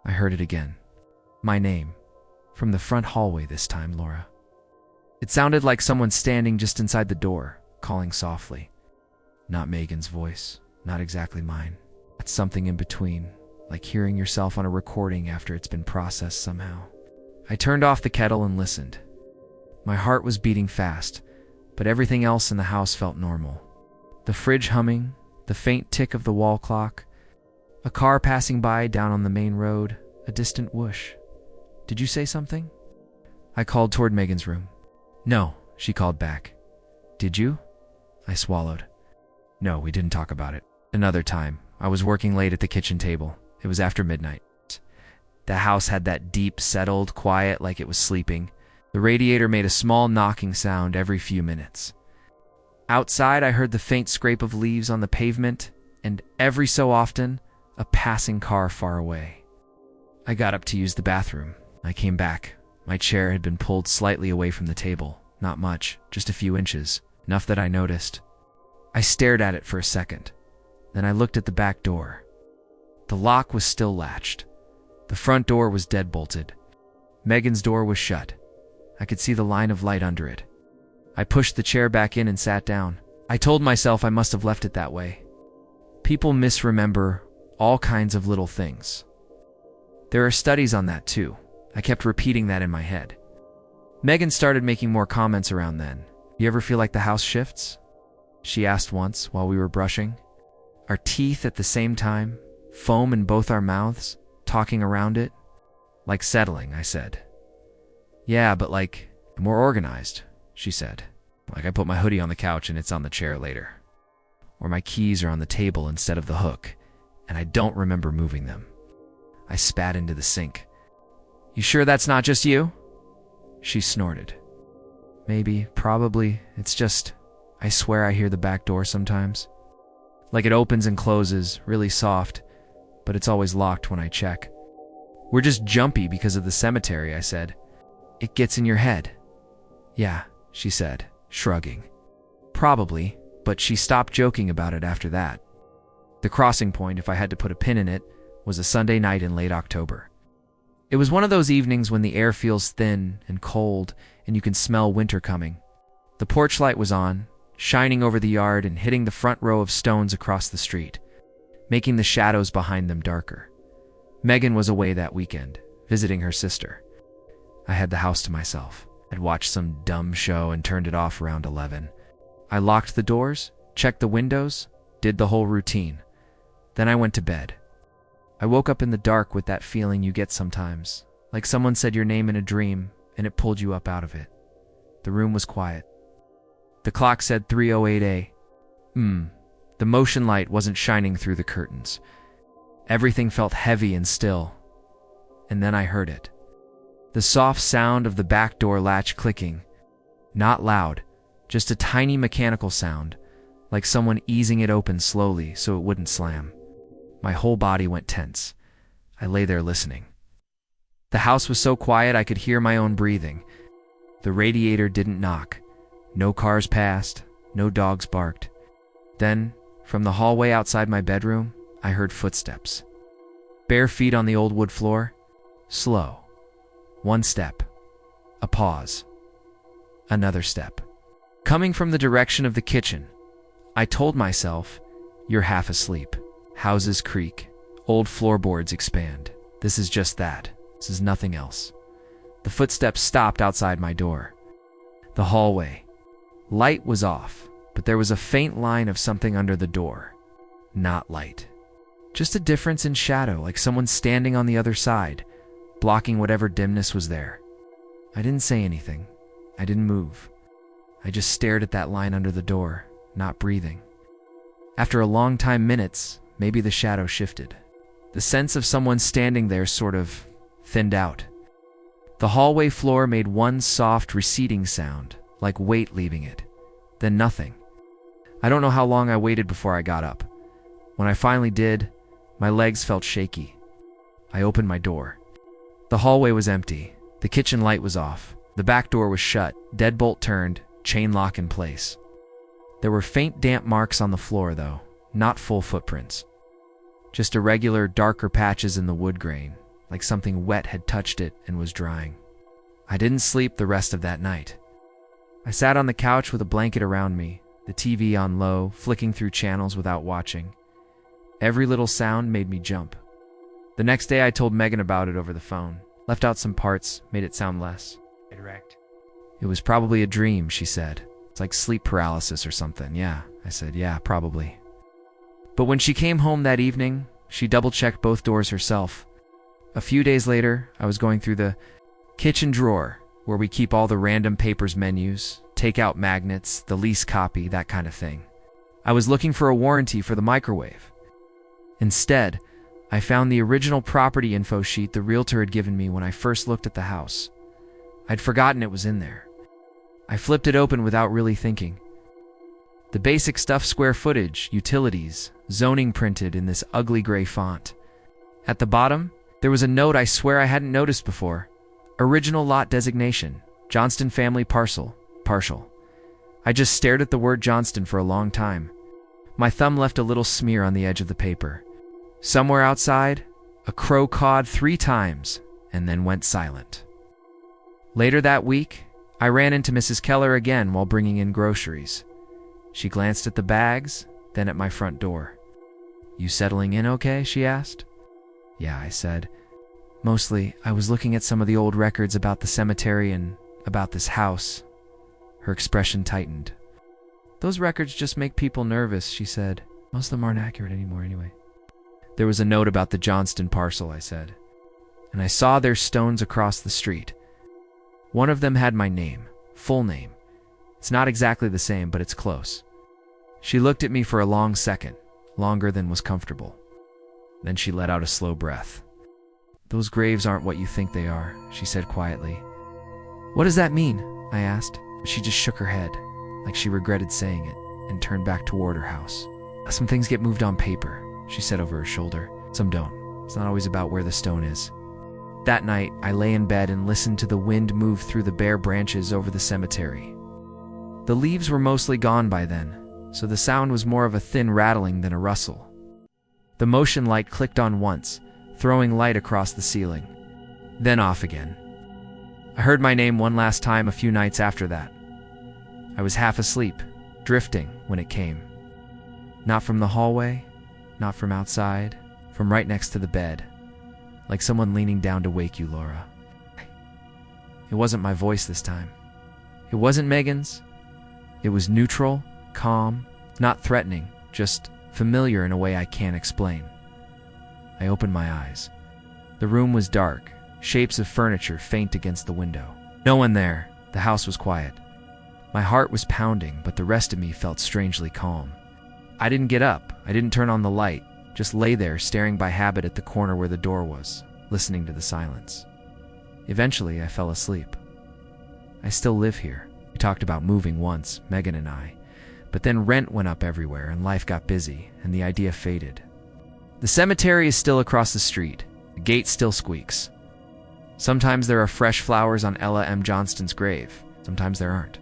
I heard it again. My name. From the front hallway this time, Laura. It sounded like someone standing just inside the door, calling softly. Not Megan's voice, not exactly mine. It's something in between, like hearing yourself on a recording after it's been processed somehow. I turned off the kettle and listened. My heart was beating fast, but everything else in the house felt normal. The fridge humming, the faint tick of the wall clock, a car passing by down on the main road, a distant whoosh. Did you say something? I called toward Megan's room. No, she called back. Did you? I swallowed. No, we didn't talk about it. Another time, I was working late at the kitchen table. It was after midnight. The house had that deep, settled quiet like it was sleeping. The radiator made a small knocking sound every few minutes. Outside, I heard the faint scrape of leaves on the pavement, and every so often, a passing car far away. I got up to use the bathroom. I came back. My chair had been pulled slightly away from the table. Not much, just a few inches, enough that I noticed. I stared at it for a second. Then I looked at the back door. The lock was still latched. The front door was deadbolted. Megan's door was shut. I could see the line of light under it. I pushed the chair back in and sat down. I told myself I must have left it that way. People misremember all kinds of little things. There are studies on that too. I kept repeating that in my head. Megan started making more comments around then. You ever feel like the house shifts? She asked once while we were brushing. Our teeth at the same time, foam in both our mouths, talking around it. Like settling, I said. Yeah, but like, more organized, she said. Like I put my hoodie on the couch and it's on the chair later. Or my keys are on the table instead of the hook, and I don't remember moving them. I spat into the sink. You sure that's not just you? She snorted. Maybe, probably, it's just, I swear I hear the back door sometimes. Like it opens and closes, really soft, but it's always locked when I check. We're just jumpy because of the cemetery, I said. It gets in your head. Yeah, she said, shrugging. Probably, but she stopped joking about it after that. The crossing point, if I had to put a pin in it, was a Sunday night in late October. It was one of those evenings when the air feels thin and cold and you can smell winter coming. The porch light was on, shining over the yard and hitting the front row of stones across the street, making the shadows behind them darker. Megan was away that weekend, visiting her sister. I had the house to myself. I'd watched some dumb show and turned it off around 11. I locked the doors, checked the windows, did the whole routine. Then I went to bed. I woke up in the dark with that feeling you get sometimes, like someone said your name in a dream and it pulled you up out of it. The room was quiet. The clock said 3:08 a.m. The motion light wasn't shining through the curtains. Everything felt heavy and still. And then I heard it. The soft sound of the back door latch clicking. Not loud, Just a tiny mechanical sound, like someone easing it open slowly so it wouldn't slam. My whole body went tense. I lay there listening. The house was so quiet I could hear my own breathing. The radiator didn't knock. No cars passed. No dogs barked. Then, from the hallway outside my bedroom, I heard footsteps. Bare feet on the old wood floor. Slow. One step. A pause. Another step. Coming from the direction of the kitchen. I told myself, you're half asleep. Houses creak. Old floorboards expand. This is just that. This is nothing else. The footsteps stopped outside my door. The hallway. Light was off, but there was a faint line of something under the door. Not light. Just a difference in shadow, like someone standing on the other side, blocking whatever dimness was there. I didn't say anything. I didn't move. I just stared at that line under the door, not breathing. After a long time, minutes, maybe the shadow shifted. The sense of someone standing there sort of thinned out. The hallway floor made one soft, receding sound, like weight leaving it. Then nothing. I don't know how long I waited before I got up. When I finally did, my legs felt shaky. I opened my door. The hallway was empty. The kitchen light was off. The back door was shut, deadbolt turned, chain lock in place. There were faint damp marks on the floor, though, not full footprints. Just irregular, darker patches in the wood grain, like something wet had touched it and was drying. I didn't sleep the rest of that night. I sat on the couch with a blanket around me, the TV on low, flicking through channels without watching. Every little sound made me jump. The next day I told Megan about it over the phone, left out some parts, made it sound less direct. It was probably a dream, she said. It's like sleep paralysis or something. Yeah, I said, yeah, probably. But when she came home that evening, she double-checked both doors herself. A few days later, I was going through the kitchen drawer, where we keep all the random papers menus, take-out magnets, the lease copy, that kind of thing. I was looking for a warranty for the microwave. Instead, I found the original property info sheet the realtor had given me when I first looked at the house. I'd forgotten it was in there. I flipped it open without really thinking. The basic stuff: square footage, utilities, zoning printed in this ugly gray font. At the bottom, there was a note I swear I hadn't noticed before. Original lot designation, Johnston family parcel, partial. I just stared at the word Johnston for a long time. My thumb left a little smear on the edge of the paper. Somewhere outside, a crow cawed 3 times and then went silent. Later that week, I ran into Mrs. Keller again while bringing in groceries. She glanced at the bags, then at my front door. "You settling in okay?" she asked. "Yeah," I said. "Mostly, I was looking at some of the old records about the cemetery and about this house." Her expression tightened. "Those records just make people nervous," she said. "Most of them aren't accurate anymore anyway." "There was a note about the Johnston parcel," I said. "And I saw their stones across the street. One of them had my name, full name. It's not exactly the same, but it's close." She looked at me for a long second, longer than was comfortable. Then she let out a slow breath. "Those graves aren't what you think they are," she said quietly. "What does that mean?" I asked. She just shook her head, like she regretted saying it, and turned back toward her house. "Some things get moved on paper," she said over her shoulder. "Some don't. It's not always about where the stone is." That night, I lay in bed and listened to the wind move through the bare branches over the cemetery. The leaves were mostly gone by then, so the sound was more of a thin rattling than a rustle. The motion light clicked on once, throwing light across the ceiling. Then off again. I heard my name one last time a few nights after that. I was half asleep, drifting when it came. Not from the hallway, not from outside, from right next to the bed. Like someone leaning down to wake you, Laura. It wasn't my voice this time. It wasn't Megan's. It was neutral, calm, not threatening, just familiar in a way I can't explain. I opened my eyes. The room was dark, shapes of furniture faint against the window. No one there. The house was quiet. My heart was pounding, but the rest of me felt strangely calm. I didn't get up. I didn't turn on the light. Just lay there, staring by habit at the corner where the door was, listening to the silence. Eventually, I fell asleep. I still live here. We talked about moving once, Megan and I, but then rent went up everywhere and life got busy and the idea faded. The cemetery is still across the street. The gate still squeaks. Sometimes there are fresh flowers on Ella M. Johnston's grave. Sometimes there aren't.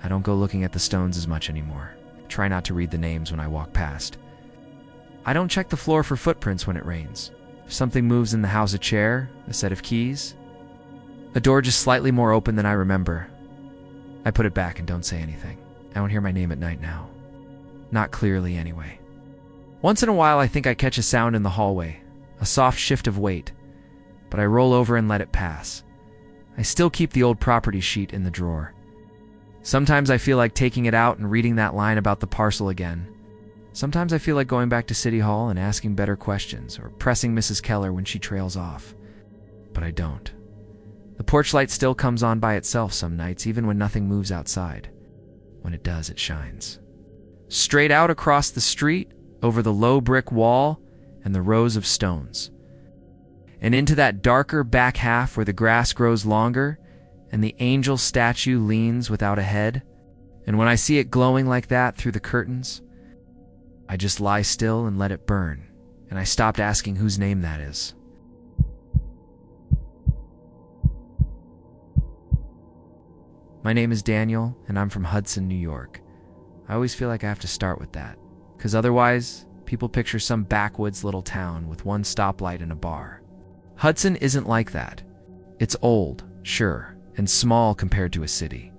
I don't go looking at the stones as much anymore. Try not to read the names when I walk past. I don't check the floor for footprints when it rains. If something moves in the house, a chair, a set of keys, a door just slightly more open than I remember, I put it back and don't say anything. I don't hear my name at night now. Not clearly, anyway. Once in a while, I think I catch a sound in the hallway, a soft shift of weight, but I roll over and let it pass. I still keep the old property sheet in the drawer. Sometimes I feel like taking it out and reading that line about the parcel again. Sometimes I feel like going back to City Hall and asking better questions or pressing Mrs. Keller when she trails off. But I don't. The porch light still comes on by itself some nights, even when nothing moves outside. When it does, it shines. Straight out across the street, over the low brick wall and the rows of stones. And into that darker back half where the grass grows longer and the angel statue leans without a head. And when I see it glowing like that through the curtains, I just lie still and let it burn, and I stopped asking whose name that is. My name is Daniel, and I'm from Hudson, New York. I always feel like I have to start with that, because otherwise, people picture some backwoods little town with one stoplight and a bar. Hudson isn't like that. It's old, sure, and small compared to a city.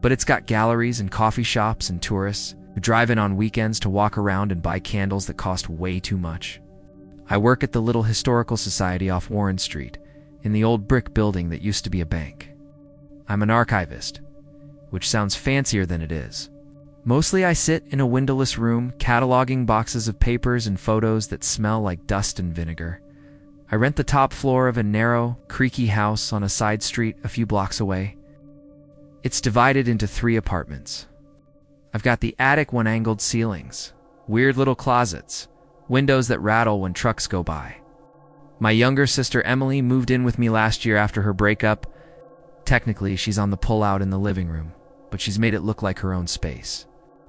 But it's got galleries and coffee shops and tourists who drive in on weekends to walk around and buy candles that cost way too much. I work at the little historical society off Warren Street, in the old brick building that used to be a bank. I'm an archivist, which sounds fancier than it is. Mostly I sit in a windowless room, cataloging boxes of papers and photos that smell like dust and vinegar. I rent the top floor of a narrow, creaky house on a side street a few blocks away. It's divided into 3 apartments. I've got the attic one-angled ceilings, weird little closets, windows that rattle when trucks go by. My younger sister Emily moved in with me last year after her breakup. Technically, she's on the pull-out in the living room, but she's made it look like her own space.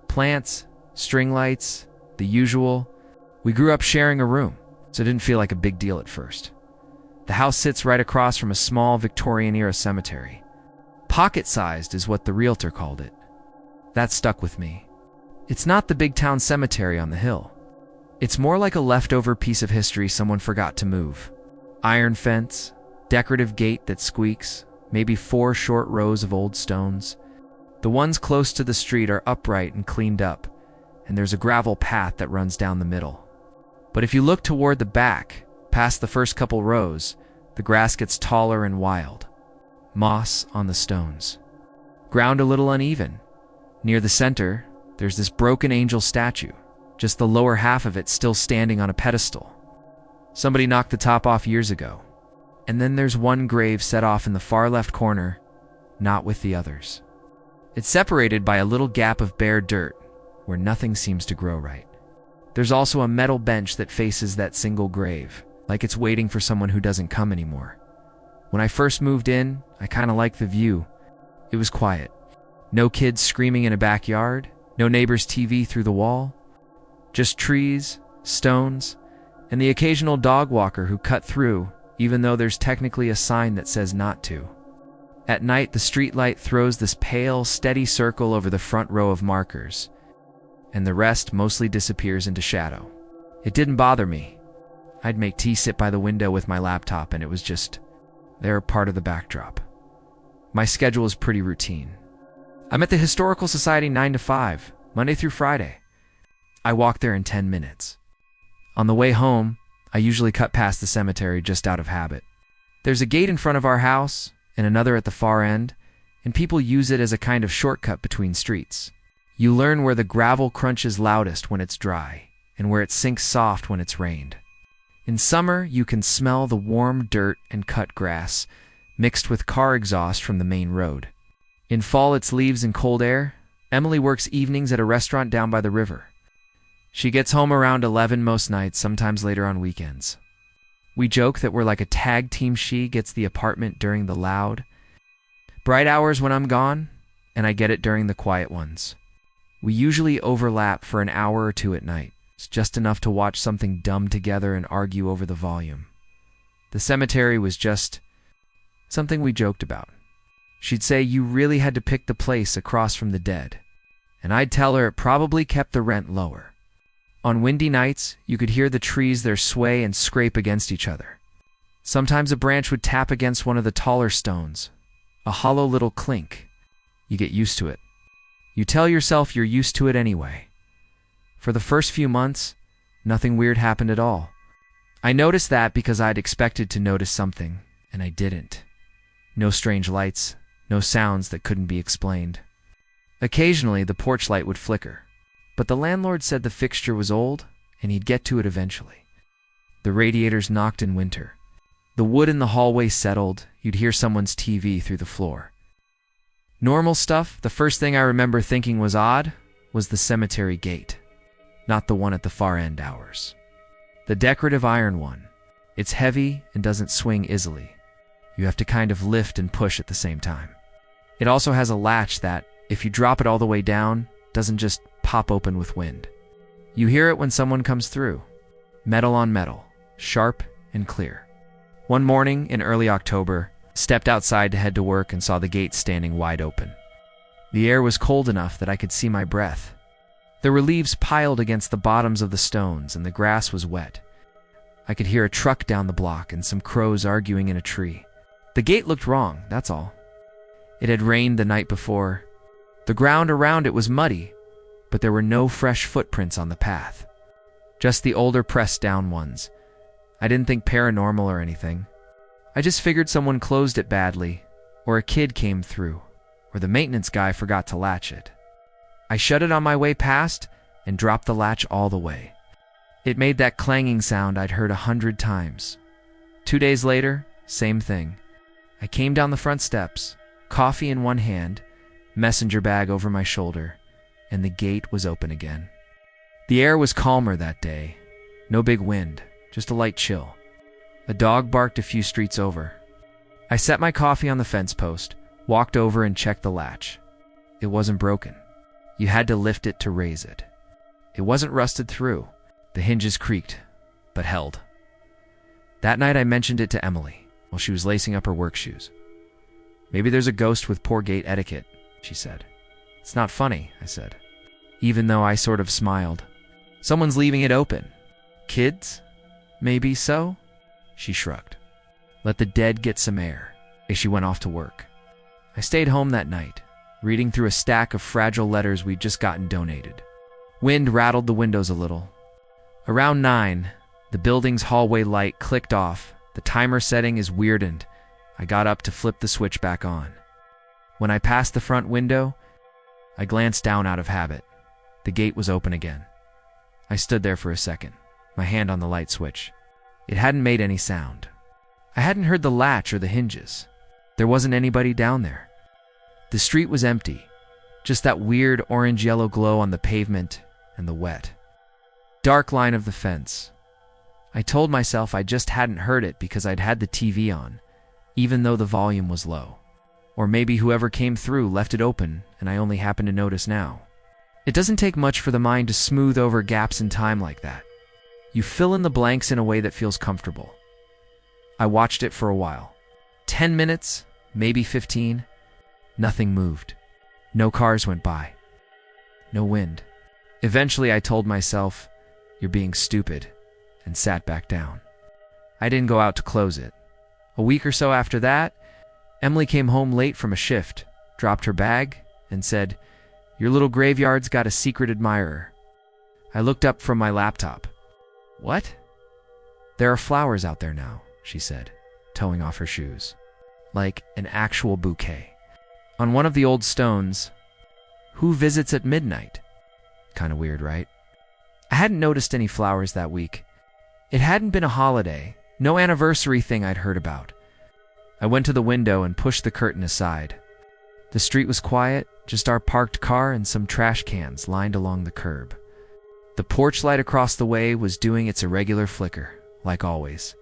Plants, string lights, the usual. We grew up sharing a room, so it didn't feel like a big deal at first. The house sits right across from a small Victorian-era cemetery. Pocket-sized is what the realtor called it. That stuck with me. It's not the big town cemetery on the hill. It's more like a leftover piece of history someone forgot to move. Iron fence, decorative gate that squeaks, maybe 4 short rows of old stones. The ones close to the street are upright and cleaned up, and there's a gravel path that runs down the middle. But if you look toward the back, past the first couple rows, the grass gets taller and wild. Moss on the stones. Ground a little uneven. Near the center, there's this broken angel statue, just the lower half of it still standing on a pedestal. Somebody knocked the top off years ago. And then there's one grave set off in the far left corner, not with the others. It's separated by a little gap of bare dirt, where nothing seems to grow right. There's also a metal bench that faces that single grave, like it's waiting for someone who doesn't come anymore. When I first moved in, I kind of liked the view. It was quiet. No kids screaming in a backyard, no neighbor's TV through the wall. Just trees, stones, and the occasional dog walker who cut through, even though there's technically a sign that says not to. At night, the streetlight throws this pale, steady circle over the front row of markers, and the rest mostly disappears into shadow. It didn't bother me. I'd make tea, sit by the window with my laptop, and it was just, they're part of the backdrop. My schedule is pretty routine. I'm at the Historical Society 9 to 5, Monday through Friday. I walk there in 10 minutes. On the way home, I usually cut past the cemetery just out of habit. There's a gate in front of our house and another at the far end, and people use it as a kind of shortcut between streets. You learn where the gravel crunches loudest when it's dry and where it sinks soft when it's rained. In summer, you can smell the warm dirt and cut grass mixed with car exhaust from the main road. In fall, it's leaves and cold air. Emily works evenings at a restaurant down by the river. She gets home around 11 most nights, sometimes later on weekends. We joke that we're like a tag team. She gets the apartment during the loud, bright hours when I'm gone, and I get it during the quiet ones. We usually overlap for an hour or two at night. It's just enough to watch something dumb together and argue over the volume. The cemetery was just something we joked about. She'd say you really had to pick the place across from the dead, and I'd tell her it probably kept the rent lower. On windy nights, you could hear the trees there sway and scrape against each other. Sometimes a branch would tap against one of the taller stones, a hollow little clink. You get used to it. You tell yourself you're used to it anyway. For the first few months, nothing weird happened at all. I noticed that because I'd expected to notice something, and I didn't. No strange lights, no sounds that couldn't be explained. Occasionally, the porch light would flicker, but the landlord said the fixture was old, and he'd get to it eventually. The radiators knocked in winter. The wood in the hallway settled. You'd hear someone's TV through the floor. Normal stuff. The first thing I remember thinking was odd was the cemetery gate, not the one at the far end ours. The decorative iron one. It's heavy and doesn't swing easily. You have to kind of lift and push at the same time. It also has a latch that, if you drop it all the way down, doesn't just pop open with wind. You hear it when someone comes through. Metal on metal, sharp and clear. One morning in early October, stepped outside to head to work and saw the gate standing wide open. The air was cold enough that I could see my breath. There were leaves piled against the bottoms of the stones, and the grass was wet. I could hear a truck down the block and some crows arguing in a tree. The gate looked wrong, that's all. It had rained the night before. The ground around it was muddy, but there were no fresh footprints on the path. Just the older pressed down ones. I didn't think paranormal or anything. I just figured someone closed it badly, or a kid came through, or the maintenance guy forgot to latch it. I shut it on my way past and dropped the latch all the way. It made that clanging sound I'd heard 100 times. 2 days later, same thing. I came down the front steps, coffee in one hand, messenger bag over my shoulder, and the gate was open again. The air was calmer that day. No big wind, just a light chill. A dog barked a few streets over. I set my coffee on the fence post, walked over and checked the latch. It wasn't broken. You had to lift it to raise it. It wasn't rusted through. The hinges creaked, but held. That night I mentioned it to Emily while she was lacing up her work shoes. "Maybe there's a ghost with poor gate etiquette," she said. "It's not funny," I said, even though I sort of smiled. "Someone's leaving it open. Kids? Maybe so?" She shrugged. Let the dead get some air, as she went off to work. I stayed home that night, reading through a stack of fragile letters we'd just gotten donated. Wind rattled the windows a little. Around 9, the building's hallway light clicked off. The timer setting is weird, and I got up to flip the switch back on. When I passed the front window, I glanced down out of habit. The gate was open again. I stood there for a second, my hand on the light switch. It hadn't made any sound. I hadn't heard the latch or the hinges. There wasn't anybody down there. The street was empty, just that weird orange-yellow glow on the pavement and the wet. Dark line of the fence. I told myself I just hadn't heard it because I'd had the TV on, even though the volume was low. Or maybe whoever came through left it open and I only happened to notice now. It doesn't take much for the mind to smooth over gaps in time like that. You fill in the blanks in a way that feels comfortable. I watched it for a while. 10 minutes, maybe 15. Nothing moved. No cars went by. No wind. Eventually I told myself, "You're being stupid," and sat back down. I didn't go out to close it. A week or so after that, Emily came home late from a shift, dropped her bag, and said, "Your little graveyard's got a secret admirer." I looked up from my laptop. "What?" "There are flowers out there now," she said, toeing off her shoes. Like an actual bouquet. On one of the old stones, "Who visits at midnight?" Kind of weird, right? I hadn't noticed any flowers that week. It hadn't been a holiday, no anniversary thing I'd heard about. I went to the window and pushed the curtain aside. The street was quiet, just our parked car and some trash cans lined along the curb. The porch light across the way was doing its irregular flicker, like always.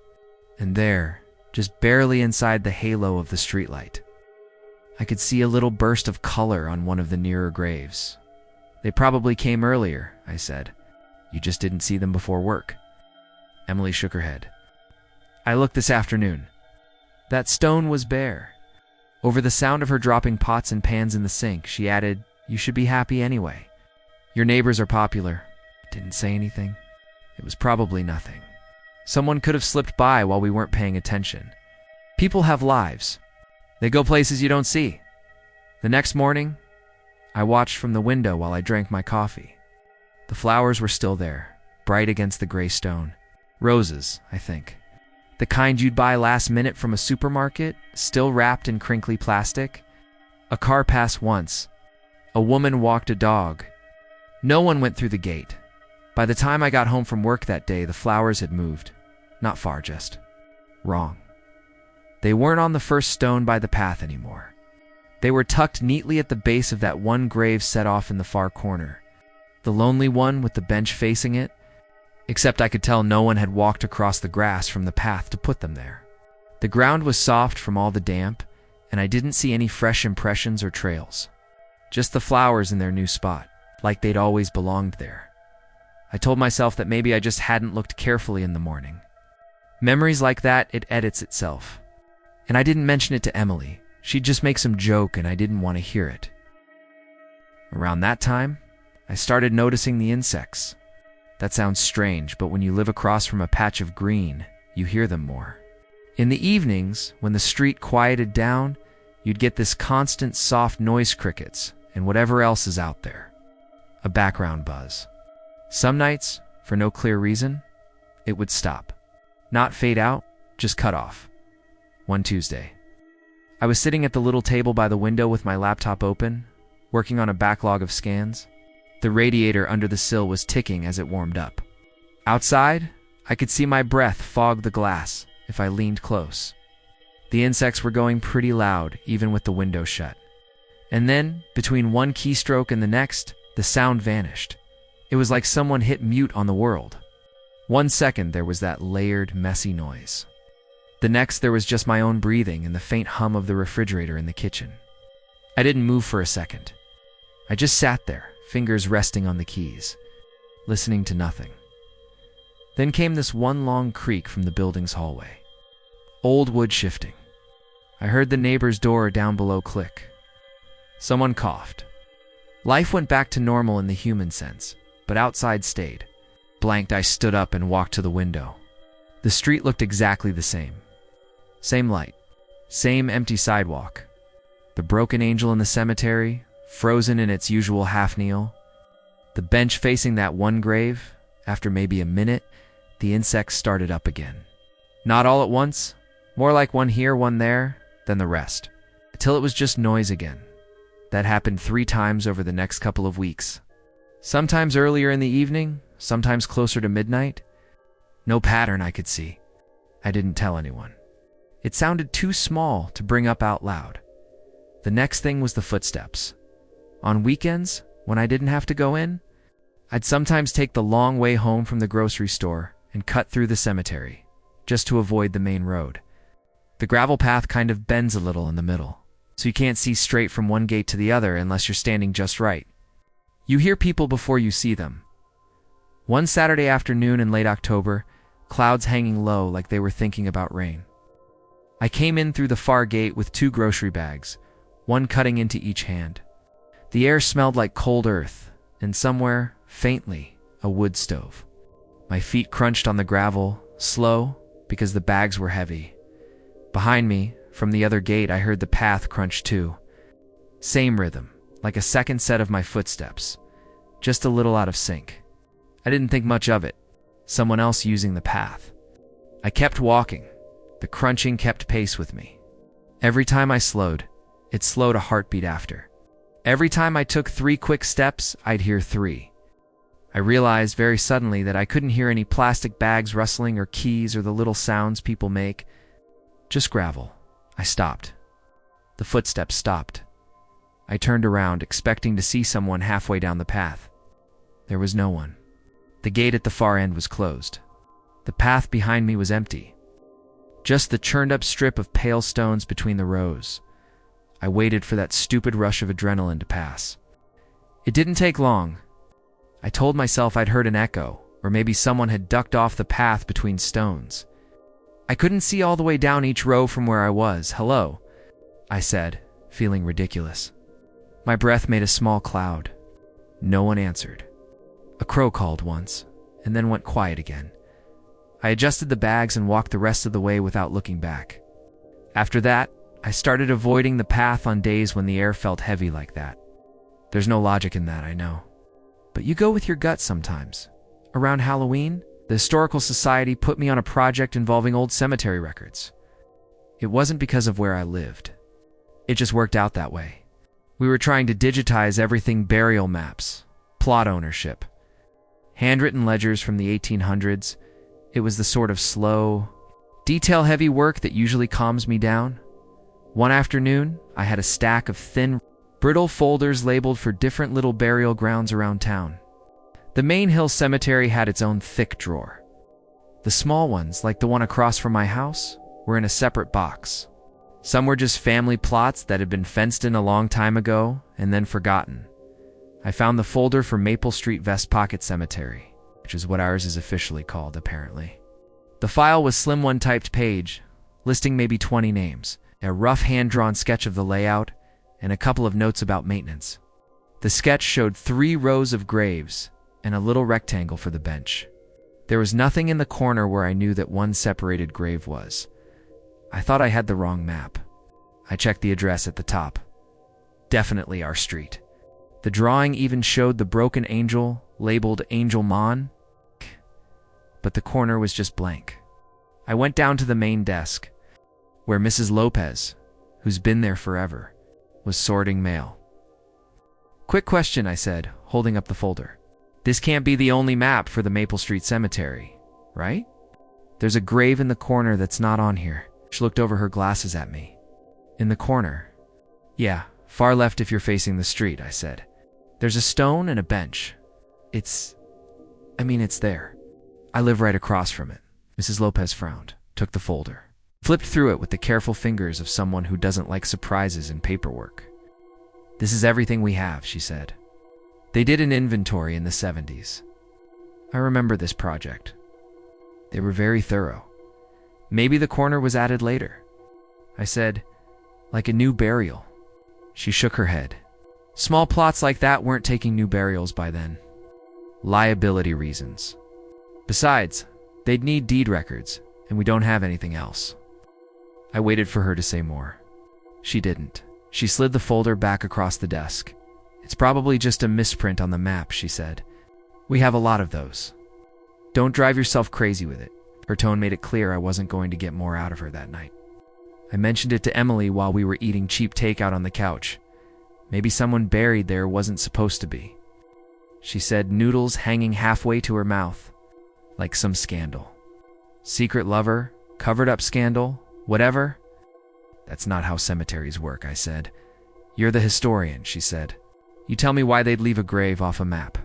And there, just barely inside the halo of the streetlight, I could see a little burst of color on one of the nearer graves. "They probably came earlier," I said. "You just didn't see them before work." Emily shook her head. "I looked this afternoon. That stone was bare." Over the sound of her dropping pots and pans in the sink, she added, "You should be happy anyway. Your neighbors are popular." Didn't say anything. It was probably nothing. Someone could have slipped by while we weren't paying attention. People have lives. They go places you don't see. The next morning, I watched from the window while I drank my coffee. The flowers were still there, bright against the gray stone. Roses, I think. The kind you'd buy last minute from a supermarket, still wrapped in crinkly plastic. A car passed once. A woman walked a dog. No one went through the gate. By the time I got home from work that day, the flowers had moved. Not far, just wrong. They weren't on the first stone by the path anymore. They were tucked neatly at the base of that one grave set off in the far corner. The lonely one with the bench facing it, except I could tell no one had walked across the grass from the path to put them there. The ground was soft from all the damp, and I didn't see any fresh impressions or trails. Just the flowers in their new spot, like they'd always belonged there. I told myself that maybe I just hadn't looked carefully in the morning. Memories like that, it edits itself. And I didn't mention it to Emily. She'd just make some joke and I didn't want to hear it. Around that time, I started noticing the insects. That sounds strange, but when you live across from a patch of green, you hear them more. In the evenings, when the street quieted down, you'd get this constant soft noise crickets and whatever else is out there. A background buzz. Some nights, for no clear reason, it would stop. Not fade out, just cut off. One Tuesday, I was sitting at the little table by the window with my laptop open, working on a backlog of scans. The radiator under the sill was ticking as it warmed up. Outside, I could see my breath fog the glass if I leaned close. The insects were going pretty loud, even with the window shut. And then, between one keystroke and the next, the sound vanished. It was like someone hit mute on the world. 1 second there was that layered, messy noise. The next there was just my own breathing and the faint hum of the refrigerator in the kitchen. I didn't move for a second. I just sat there, fingers resting on the keys, listening to nothing. Then came this one long creak from the building's hallway. Old wood shifting. I heard the neighbor's door down below click. Someone coughed. Life went back to normal in the human sense, but outside stayed. Blanked, I stood up and walked to the window. The street looked exactly the same. Same light. Same empty sidewalk. The broken angel in the cemetery, frozen in its usual half-kneel. The bench facing that one grave. After maybe a minute, the insects started up again. Not all at once, more like one here, one there, then the rest. Until it was just noise again. That happened 3 times over the next couple of weeks. Sometimes earlier in the evening, sometimes closer to midnight. No pattern I could see. I didn't tell anyone. It sounded too small to bring up out loud. The next thing was the footsteps. On weekends, when I didn't have to go in, I'd sometimes take the long way home from the grocery store and cut through the cemetery, just to avoid the main road. The gravel path kind of bends a little in the middle, so you can't see straight from one gate to the other unless you're standing just right. You hear people before you see them. One Saturday afternoon in late October, clouds hanging low like they were thinking about rain. I came in through the far gate with 2 grocery bags, one cutting into each hand. The air smelled like cold earth, and somewhere, faintly, a wood stove. My feet crunched on the gravel, slow, because the bags were heavy. Behind me, from the other gate, I heard the path crunch too. Same rhythm, like a second set of my footsteps, just a little out of sync. I didn't think much of it. Someone else using the path. I kept walking. The crunching kept pace with me. Every time I slowed, it slowed a heartbeat after. Every time I took 3 quick steps, I'd hear 3. I realized very suddenly that I couldn't hear any plastic bags rustling or keys or the little sounds people make. Just gravel. I stopped. The footsteps stopped. I turned around, expecting to see someone halfway down the path. There was no one. The gate at the far end was closed. The path behind me was empty. Just the churned-up strip of pale stones between the rows. I waited for that stupid rush of adrenaline to pass. It didn't take long. I told myself I'd heard an echo, or maybe someone had ducked off the path between stones. I couldn't see all the way down each row from where I was. "Hello," I said, feeling ridiculous. My breath made a small cloud. No one answered. A crow called once, and then went quiet again. I adjusted the bags and walked the rest of the way without looking back. After that, I started avoiding the path on days when the air felt heavy like that. There's no logic in that, I know. But you go with your gut sometimes. Around Halloween, the Historical Society put me on a project involving old cemetery records. It wasn't because of where I lived. It just worked out that way. We were trying to digitize everything: burial maps, plot ownership, handwritten ledgers from the 1800s. It was the sort of slow, detail-heavy work that usually calms me down. One afternoon, I had a stack of thin, brittle folders labeled for different little burial grounds around town. The main hill cemetery had its own thick drawer. The small ones, like the one across from my house, were in a separate box. Some were just family plots that had been fenced in a long time ago and then forgotten. I found the folder for Maple Street Vest Pocket Cemetery, which is what ours is officially called, apparently. The file was slim one-typed page, listing maybe 20 names, a rough hand-drawn sketch of the layout, and a couple of notes about maintenance. The sketch showed 3 rows of graves and a little rectangle for the bench. There was nothing in the corner where I knew that one separated grave was. I thought I had the wrong map. I checked the address at the top. Definitely our street. The drawing even showed the broken angel, labeled Angel Mon, but the corner was just blank. I went down to the main desk, where Mrs. Lopez, who's been there forever, was sorting mail. "Quick question," I said, holding up the folder. "This can't be the only map for the Maple Street Cemetery, right? There's a grave in the corner that's not on here." She looked over her glasses at me. "In the corner?" "Yeah, far left if you're facing the street," I said. "There's a stone and a bench. It's there. I live right across from it." Mrs. Lopez frowned, took the folder, flipped through it with the careful fingers of someone who doesn't like surprises in paperwork. "This is everything we have," she said. "They did an inventory in the 70s. I remember this project. They were very thorough. Maybe the corner was added later." I said, "Like a new burial." She shook her head. "Small plots like that weren't taking new burials by then. Liability reasons. Besides, they'd need deed records, and we don't have anything else." I waited for her to say more. She didn't. She slid the folder back across the desk. "It's probably just a misprint on the map," she said. "We have a lot of those. Don't drive yourself crazy with it." Her tone made it clear I wasn't going to get more out of her that night. I mentioned it to Emily while we were eating cheap takeout on the couch. Maybe someone buried there wasn't supposed to be. She said, noodles hanging halfway to her mouth, like some scandal. Secret lover, covered up scandal, whatever. "That's not how cemeteries work," I said. "You're the historian," she said. "You tell me why they'd leave a grave off a map."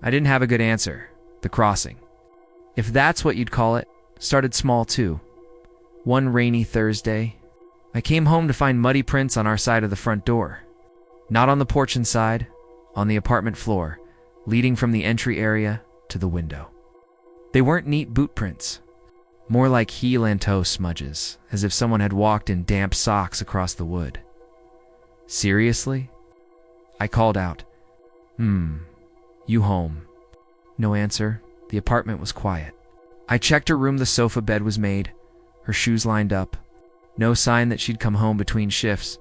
I didn't have a good answer. The crossing, if that's what you'd call it, started small too. One rainy Thursday, I came home to find muddy prints on our side of the front door. Not on the porch inside, on the apartment floor, leading from the entry area to the window. They weren't neat boot prints, more like heel and toe smudges, as if someone had walked in damp socks across the wood. "Seriously?" I called out. You home?" No answer. The apartment was quiet. I checked her room. The sofa bed was made, her shoes lined up. No sign that she'd come home between shifts.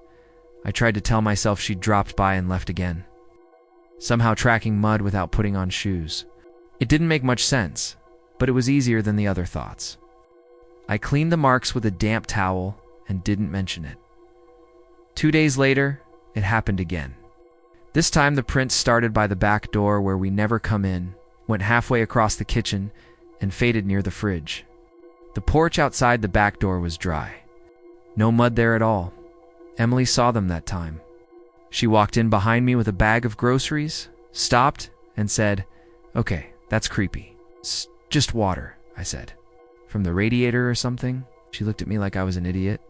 I tried to tell myself she'd dropped by and left again, somehow tracking mud without putting on shoes. It didn't make much sense, but it was easier than the other thoughts. I cleaned the marks with a damp towel and didn't mention it. 2 days later, it happened again. This time the print started by the back door where we never come in, went halfway across the kitchen, and faded near the fridge. The porch outside the back door was dry. No mud there at all. Emily saw them that time. She walked in behind me with a bag of groceries, stopped, and said, "Okay, that's creepy. It's just water," I said. "From the radiator or something?" She looked at me like I was an idiot.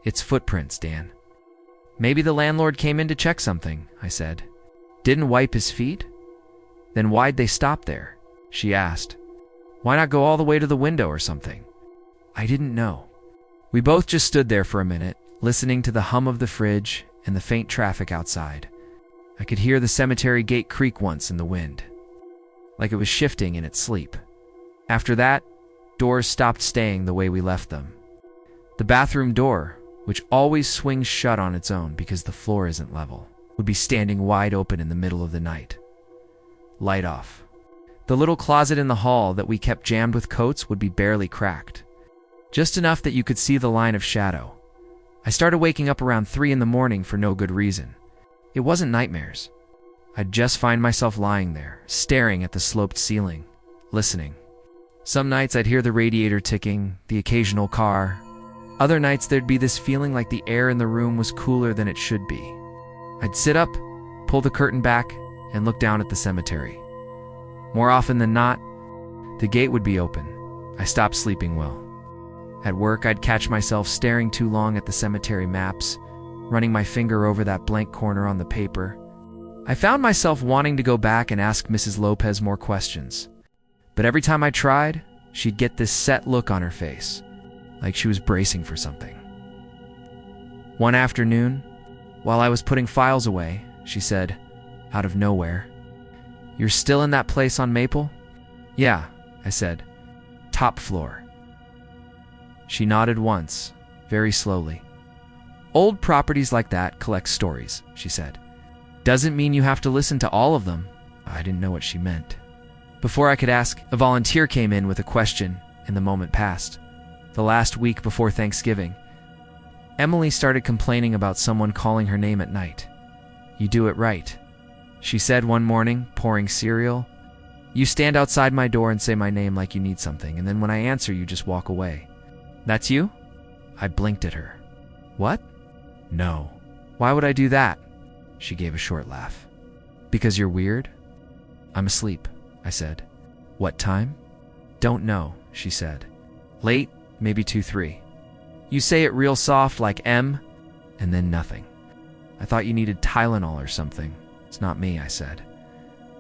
"It's footprints, Dan." Maybe the landlord came in to check something, I said. Didn't wipe his feet? Then why'd they stop there? She asked. Why not go all the way to the window or something? I didn't know. We both just stood there for a minute, listening to the hum of the fridge and the faint traffic outside. I could hear the cemetery gate creak once in the wind, like it was shifting in its sleep. After that, doors stopped staying the way we left them. The bathroom door, which always swings shut on its own because the floor isn't level, would be standing wide open in the middle of the night. Light off. The little closet in the hall that we kept jammed with coats would be barely cracked, just enough that you could see the line of shadow. I started waking up around 3 in the morning for no good reason. It wasn't nightmares. I'd just find myself lying there, staring at the sloped ceiling, listening. Some nights I'd hear the radiator ticking, the occasional car. Other nights there'd be this feeling like the air in the room was cooler than it should be. I'd sit up, pull the curtain back, and look down at the cemetery. More often than not, the gate would be open. I stopped sleeping well. At work, I'd catch myself staring too long at the cemetery maps, running my finger over that blank corner on the paper. I found myself wanting to go back and ask Mrs. Lopez more questions. But every time I tried, she'd get this set look on her face, like she was bracing for something. One afternoon, while I was putting files away, she said, out of nowhere, "You're still in that place on Maple?" "Yeah," I said. "Top floor." She nodded once, very slowly. "Old properties like that collect stories," she said. "Doesn't mean you have to listen to all of them." I didn't know what she meant. Before I could ask, a volunteer came in with a question, and the moment passed. The last week before Thanksgiving, Emily started complaining about someone calling her name at night. "You do it right," she said one morning, pouring cereal. "You stand outside my door and say my name like you need something, and then when I answer, you just walk away. That's you?" I blinked at her. "What?" "No. Why would I do that?" She gave a short laugh. "Because you're weird?" "I'm asleep," I said. "What time?" "Don't know," she said. "Late, maybe 2-3. You say it real soft like M, and then nothing. I thought you needed Tylenol or something." "It's not me," I said.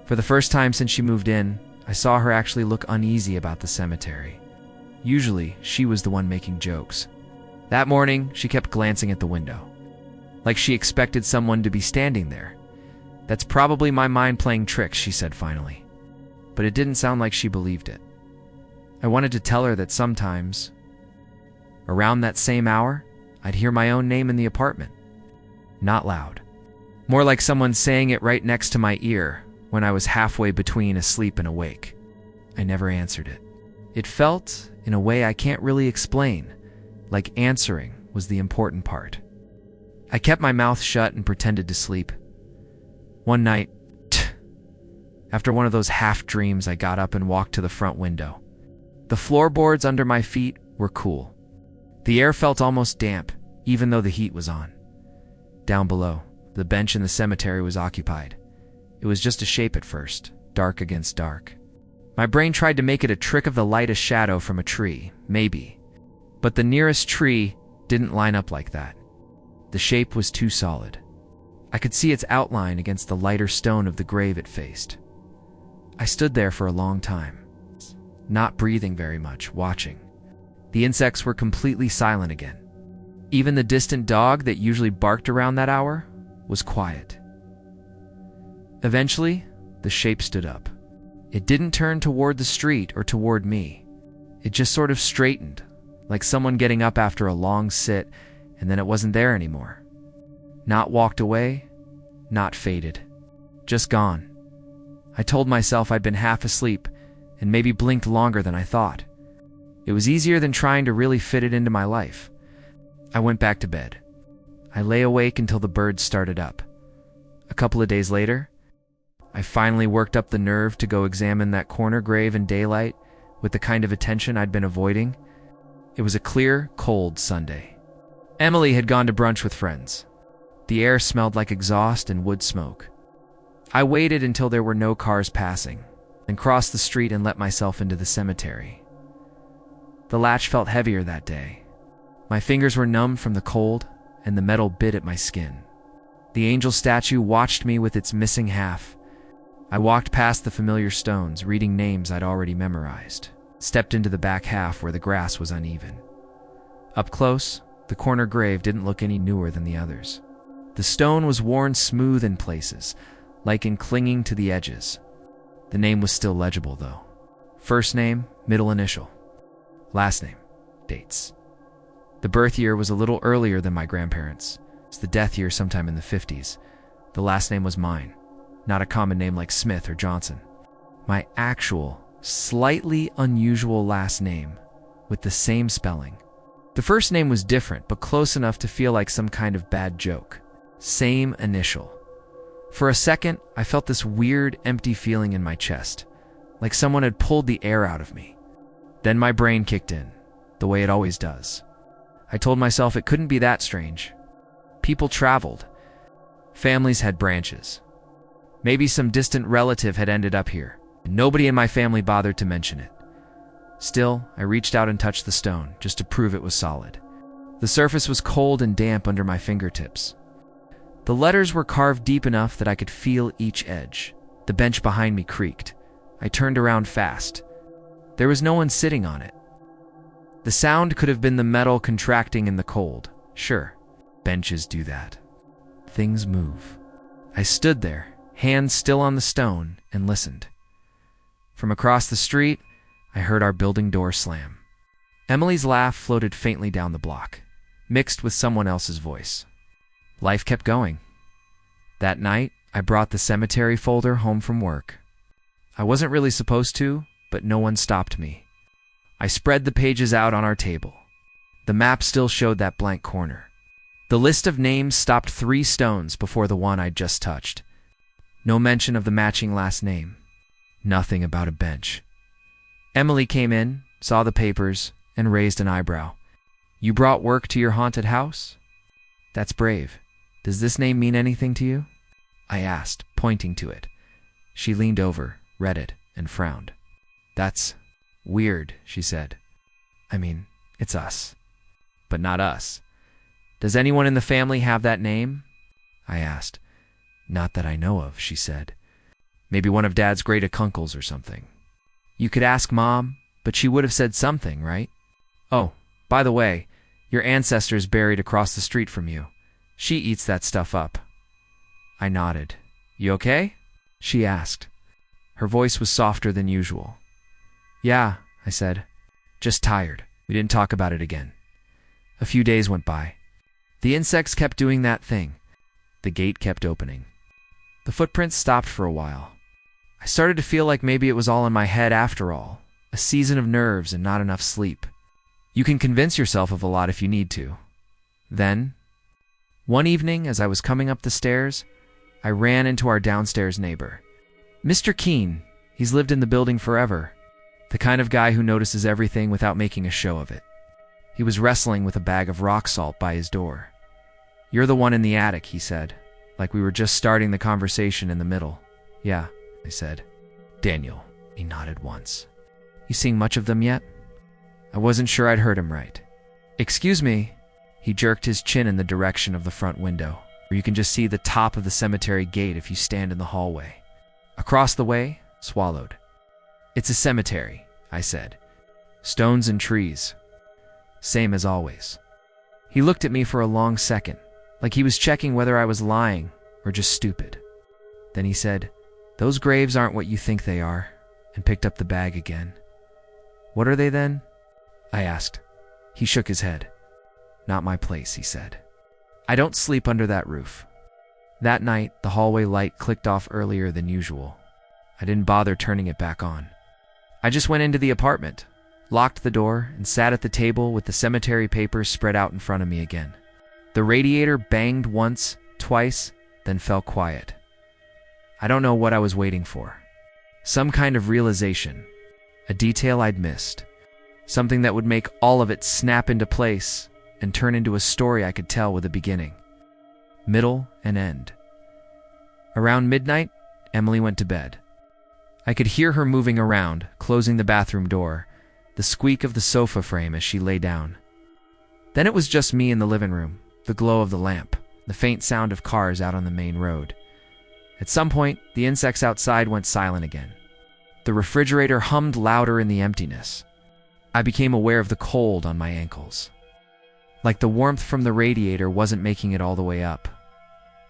For the first time since she moved in, I saw her actually look uneasy about the cemetery. Usually, she was the one making jokes. That morning, she kept glancing at the window, like she expected someone to be standing there. "That's probably my mind playing tricks," she said finally. But it didn't sound like she believed it. I wanted to tell her that sometimes, around that same hour, I'd hear my own name in the apartment. Not loud. More like someone saying it right next to my ear when I was halfway between asleep and awake. I never answered it. It felt, in a way I can't really explain, like answering was the important part. I kept my mouth shut and pretended to sleep. One night, after one of those half dreams, I got up and walked to the front window. The floorboards under my feet were cool. The air felt almost damp, even though the heat was on. Down below, the bench in the cemetery was occupied. It was just a shape at first, dark against dark. My brain tried to make it a trick of the lightest shadow from a tree, maybe. But the nearest tree didn't line up like that. The shape was too solid. I could see its outline against the lighter stone of the grave it faced. I stood there for a long time, not breathing very much, watching. The insects were completely silent again. Even the distant dog that usually barked around that hour was quiet. Eventually, the shape stood up. It didn't turn toward the street or toward me. It just sort of straightened, like someone getting up after a long sit, and then it wasn't there anymore. Not walked away, not faded. Just gone. I told myself I'd been half asleep and maybe blinked longer than I thought. It was easier than trying to really fit it into my life. I went back to bed. I lay awake until the birds started up. A couple of days later, I finally worked up the nerve to go examine that corner grave in daylight with the kind of attention I'd been avoiding. It was a clear, cold Sunday. Emily had gone to brunch with friends. The air smelled like exhaust and wood smoke. I waited until there were no cars passing, then crossed the street and let myself into the cemetery. The latch felt heavier that day. My fingers were numb from the cold, and the metal bit at my skin, The angel statue watched me with its missing half. I walked past the familiar stones, reading names I'd already memorized. Stepped into the back half where the grass was uneven. Up close, the corner grave didn't look any newer than the others. The stone was worn smooth in places, like in clinging to the edges. The name was still legible, though. First name, middle initial. Last name, dates. The birth year was a little earlier than my grandparents'. It's the death year sometime in the 50s. The last name was mine, not a common name like Smith or Johnson. My actual, slightly unusual last name, with the same spelling. The first name was different, but close enough to feel like some kind of bad joke. Same initial. For a second, I felt this weird, empty feeling in my chest, like someone had pulled the air out of me. Then my brain kicked in, the way it always does. I told myself it couldn't be that strange. People traveled. Families had branches. Maybe some distant relative had ended up here, and nobody in my family bothered to mention it. Still, I reached out and touched the stone, just to prove it was solid. The surface was cold and damp under my fingertips. The letters were carved deep enough that I could feel each edge. The bench behind me creaked. I turned around fast. There was no one sitting on it. The sound could have been the metal contracting in the cold. Sure, benches do that. Things move. I stood there, hands still on the stone, and listened. From across the street, I heard our building door slam. Emily's laugh floated faintly down the block, mixed with someone else's voice. Life kept going. That night, I brought the cemetery folder home from work. I wasn't really supposed to, but no one stopped me. I spread the pages out on our table. The map still showed that blank corner. The list of names stopped 3 stones before the one I'd just touched. No mention of the matching last name. Nothing about a bench. Emily came in, saw the papers, and raised an eyebrow. "You brought work to your haunted house? That's brave. Does this name mean anything to you?" I asked, pointing to it. She leaned over, read it, and frowned. "That's weird," she said. "I mean, it's us. But not us. Does anyone in the family have that name?" I asked. "Not that I know of," she said. "Maybe one of Dad's great-uncles or something." "You could ask Mom, but she would have said something, right? Oh, by the way, your ancestor's buried across the street from you. She eats that stuff up." I nodded. "You okay?" she asked. Her voice was softer than usual. "Yeah," I said. "Just tired." We didn't talk about it again. A few days went by. The insects kept doing that thing. The gate kept opening. The footprints stopped for a while. I started to feel like maybe it was all in my head after all. A season of nerves and not enough sleep. You can convince yourself of a lot if you need to. Then, one evening as I was coming up the stairs, I ran into our downstairs neighbor. Mr. Keene. He's lived in the building forever. The kind of guy who notices everything without making a show of it. He was wrestling with a bag of rock salt by his door. "You're the one in the attic," he said, like we were just starting the conversation in the middle. "Yeah," I said. "Daniel," he nodded once. "You seeing much of them yet?" I wasn't sure I'd heard him right. "Excuse me." He jerked his chin in the direction of the front window, where you can just see the top of the cemetery gate if you stand in the hallway. Across the way, swallowed. "It's a cemetery," I said. "Stones and trees. Same as always." He looked at me for a long second, like he was checking whether I was lying or just stupid. Then he said, "Those graves aren't what you think they are," and picked up the bag again. "What are they then?" I asked. He shook his head. "Not my place," he said. "I don't sleep under that roof." That night, the hallway light clicked off earlier than usual. I didn't bother turning it back on. I just went into the apartment, locked the door, and sat at the table with the cemetery papers spread out in front of me again. The radiator banged once, twice, then fell quiet. I don't know what I was waiting for. Some kind of realization, a detail I'd missed, something that would make all of it snap into place and turn into a story I could tell with a beginning, middle, and end. Around midnight, Emily went to bed. I could hear her moving around, closing the bathroom door, the squeak of the sofa frame as she lay down. Then it was just me in the living room, the glow of the lamp, the faint sound of cars out on the main road. At some point, the insects outside went silent again. The refrigerator hummed louder in the emptiness. I became aware of the cold on my ankles. Like the warmth from the radiator wasn't making it all the way up.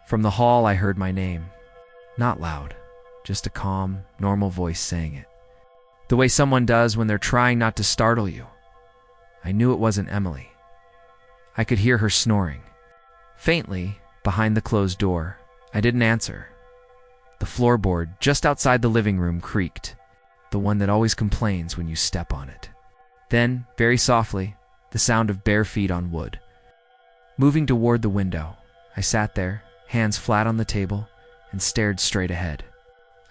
From the hall, I heard my name. Not loud, just a calm, normal voice saying it. The way someone does when they're trying not to startle you. I knew it wasn't Emily. I could hear her snoring. Faintly, behind the closed door, I didn't answer. The floorboard just outside the living room creaked, the one that always complains when you step on it. Then, very softly, the sound of bare feet on wood. Moving toward the window, I sat there, hands flat on the table, and stared straight ahead.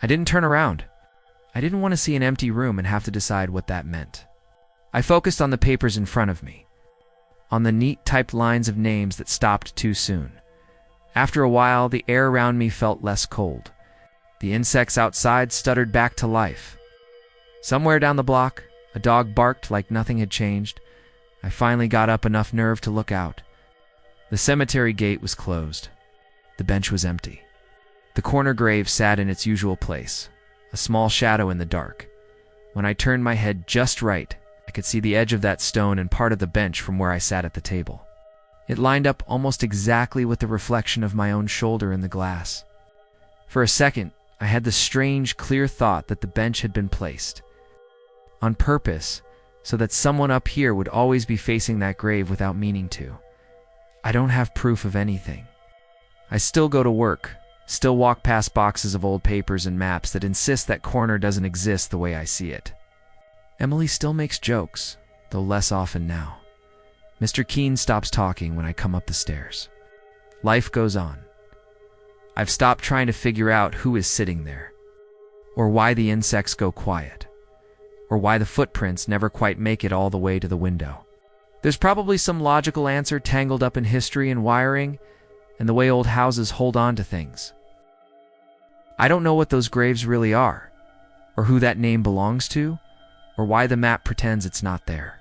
I didn't turn around. I didn't want to see an empty room and have to decide what that meant. I focused on the papers in front of me, on the neat typed lines of names that stopped too soon. After a while, the air around me felt less cold. The insects outside stuttered back to life. Somewhere down the block, a dog barked like nothing had changed. I finally got up enough nerve to look out. The cemetery gate was closed. The bench was empty. The corner grave sat in its usual place, a small shadow in the dark. When I turned my head just right, I could see the edge of that stone and part of the bench from where I sat at the table. It lined up almost exactly with the reflection of my own shoulder in the glass. For a second, I had the strange, clear thought that the bench had been placed on purpose so that someone up here would always be facing that grave without meaning to. I don't have proof of anything. I still go to work, still walk past boxes of old papers and maps that insist that corner doesn't exist the way I see it. Emily still makes jokes, though less often now. Mr. Keene stops talking when I come up the stairs. Life goes on. I've stopped trying to figure out who is sitting there, or why the insects go quiet, or why the footprints never quite make it all the way to the window. There's probably some logical answer tangled up in history and wiring, and the way old houses hold on to things. I don't know what those graves really are, or who that name belongs to, or why the map pretends it's not there.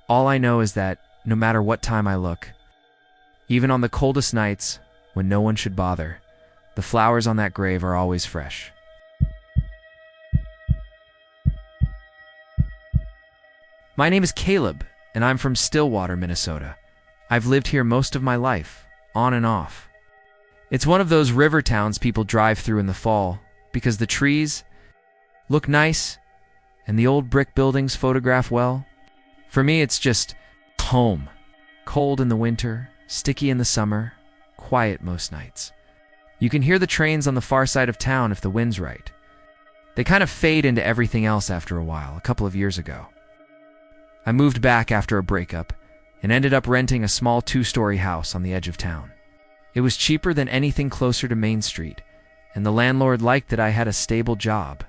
All I know is that, no matter what time I look, even on the coldest nights, when no one should bother, the flowers on that grave are always fresh. My name is Caleb, and I'm from Stillwater, Minnesota. I've lived here most of my life, on and off. It's one of those river towns people drive through in the fall, because the trees look nice, and the old brick buildings photograph well. For me, it's just home. Cold in the winter, sticky in the summer, quiet most nights. You can hear the trains on the far side of town if the wind's right. They kind of fade into everything else after a while, a couple of years ago. I moved back after a breakup and ended up renting a small 2-story house on the edge of town. It was cheaper than anything closer to Main Street, and the landlord liked that I had a stable job.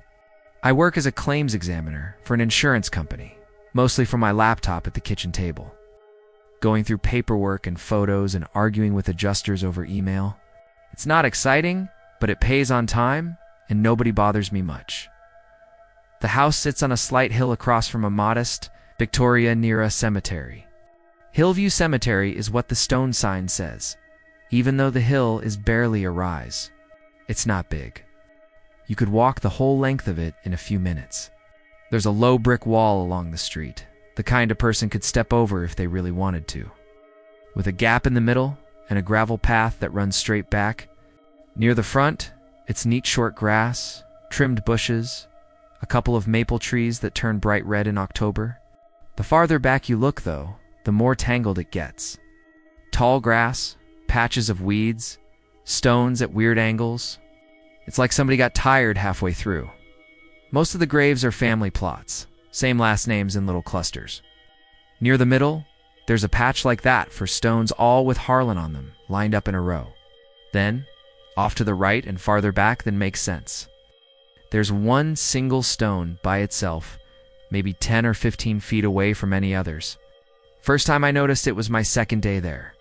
I work as a claims examiner for an insurance company, mostly from my laptop at the kitchen table. Going through paperwork and photos and arguing with adjusters over email. It's not exciting, but it pays on time, and nobody bothers me much. The house sits on a slight hill across from a modest Victoria-era cemetery. Hillview Cemetery is what the stone sign says, even though the hill is barely a rise. It's not big. You could walk the whole length of it in a few minutes. There's a low brick wall along the street, the kind a person could step over if they really wanted to. With a gap in the middle and a gravel path that runs straight back. Near the front, it's neat short grass, trimmed bushes, a couple of maple trees that turn bright red in October. The farther back you look, though, the more tangled it gets. Tall grass, patches of weeds, stones at weird angles. It's like somebody got tired halfway through. Most of the graves are family plots, same last names in little clusters. Near the middle, there's a patch like that for stones all with Harlan on them, lined up in a row. Then, off to the right and farther back than makes sense, there's one single stone by itself, maybe 10 or 15 feet away from any others. First time I noticed it was my second day there.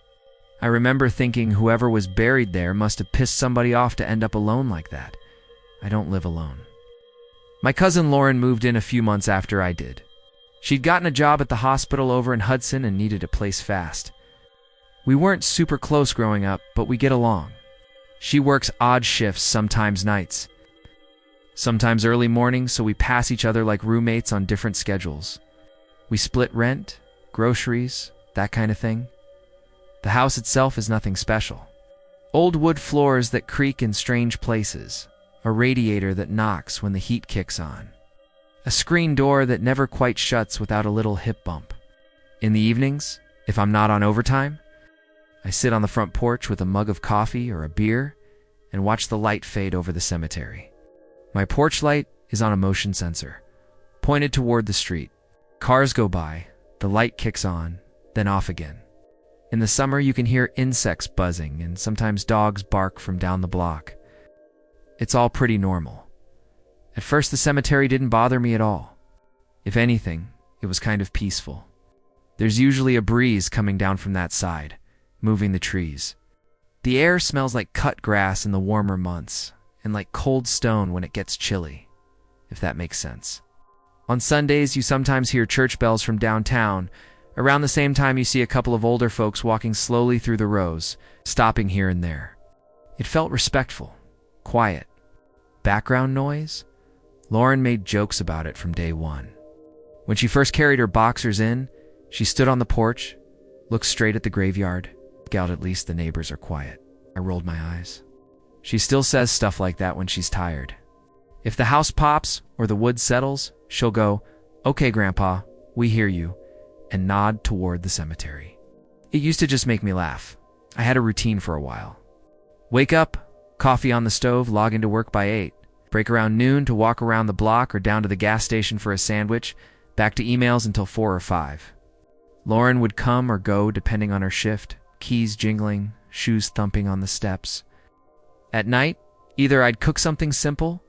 I remember thinking whoever was buried there must have pissed somebody off to end up alone like that. I don't live alone. My cousin Lauren moved in a few months after I did. She'd gotten a job at the hospital over in Hudson and needed a place fast. We weren't super close growing up, but we get along. She works odd shifts, sometimes nights, sometimes early mornings, so we pass each other like roommates on different schedules. We split rent, groceries, that kind of thing. The house itself is nothing special. Old wood floors that creak in strange places, a radiator that knocks when the heat kicks on, a screen door that never quite shuts without a little hip bump. In the evenings, if I'm not on overtime, I sit on the front porch with a mug of coffee or a beer and watch the light fade over the cemetery. My porch light is on a motion sensor, pointed toward the street. Cars go by, the light kicks on, then off again. In the summer, you can hear insects buzzing and sometimes dogs bark from down the block. It's all pretty normal. At first, the cemetery didn't bother me at all. If anything, it was kind of peaceful. There's usually a breeze coming down from that side, moving the trees. The air smells like cut grass in the warmer months, and like cold stone when it gets chilly, if that makes sense. On Sundays, you sometimes hear church bells from downtown. Around the same time, you see a couple of older folks walking slowly through the rows, stopping here and there. It felt respectful, quiet. Background noise? Lauren made jokes about it from day one. When she first carried her boxers in, she stood on the porch, looked straight at the graveyard. Out, at least the neighbors are quiet. I rolled my eyes. She still says stuff like that when she's tired. If the house pops or the wood settles, she'll go, "Okay, Grandpa, we hear you," and nod toward the cemetery. It used to just make me laugh. I had a routine for a while. Wake up, coffee on the stove, log into work by 8, break around noon to walk around the block or down to the gas station for a sandwich, back to emails until 4 or 5. Lauren would come or go depending on her shift, keys jingling, shoes thumping on the steps. At night, either I'd cook something simple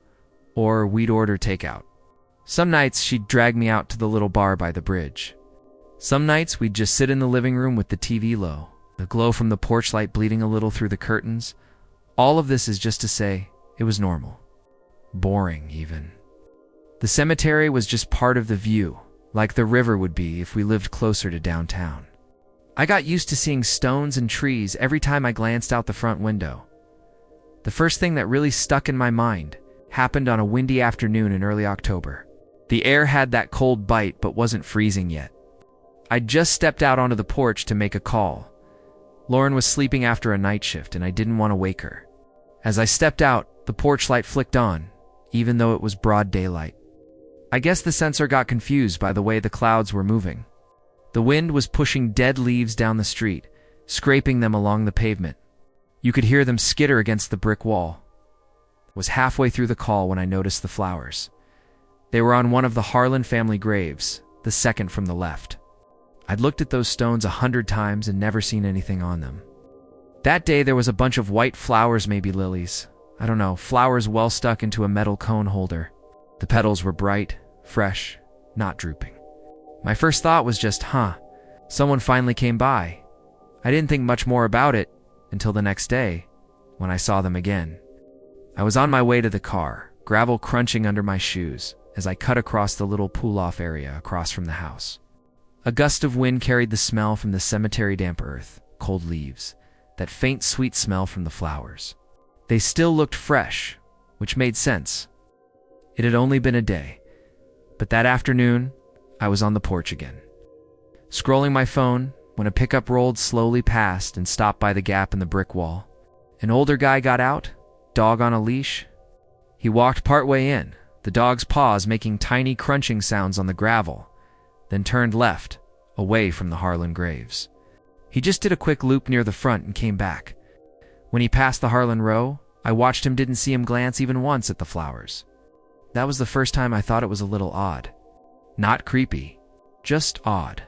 or we'd order takeout. Some nights she'd drag me out to the little bar by the bridge. Some nights we'd just sit in the living room with the TV low, the glow from the porch light bleeding a little through the curtains. All of this is just to say it was normal. Boring, even. The cemetery was just part of the view, like the river would be if we lived closer to downtown. I got used to seeing stones and trees every time I glanced out the front window. The first thing that really stuck in my mind happened on a windy afternoon in early October. The air had that cold bite but wasn't freezing yet. I'd just stepped out onto the porch to make a call. Lauren was sleeping after a night shift and I didn't want to wake her. As I stepped out, the porch light flicked on, even though it was broad daylight. I guess the sensor got confused by the way the clouds were moving. The wind was pushing dead leaves down the street, scraping them along the pavement. You could hear them skitter against the brick wall. I was halfway through the call when I noticed the flowers. They were on one of the Harlan family graves, the second from the left. I'd looked at those stones 100 times and never seen anything on them. That day there was a bunch of white flowers, maybe lilies. I don't know, flowers well stuck into a metal cone holder. The petals were bright, fresh, not drooping. My first thought was just, someone finally came by. I didn't think much more about it until the next day, when I saw them again. I was on my way to the car, gravel crunching under my shoes, as I cut across the little pull-off area across from the house. A gust of wind carried the smell from the cemetery damp earth, cold leaves, that faint sweet smell from the flowers. They still looked fresh, which made sense. It had only been a day, but that afternoon, I was on the porch again. Scrolling my phone, when a pickup rolled slowly past and stopped by the gap in the brick wall. An older guy got out, dog on a leash. He walked partway in, the dog's paws making tiny crunching sounds on the gravel, then turned left, away from the Harlan graves. He just did a quick loop near the front and came back. When he passed the Harlan row, I watched him, didn't see him glance even once at the flowers. That was the first time I thought it was a little odd. Not creepy, just odd.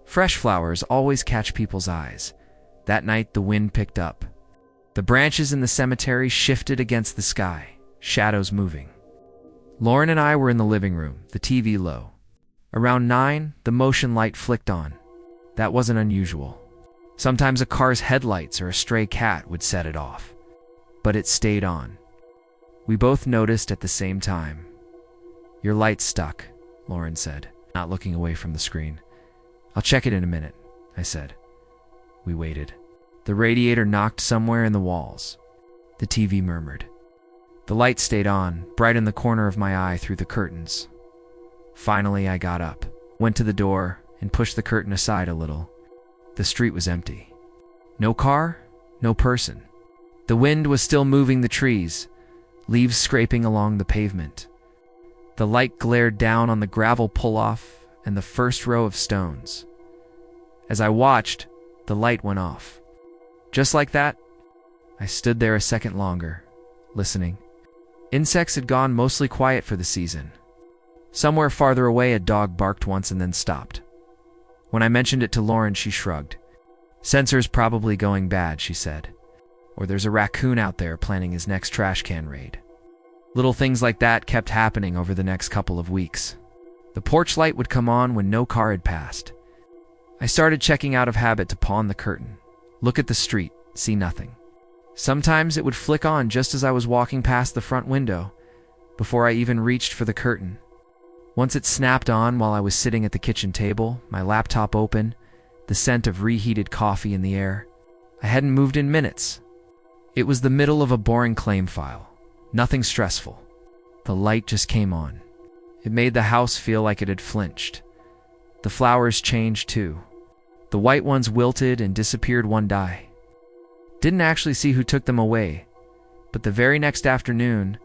Fresh flowers always catch people's eyes. That night, the wind picked up. The branches in the cemetery shifted against the sky, shadows moving. Lauren and I were in the living room, the TV low. Around 9, the motion light flicked on. That wasn't unusual. Sometimes a car's headlights or a stray cat would set it off. But it stayed on. We both noticed at the same time. "Your light's stuck," Lauren said, not looking away from the screen. "I'll check it in a minute," I said. We waited. The radiator knocked somewhere in the walls. The TV murmured. The light stayed on, bright in the corner of my eye through the curtains. Finally, I got up, went to the door, and pushed the curtain aside a little. The street was empty. No car, no person. The wind was still moving the trees, leaves scraping along the pavement. The light glared down on the gravel pull-off and the first row of stones. As I watched, the light went off. Just like that, I stood there a second longer, listening. Insects had gone mostly quiet for the season. Somewhere farther away, a dog barked once and then stopped. When I mentioned it to Lauren, she shrugged. "Sensor's probably going bad," she said. "Or there's a raccoon out there planning his next trash can raid." Little things like that kept happening over the next couple of weeks. The porch light would come on when no car had passed. I started checking out of habit to pawn the curtain, look at the street, see nothing. Sometimes it would flick on just as I was walking past the front window, before I even reached for the curtain. Once it snapped on while I was sitting at the kitchen table, my laptop open, the scent of reheated coffee in the air. I hadn't moved in minutes. It was the middle of a boring claim file. Nothing stressful. The light just came on. It made the house feel like it had flinched. The flowers changed too. The white ones wilted and disappeared one day. Didn't actually see who took them away, but the very next afternoon,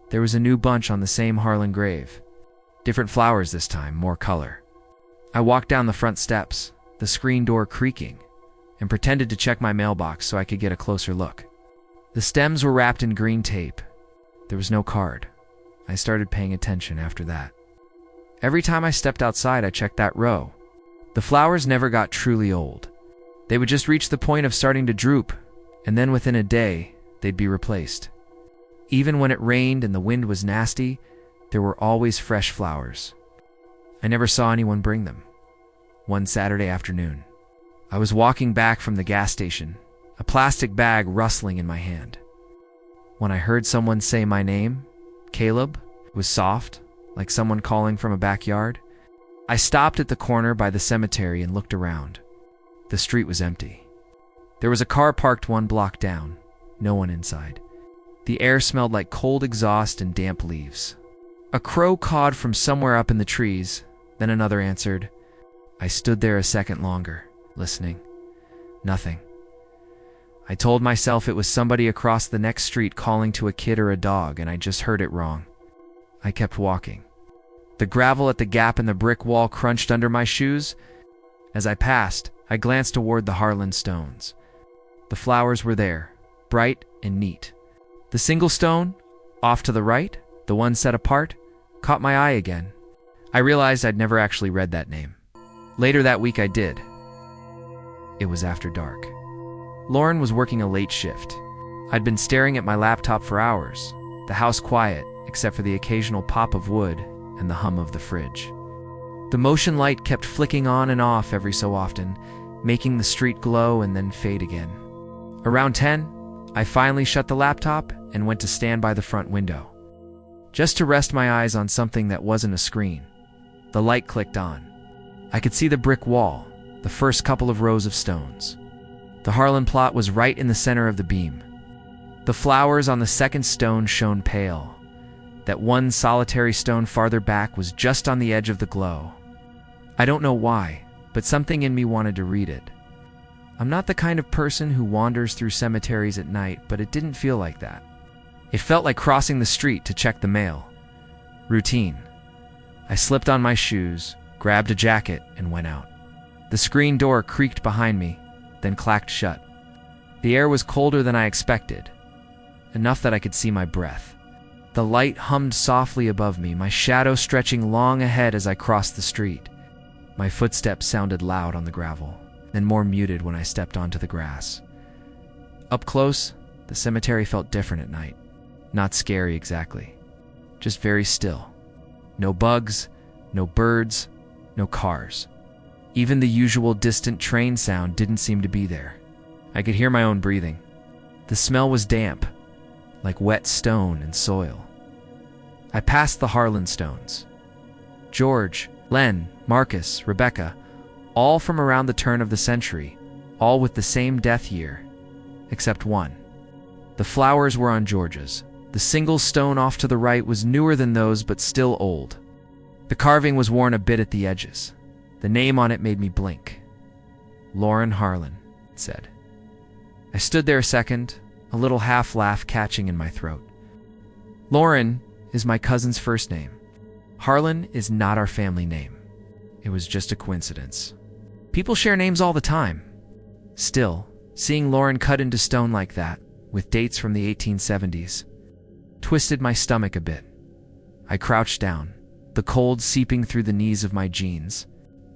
there was a new bunch on the same Harlan grave. Different flowers this time, more color. I walked down the front steps, the screen door creaking, and pretended to check my mailbox so I could get a closer look. The stems were wrapped in green tape. There was no card. I started paying attention after that. Every time I stepped outside, I checked that row. The flowers never got truly old. They would just reach the point of starting to droop, and then within a day, they'd be replaced. Even when it rained and the wind was nasty, there were always fresh flowers. I never saw anyone bring them. One Saturday afternoon, I was walking back from the gas station, a plastic bag rustling in my hand. When I heard someone say my name, Caleb, it was soft, like someone calling from a backyard. I stopped at the corner by the cemetery and looked around. The street was empty. There was a car parked one block down, no one inside. The air smelled like cold exhaust and damp leaves. A crow cawed from somewhere up in the trees, then another answered. I stood there a second longer, listening. Nothing. I told myself it was somebody across the next street calling to a kid or a dog, and I just heard it wrong. I kept walking. The gravel at the gap in the brick wall crunched under my shoes. As I passed, I glanced toward the Harlan stones. The flowers were there, bright and neat. The single stone, off to the right, the one set apart, caught my eye again. I realized I'd never actually read that name. Later that week I did. It was after dark. Lauren was working a late shift. I'd been staring at my laptop for hours, the house quiet except for the occasional pop of wood and the hum of the fridge. The motion light kept flicking on and off every so often, making the street glow and then fade again. Around 10, I finally shut the laptop and went to stand by the front window, just to rest my eyes on something that wasn't a screen. The light clicked on. I could see the brick wall, the first couple of rows of stones. The Harlan plot was right in the center of the beam. The flowers on the second stone shone pale. That one solitary stone farther back was just on the edge of the glow. I don't know why, but something in me wanted to read it. I'm not the kind of person who wanders through cemeteries at night, but it didn't feel like that. It felt like crossing the street to check the mail. Routine. I slipped on my shoes, grabbed a jacket, and went out. The screen door creaked behind me, then clacked shut. The air was colder than I expected, enough that I could see my breath. The light hummed softly above me, my shadow stretching long ahead as I crossed the street. My footsteps sounded loud on the gravel, then more muted when I stepped onto the grass. Up close, the cemetery felt different at night. Not scary exactly, just very still. No bugs, no birds, no cars. Even the usual distant train sound didn't seem to be there. I could hear my own breathing. The smell was damp, like wet stone and soil. I passed the Harlan stones. George, Len, Marcus, Rebecca, all from around the turn of the century, all with the same death year, except one. The flowers were on George's. The single stone off to the right was newer than those, but still old. The carving was worn a bit at the edges. The name on it made me blink. Lauren Harlan, it said. I stood there a second, a little half-laugh catching in my throat. Lauren is my cousin's first name. Harlan is not our family name. It was just a coincidence. People share names all the time. Still, seeing Lauren cut into stone like that, with dates from the 1870s, twisted my stomach a bit. I crouched down, the cold seeping through the knees of my jeans.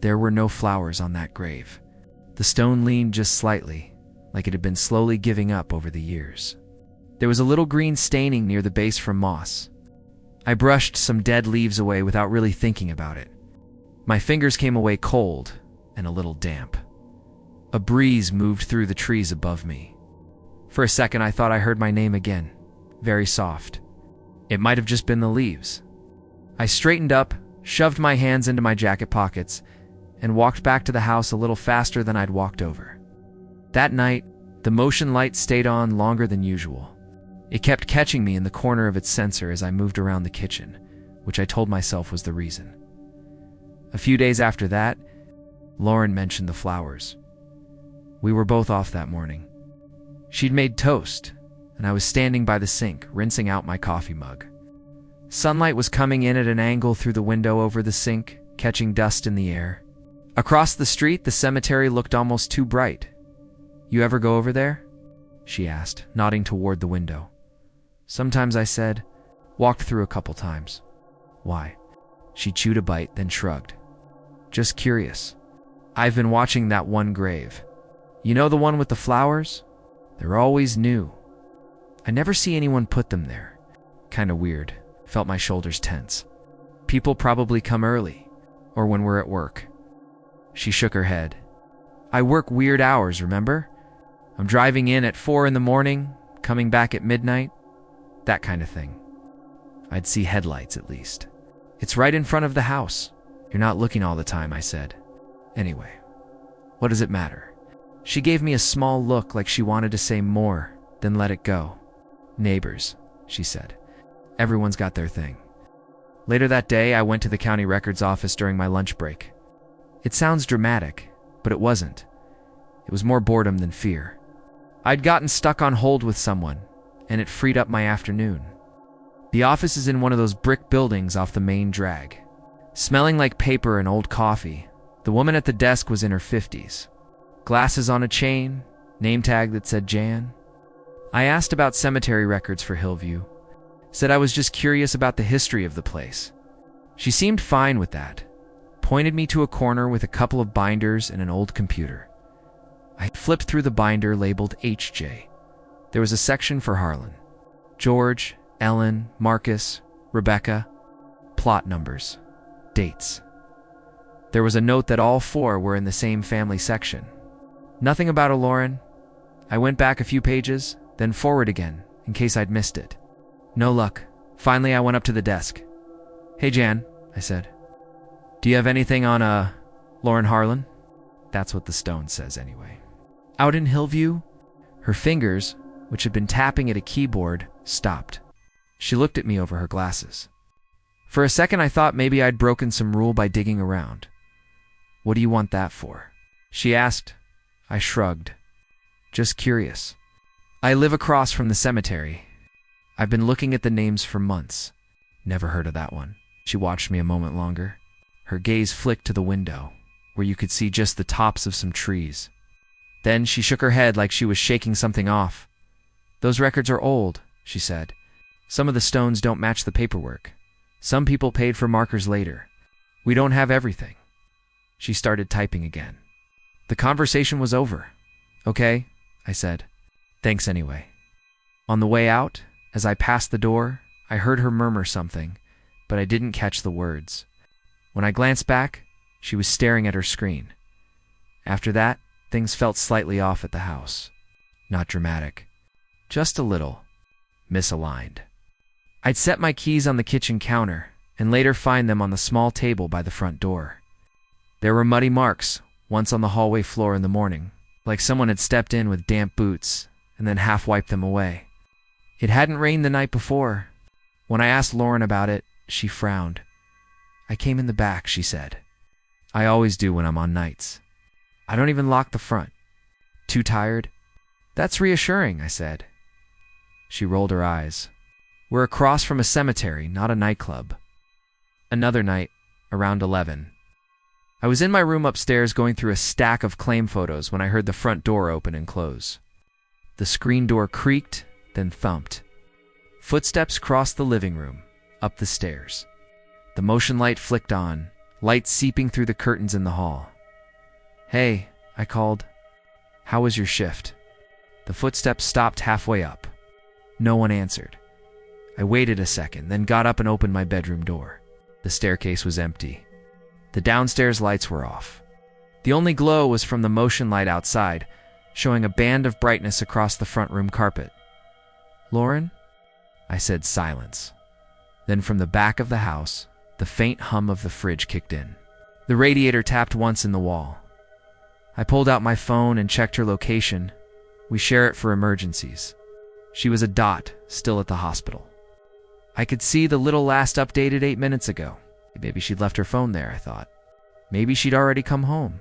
There were no flowers on that grave. The stone leaned just slightly, like it had been slowly giving up over the years. There was a little green staining near the base from moss. I brushed some dead leaves away without really thinking about it. My fingers came away cold and a little damp. A breeze moved through the trees above me. For a second, I thought I heard my name again, very soft. It might have just been the leaves. I straightened up, shoved my hands into my jacket pockets, and walked back to the house a little faster than I'd walked over. That night, the motion light stayed on longer than usual. It kept catching me in the corner of its sensor as I moved around the kitchen, which I told myself was the reason. A few days after that, Lauren mentioned the flowers. We were both off that morning. She'd made toast, and I was standing by the sink, rinsing out my coffee mug. Sunlight was coming in at an angle through the window over the sink, catching dust in the air. Across the street, the cemetery looked almost too bright. You ever go over there? She asked, nodding toward the window. Sometimes, I said. Walked through a couple times. Why? She chewed a bite, then shrugged. Just curious. I've been watching that one grave. You know the one with the flowers? They're always new. I never see anyone put them there. Kinda weird. Felt my shoulders tense. People probably come early, or when we're at work. She shook her head. I work weird hours, remember? I'm driving in at 4 in the morning, coming back at midnight. That kind of thing. I'd see headlights at least. It's right in front of the house. You're not looking all the time, I said. Anyway, what does it matter? She gave me a small look like she wanted to say more, then let it go. Neighbors, she said. Everyone's got their thing. Later that day, I went to the county records office during my lunch break. It sounds dramatic, but it wasn't. It was more boredom than fear. I'd gotten stuck on hold with someone, and it freed up my afternoon. The office is in one of those brick buildings off the main drag. Smelling like paper and old coffee, the woman at the desk was in her 50s. Glasses on a chain, name tag that said Jan. I asked about cemetery records for Hillview. Said I was just curious about the history of the place. She seemed fine with that. Pointed me to a corner with a couple of binders and an old computer. I flipped through the binder labeled HJ. There was a section for Harlan. George, Ellen, Marcus, Rebecca. Plot numbers. Dates. There was a note that all 4 were in the same family section. Nothing about a Lauren. I went back a few pages, then forward again, in case I'd missed it. No luck. Finally, I went up to the desk. Hey, Jan, I said. Do you have anything on, Lauren Harlan? That's what the stone says anyway. Out in Hillview? Her fingers, which had been tapping at a keyboard, stopped. She looked at me over her glasses. For a second, I thought maybe I'd broken some rule by digging around. What do you want that for? She asked. I shrugged. Just curious. I live across from the cemetery. I've been looking at the names for months. Never heard of that one. She watched me a moment longer. Her gaze flicked to the window, where you could see just the tops of some trees. Then she shook her head like she was shaking something off. Those records are old, she said. Some of the stones don't match the paperwork. Some people paid for markers later. We don't have everything. She started typing again. The conversation was over. Okay, I said. Thanks anyway. On the way out, as I passed the door, I heard her murmur something, but I didn't catch the words. When I glanced back, she was staring at her screen. After that, things felt slightly off at the house. Not dramatic. Just a little. Misaligned. I'd set my keys on the kitchen counter, and later find them on the small table by the front door. There were muddy marks, once on the hallway floor in the morning, like someone had stepped in with damp boots, and then half wiped them away. It hadn't rained the night before. When I asked Lauren about it, she frowned. "I came in the back," she said. "I always do when I'm on nights. I don't even lock the front. Too tired?" "That's reassuring," I said. She rolled her eyes. "We're across from a cemetery, not a nightclub." Another night, around 11. I was in my room upstairs going through a stack of claim photos when I heard the front door open and close. The screen door creaked, then thumped. Footsteps crossed the living room, up the stairs. The motion light flicked on, light seeping through the curtains in the hall. "Hey," I called. "How was your shift?" The footsteps stopped halfway up. No one answered. I waited a second, then got up and opened my bedroom door. The staircase was empty. The downstairs lights were off. The only glow was from the motion light outside, showing a band of brightness across the front room carpet. "Lauren?" I said. Silence. Then from the back of the house, the faint hum of the fridge kicked in. The radiator tapped once in the wall. I pulled out my phone and checked her location. We share it for emergencies. She was a dot, still at the hospital. I could see the little last updated 8 minutes ago. Maybe she'd left her phone there, I thought. Maybe she'd already come home.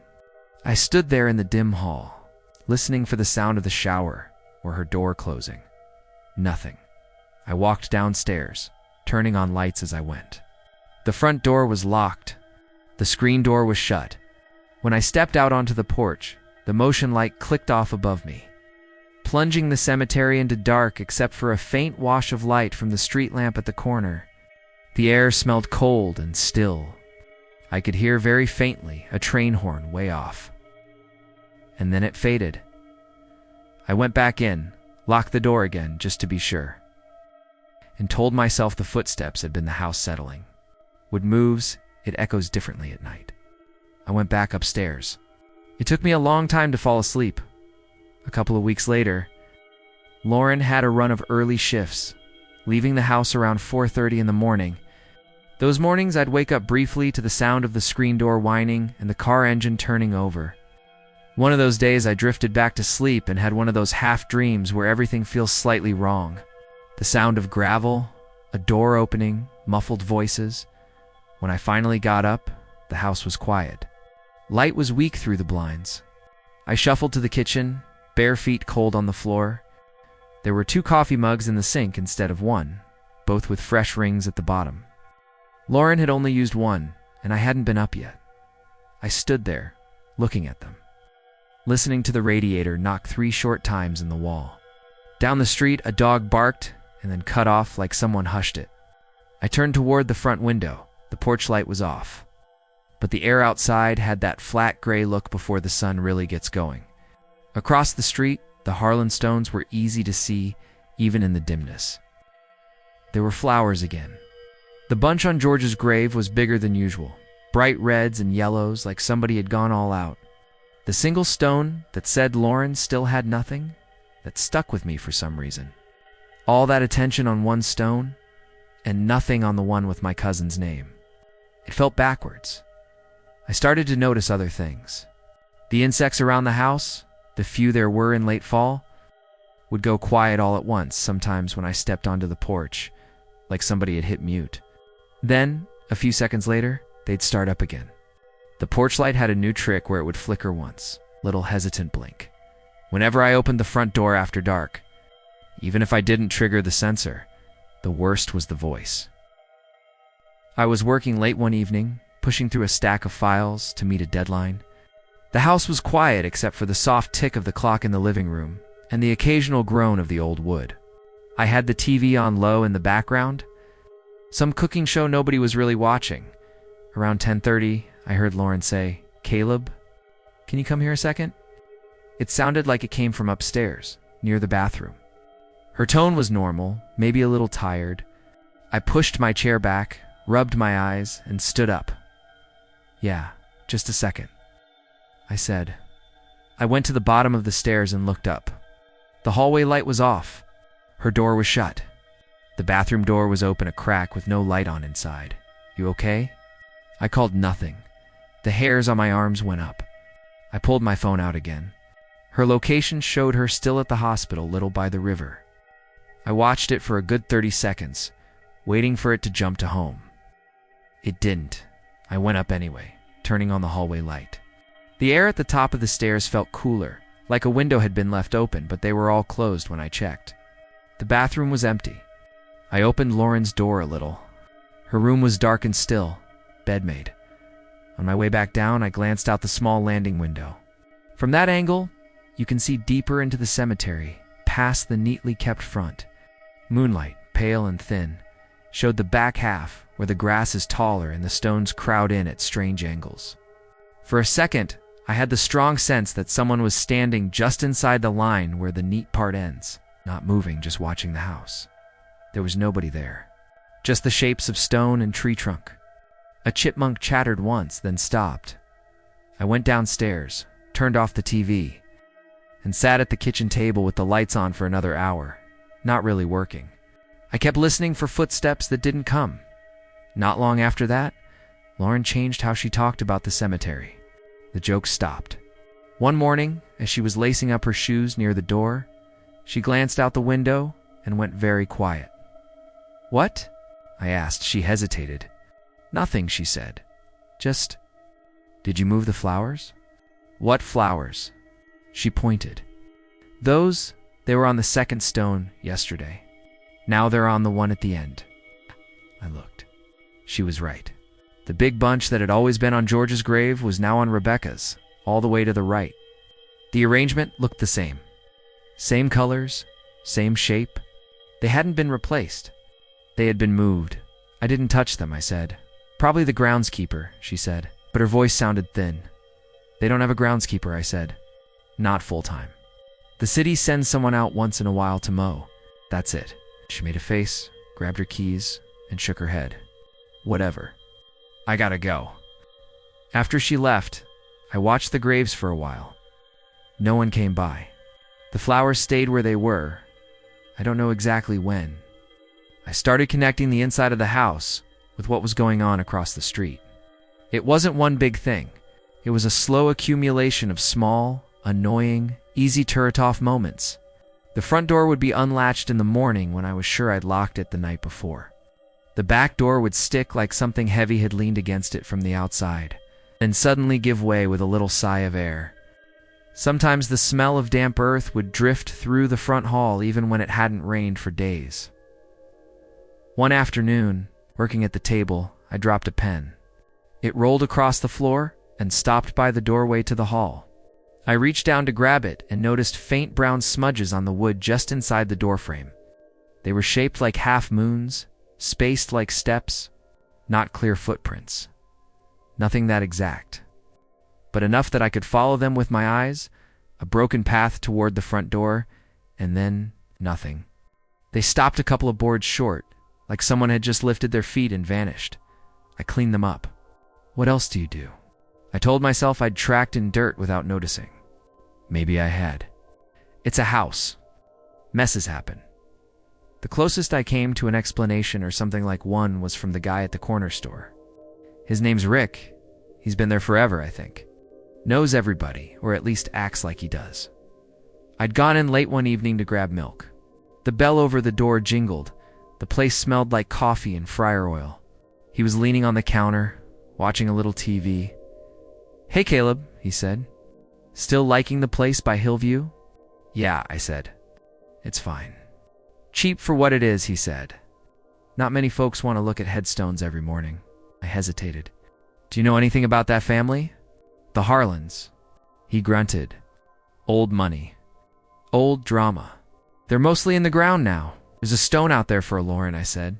I stood there in the dim hall, listening for the sound of the shower or her door closing. Nothing. I walked downstairs, turning on lights as I went. The front door was locked. The screen door was shut. When I stepped out onto the porch, the motion light clicked off above me, plunging the cemetery into dark except for a faint wash of light from the street lamp at the corner. The air smelled cold and still. I could hear very faintly a train horn way off. And then it faded. I went back in, locked the door again just to be sure, and told myself the footsteps had been the house settling. With moves, it echoes differently at night. I went back upstairs. It took me a long time to fall asleep. A couple of weeks later, Lauren had a run of early shifts, leaving the house around 4:30 in the morning. Those mornings I'd wake up briefly to the sound of the screen door whining and the car engine turning over. One of those days I drifted back to sleep and had one of those half dreams where everything feels slightly wrong. The sound of gravel, a door opening, muffled voices. When I finally got up, the house was quiet. Light was weak through the blinds. I shuffled to the kitchen, bare feet cold on the floor. There were 2 coffee mugs in the sink instead of 1, both with fresh rings at the bottom. Lauren had only used 1, and I hadn't been up yet. I stood there, looking at them, listening to the radiator knock 3 short times in the wall. Down the street, a dog barked and then cut off like someone hushed it. I turned toward the front window. The porch light was off, but the air outside had that flat gray look before the sun really gets going. Across the street, the Harlan stones were easy to see, even in the dimness. There were flowers again. The bunch on George's grave was bigger than usual, bright reds and yellows like somebody had gone all out. The single stone that said Lauren still had nothing, that stuck with me for some reason. All that attention on one stone, and nothing on the one with my cousin's name. It felt backwards. I started to notice other things. The insects around the house, the few there were in late fall, would go quiet all at once sometimes when I stepped onto the porch, like somebody had hit mute. Then, a few seconds later, they'd start up again. The porch light had a new trick where it would flicker once, little hesitant blink, whenever I opened the front door after dark. Even if I didn't trigger the sensor, the worst was the voice. I was working late one evening, pushing through a stack of files to meet a deadline. The house was quiet except for the soft tick of the clock in the living room and the occasional groan of the old wood. I had the TV on low in the background. Some cooking show nobody was really watching. Around 10:30, I heard Lauren say, "Caleb, can you come here a second?" It sounded like it came from upstairs, near the bathroom. Her tone was normal, maybe a little tired. I pushed my chair back, rubbed my eyes, and stood up. "Yeah, just a second," I said. I went to the bottom of the stairs and looked up. The hallway light was off. Her door was shut. The bathroom door was open a crack with no light on inside. "You okay?" I called nothing. The hairs on my arms went up. I pulled my phone out again. Her location showed her still at the hospital, little by the river. I watched it for a good 30 seconds, waiting for it to jump to home. It didn't. I went up anyway, turning on the hallway light. The air at the top of the stairs felt cooler, like a window had been left open, but they were all closed when I checked. The bathroom was empty. I opened Lauren's door a little. Her room was dark and still, bed made. On my way back down, I glanced out the small landing window. From that angle, you can see deeper into the cemetery, past the neatly kept front. Moonlight, pale and thin, showed the back half where the grass is taller and the stones crowd in at strange angles. For a second, I had the strong sense that someone was standing just inside the line where the neat part ends, not moving, just watching the house. There was nobody there, just the shapes of stone and tree trunk. A chipmunk chattered once, then stopped. I went downstairs, turned off the TV, and sat at the kitchen table with the lights on for another hour, not really working. I kept listening for footsteps that didn't come. Not long after that, Lauren changed how she talked about the cemetery. The joke stopped. One morning, as she was lacing up her shoes near the door, she glanced out the window and went very quiet. "What?" I asked. She hesitated. "Nothing," she said. "Just, did you move the flowers?" "What flowers?" She pointed. "Those, they were on the second stone yesterday. Now they're on the one at the end." I looked. She was right. The big bunch that had always been on George's grave was now on Rebecca's, all the way to the right. The arrangement looked the same. Same colors, same shape. They hadn't been replaced. They had been moved. "I didn't touch them," I said. "Probably the groundskeeper," she said, but her voice sounded thin. "They don't have a groundskeeper," I said. "Not full-time. The city sends someone out once in a while to mow. That's it." She made a face, grabbed her keys, and shook her head. "Whatever. I gotta go." After she left, I watched the graves for a while. No one came by. The flowers stayed where they were. I don't know exactly when. I started connecting the inside of the house with what was going on across the street. It wasn't one big thing. It was a slow accumulation of small, annoying, easy turret-off moments. The front door would be unlatched in the morning when I was sure I'd locked it the night before. The back door would stick like something heavy had leaned against it from the outside, then suddenly give way with a little sigh of air. Sometimes the smell of damp earth would drift through the front hall even when it hadn't rained for days. One afternoon, working at the table, I dropped a pen. It rolled across the floor and stopped by the doorway to the hall. I reached down to grab it and noticed faint brown smudges on the wood just inside the doorframe. They were shaped like half moons, spaced like steps, not clear footprints. Nothing that exact, but enough that I could follow them with my eyes, a broken path toward the front door, and then nothing. They stopped a couple of boards short, like someone had just lifted their feet and vanished. I cleaned them up. What else do you do? I told myself I'd tracked in dirt without noticing. Maybe I had. It's a house. Messes happen. The closest I came to an explanation or something like one was from the guy at the corner store. His name's Rick. He's been there forever, I think. Knows everybody, or at least acts like he does. I'd gone in late one evening to grab milk. The bell over the door jingled. The place smelled like coffee and fryer oil. He was leaning on the counter, watching a little TV. "Hey, Caleb," he said. "Still liking the place by Hillview?" "Yeah," I said. "It's fine." "Cheap for what it is," he said. "Not many folks want to look at headstones every morning." I hesitated. "Do you know anything about that family?" "The Harlans." He grunted. "Old money. Old drama. They're mostly in the ground now. There's a stone out there for a Lauren," I said.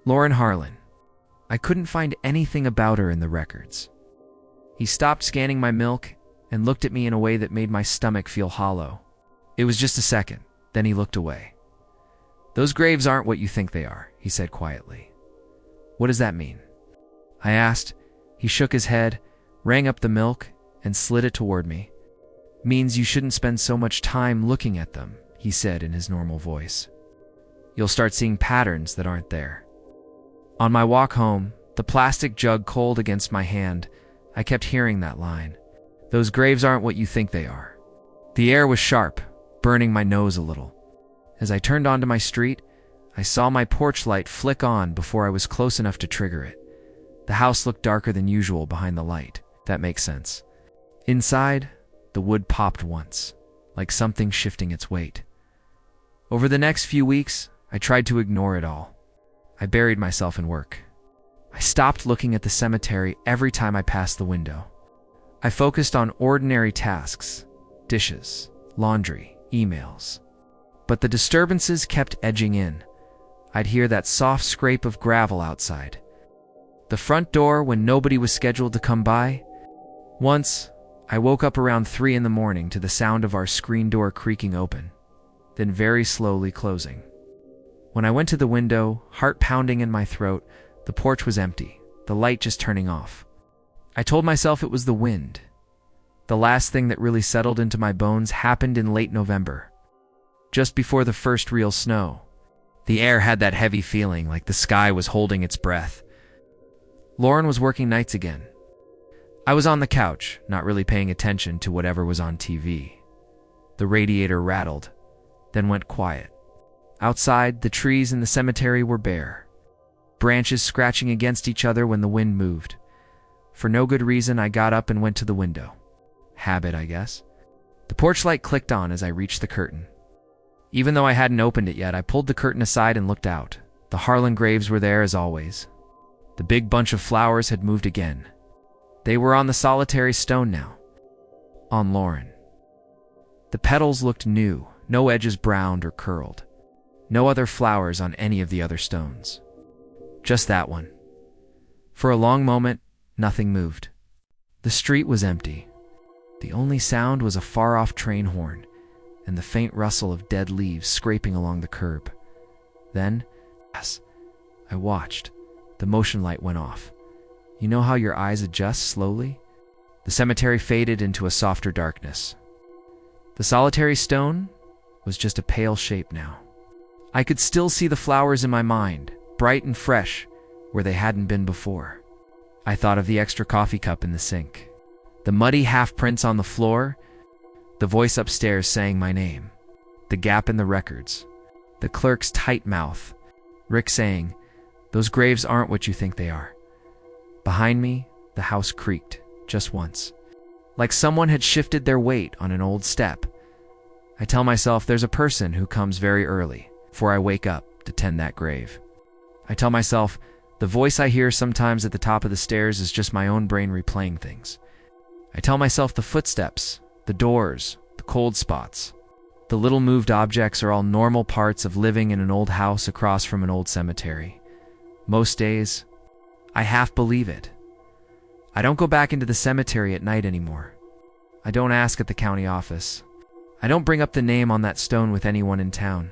"Lauren Harlan." I couldn't find anything about her in the records. He stopped scanning my milk and looked at me in a way that made my stomach feel hollow. It was just a second, then he looked away. "Those graves aren't what you think they are," he said quietly. "What does that mean?" I asked. He shook his head, rang up the milk, and slid it toward me. "Means you shouldn't spend so much time looking at them," he said in his normal voice. "You'll start seeing patterns that aren't there." On my walk home, the plastic jug cold against my hand, I kept hearing that line. "Those graves aren't what you think they are." The air was sharp, burning my nose a little. As I turned onto my street, I saw my porch light flick on before I was close enough to trigger it. The house looked darker than usual behind the light. That makes sense. Inside, the wood popped once, like something shifting its weight. Over the next few weeks, I tried to ignore it all. I buried myself in work. I stopped looking at the cemetery every time I passed the window. I focused on ordinary tasks, dishes, laundry, emails. But the disturbances kept edging in. I'd hear that soft scrape of gravel outside. The front door when nobody was scheduled to come by. Once, I woke up around 3 in the morning to the sound of our screen door creaking open, then very slowly closing. When I went to the window, heart pounding in my throat, the porch was empty, the light just turning off. I told myself it was the wind. The last thing that really settled into my bones happened in late November, just before the first real snow. The air had that heavy feeling, like the sky was holding its breath. Lauren was working nights again. I was on the couch, not really paying attention to whatever was on TV. The radiator rattled, then went quiet. Outside, the trees in the cemetery were bare, branches scratching against each other when the wind moved. For no good reason, I got up and went to the window. Habit, I guess. The porch light clicked on as I reached the curtain. Even though I hadn't opened it yet, I pulled the curtain aside and looked out. The Harlan graves were there as always. The big bunch of flowers had moved again. They were on the solitary stone now. On Lauren. The petals looked new, no edges browned or curled. No other flowers on any of the other stones. Just that one. For a long moment, nothing moved. The street was empty. The only sound was a far-off train horn and the faint rustle of dead leaves scraping along the curb. Then, yes, I watched. The motion light went off. You know how your eyes adjust slowly? The cemetery faded into a softer darkness. The solitary stone was just a pale shape now. I could still see the flowers in my mind, bright and fresh, where they hadn't been before. I thought of the extra coffee cup in the sink, the muddy half-prints on the floor, the voice upstairs saying my name, the gap in the records, the clerk's tight mouth, Rick saying, "Those graves aren't what you think they are." Behind me, the house creaked, just once, like someone had shifted their weight on an old step. I tell myself there's a person who comes very early, before I wake up, to tend that grave. I tell myself the voice I hear sometimes at the top of the stairs is just my own brain replaying things. I tell myself the footsteps, the doors, the cold spots, the little moved objects are all normal parts of living in an old house across from an old cemetery. Most days, I half believe it. I don't go back into the cemetery at night anymore. I don't ask at the county office. I don't bring up the name on that stone with anyone in town.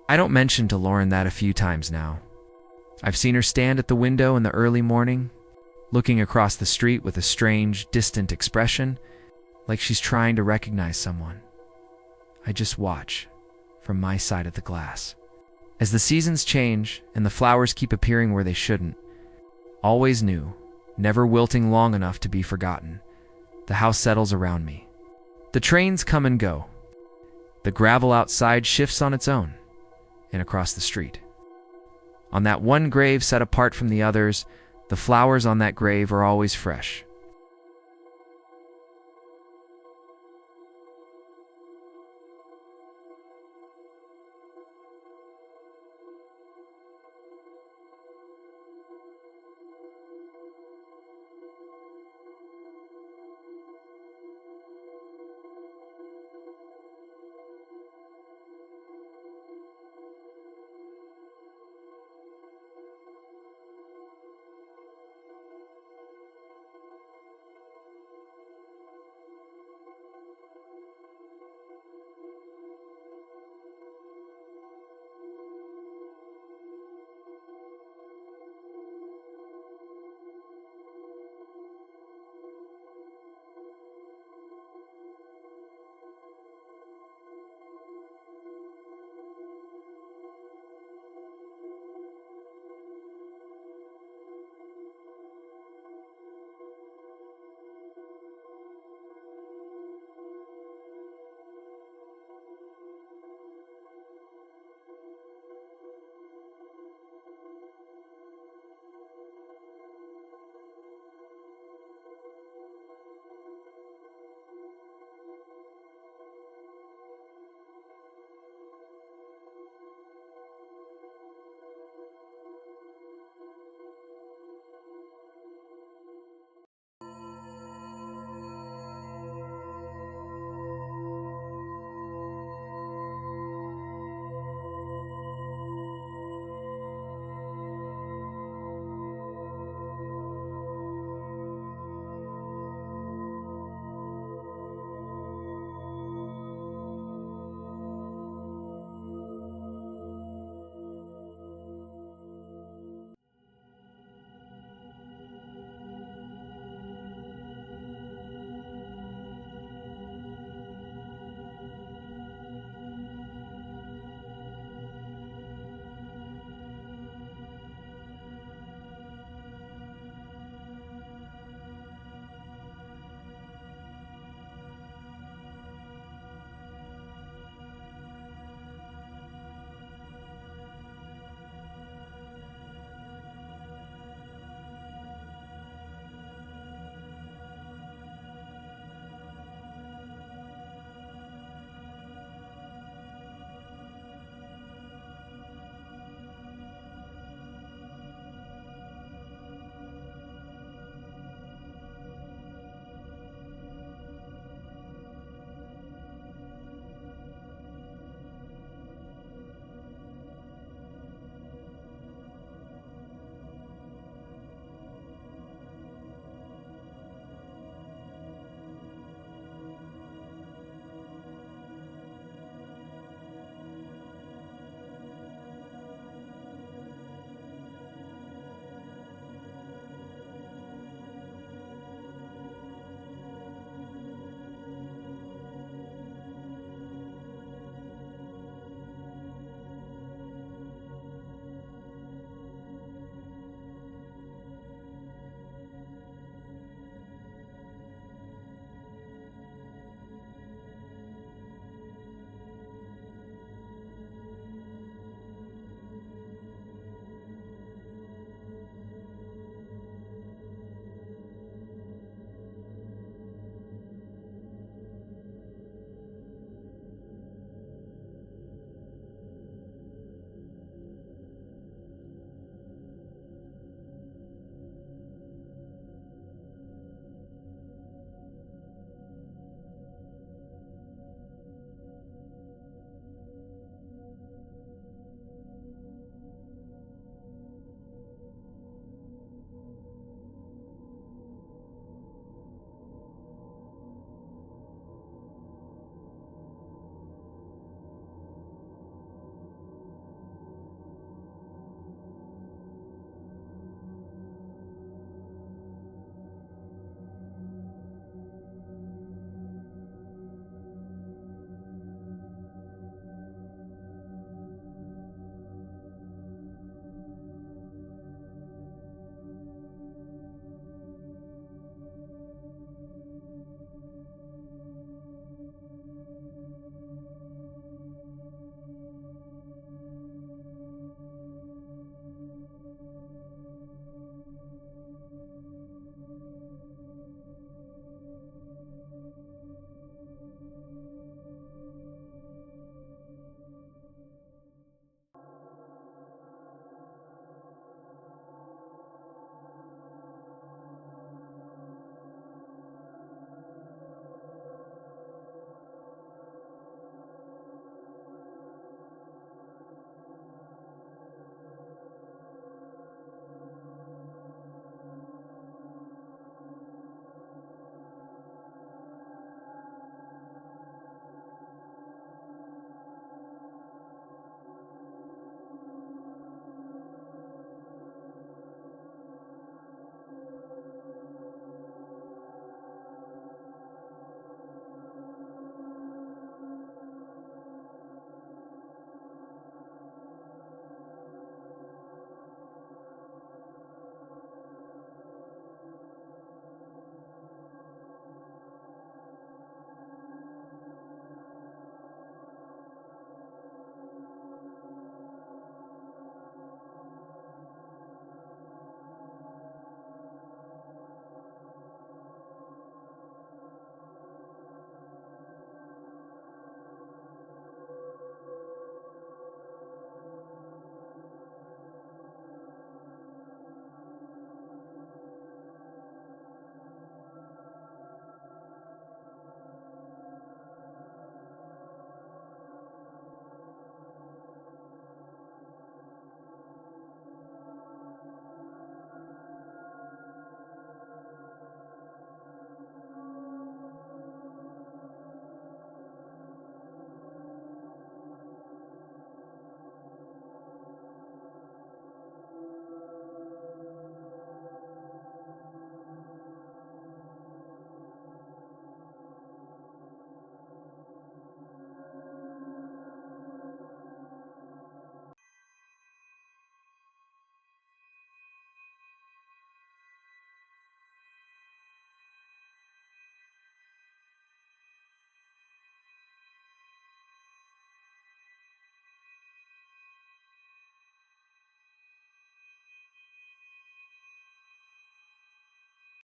I don't mention to Lauren that a few times now. I've seen her stand at the window in the early morning, looking across the street with a strange, distant expression, like she's trying to recognize someone. I just watch, from my side of the glass. As the seasons change and the flowers keep appearing where they shouldn't, always new, never wilting long enough to be forgotten, the house settles around me. The trains come and go. The gravel outside shifts on its own, and across the street. On that one grave set apart from the others, the flowers on that grave are always fresh,